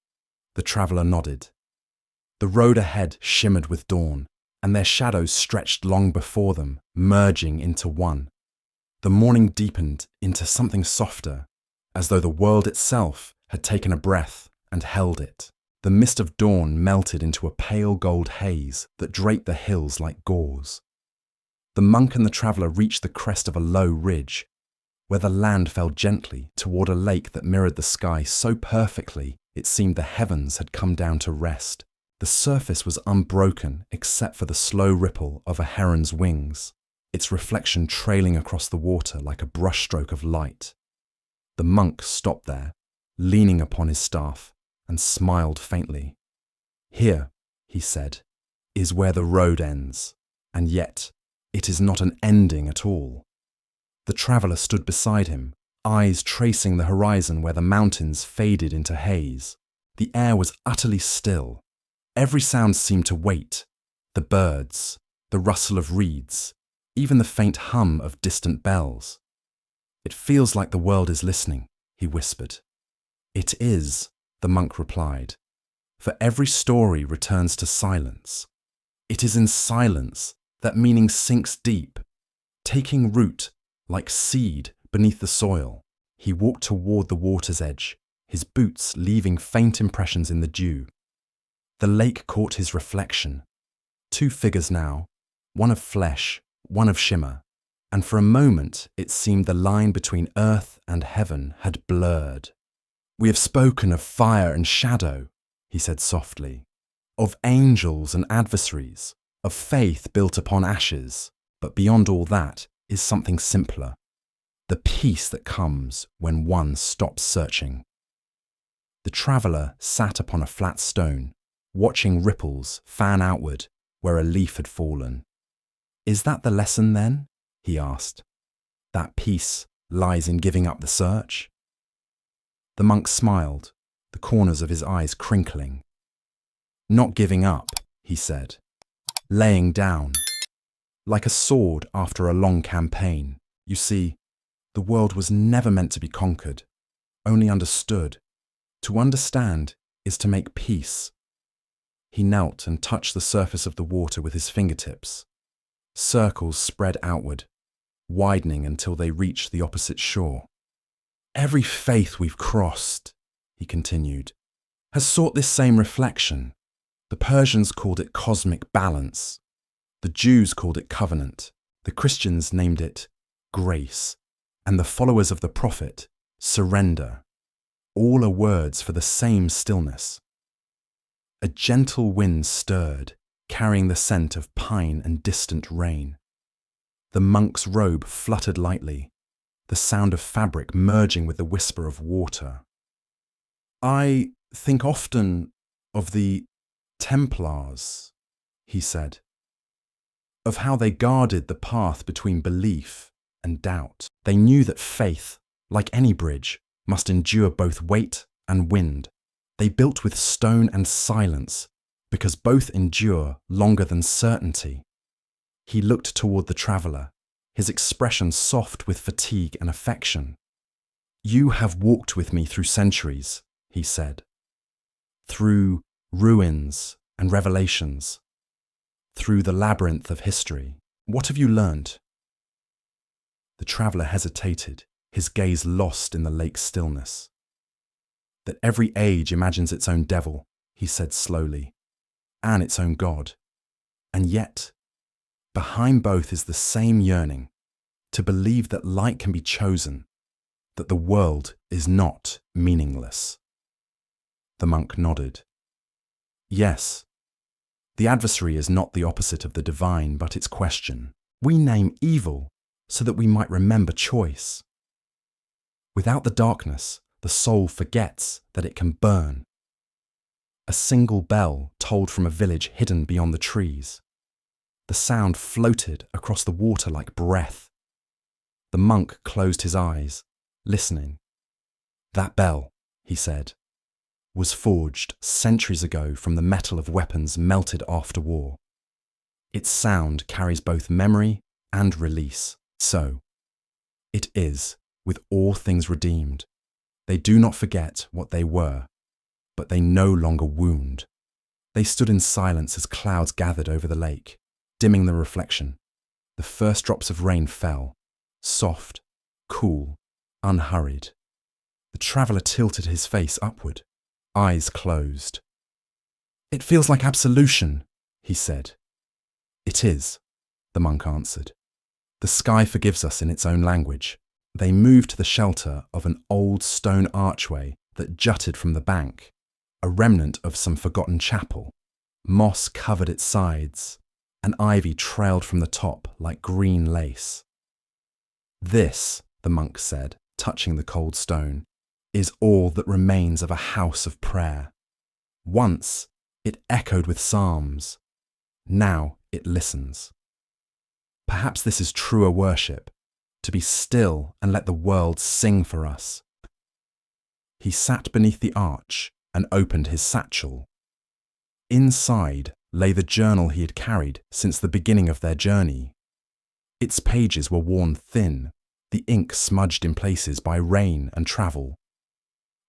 The traveller nodded. The road ahead shimmered with dawn, and their shadows stretched long before them, merging into one. The morning deepened into something softer, as though the world itself had taken a breath and held it. The mist of dawn melted into a pale gold haze that draped the hills like gauze. The monk and the traveller reached the crest of a low ridge, where the land fell gently toward a lake that mirrored the sky so perfectly it seemed the heavens had come down to rest. The surface was unbroken except for the slow ripple of a heron's wings, its reflection trailing across the water like a brushstroke of light. The monk stopped there, leaning upon his staff, and smiled faintly. "Here," he said, "is where the road ends, and yet it is not an ending at all." The traveller stood beside him, eyes tracing the horizon where the mountains faded into haze. The air was utterly still. Every sound seemed to wait: the birds, the rustle of reeds, even the faint hum of distant bells. "It feels like the world is listening," he whispered. "It is," the monk replied, "for every story returns to silence. It is in silence that meaning sinks deep, taking root like seed beneath the soil." He walked toward the water's edge, his boots leaving faint impressions in the dew. The lake caught his reflection. Two figures now, one of flesh, one of shimmer, and for a moment it seemed the line between earth and heaven had blurred. "We have spoken of fire and shadow," he said softly, "of angels and adversaries, of faith built upon ashes, but beyond all that is something simpler, the peace that comes when one stops searching." The traveller sat upon a flat stone, watching ripples fan outward where a leaf had fallen. Is that the lesson then? He asked. That peace lies in giving up the search? The monk smiled, the corners of his eyes crinkling. Not giving up, he said. Laying down. Like a sword after a long campaign. You see, the world was never meant to be conquered, only understood. To understand is to make peace. He knelt and touched the surface of the water with his fingertips. Circles spread outward, widening until they reached the opposite shore. Every faith we've crossed, he continued, has sought this same reflection. The Persians called it cosmic balance. The Jews called it covenant. The Christians named it grace. And the followers of the prophet, surrender. All are words for the same stillness. A gentle wind stirred, carrying the scent of pine and distant rain. The monk's robe fluttered lightly, the sound of fabric merging with the whisper of water. I think often of the Templars, he said, of how they guarded the path between belief and doubt. They knew that faith, like any bridge, must endure both weight and wind. They built with stone and silence, because both endure longer than certainty. He looked toward the traveller, his expression soft with fatigue and affection. You have walked with me through centuries, he said, through ruins and revelations, through the labyrinth of history. What have you learned? The traveller hesitated, his gaze lost in the lake's stillness. That every age imagines its own devil, he said slowly, and its own God. And yet, behind both is the same yearning, to believe that light can be chosen, that the world is not meaningless. The monk nodded. Yes, the adversary is not the opposite of the divine, but its question. We name evil so that we might remember choice. Without the darkness, the soul forgets that it can burn. A single bell tolled from a village hidden beyond the trees. The sound floated across the water like breath. The monk closed his eyes, listening. That bell, he said, was forged centuries ago from the metal of weapons melted after war. Its sound carries both memory and release. So, it is with all things redeemed. They do not forget what they were, but they no longer wound. They stood in silence as clouds gathered over the lake, dimming the reflection. The first drops of rain fell, soft, cool, unhurried. The traveller tilted his face upward, eyes closed. It feels like absolution, he said. It is, the monk answered. The sky forgives us in its own language. They moved to the shelter of an old stone archway that jutted from the bank, a remnant of some forgotten chapel. Moss covered its sides, and ivy trailed from the top like green lace. This, the monk said, touching the cold stone, is all that remains of a house of prayer. Once it echoed with psalms. Now it listens. Perhaps this is truer worship, to be still and let the world sing for us. He sat beneath the arch and opened his satchel. Inside lay the journal he had carried since the beginning of their journey. Its pages were worn thin, the ink smudged in places by rain and travel.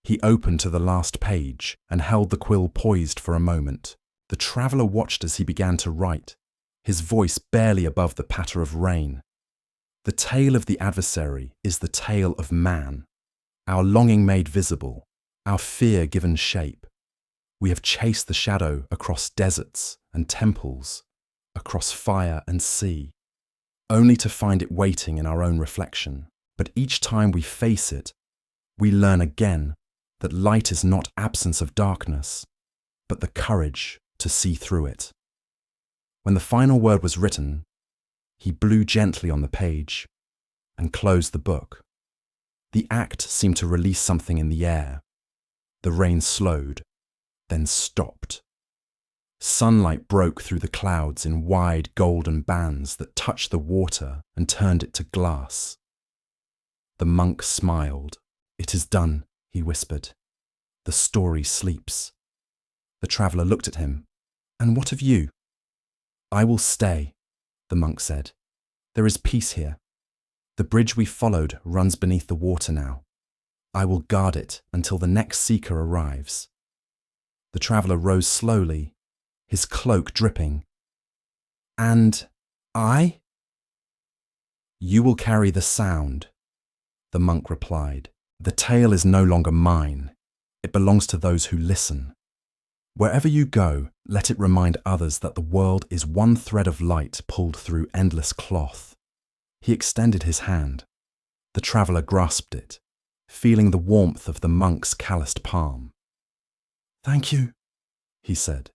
He opened to the last page and held the quill poised for a moment. The traveller watched as he began to write, his voice barely above the patter of rain. The tale of the adversary is the tale of man, our longing made visible, our fear given shape. We have chased the shadow across deserts and temples, across fire and sea, only to find it waiting in our own reflection. But each time we face it, we learn again that light is not absence of darkness, but the courage to see through it. When the final word was written, he blew gently on the page and closed the book. The act seemed to release something in the air. The rain slowed, then stopped. Sunlight broke through the clouds in wide golden bands that touched the water and turned it to glass. The monk smiled. "It is done," he whispered. "The story sleeps." The traveller looked at him. "And what of you?" "I will stay," the monk said. "There is peace here. The bridge we followed runs beneath the water now. I will guard it until the next seeker arrives." The traveller rose slowly, his cloak dripping. "And I?" "You will carry the sound," the monk replied. "The tale is no longer mine. It belongs to those who listen. Wherever you go, let it remind others that the world is one thread of light pulled through endless cloth." He extended his hand. The traveller grasped it, feeling the warmth of the monk's calloused palm. "Thank you," he said.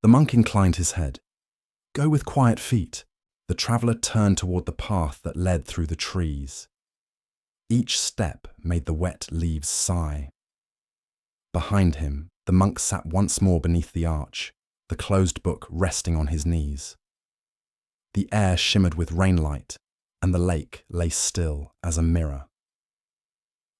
The monk inclined his head. "Go with quiet feet." The traveller turned toward the path that led through the trees. Each step made the wet leaves sigh. Behind him, the monk sat once more beneath the arch, the closed book resting on his knees. The air shimmered with rainlight, and the lake lay still as a mirror.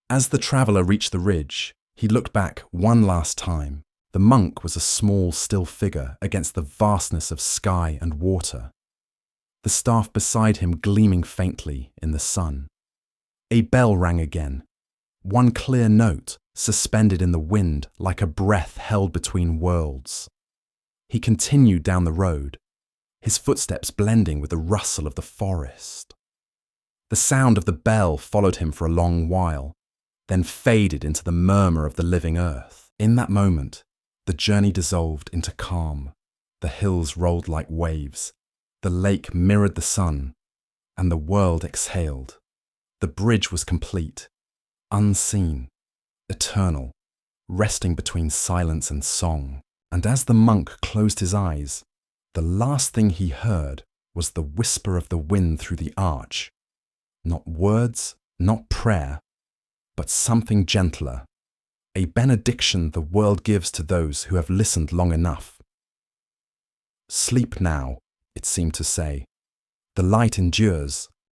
As the traveller reached the ridge, he looked back one last time. The monk was a small, still figure against the vastness of sky and water, the staff beside him gleaming faintly in the sun. A bell rang again, one clear note suspended in the wind like a breath held between worlds. He continued down the road, his footsteps blending with the rustle of the forest. The sound of the bell followed him for a long while, then faded into the murmur of the living earth. In that moment, the journey dissolved into calm. The hills rolled like waves, the lake mirrored the sun, and the world exhaled. The bridge was complete, unseen, eternal, resting between silence and song. And as the monk closed his eyes, the last thing he heard was the whisper of the wind through the arch. Not words, not prayer, but something gentler. A benediction the world gives to those who have listened long enough. "Sleep now," it seemed to say. "The light endures.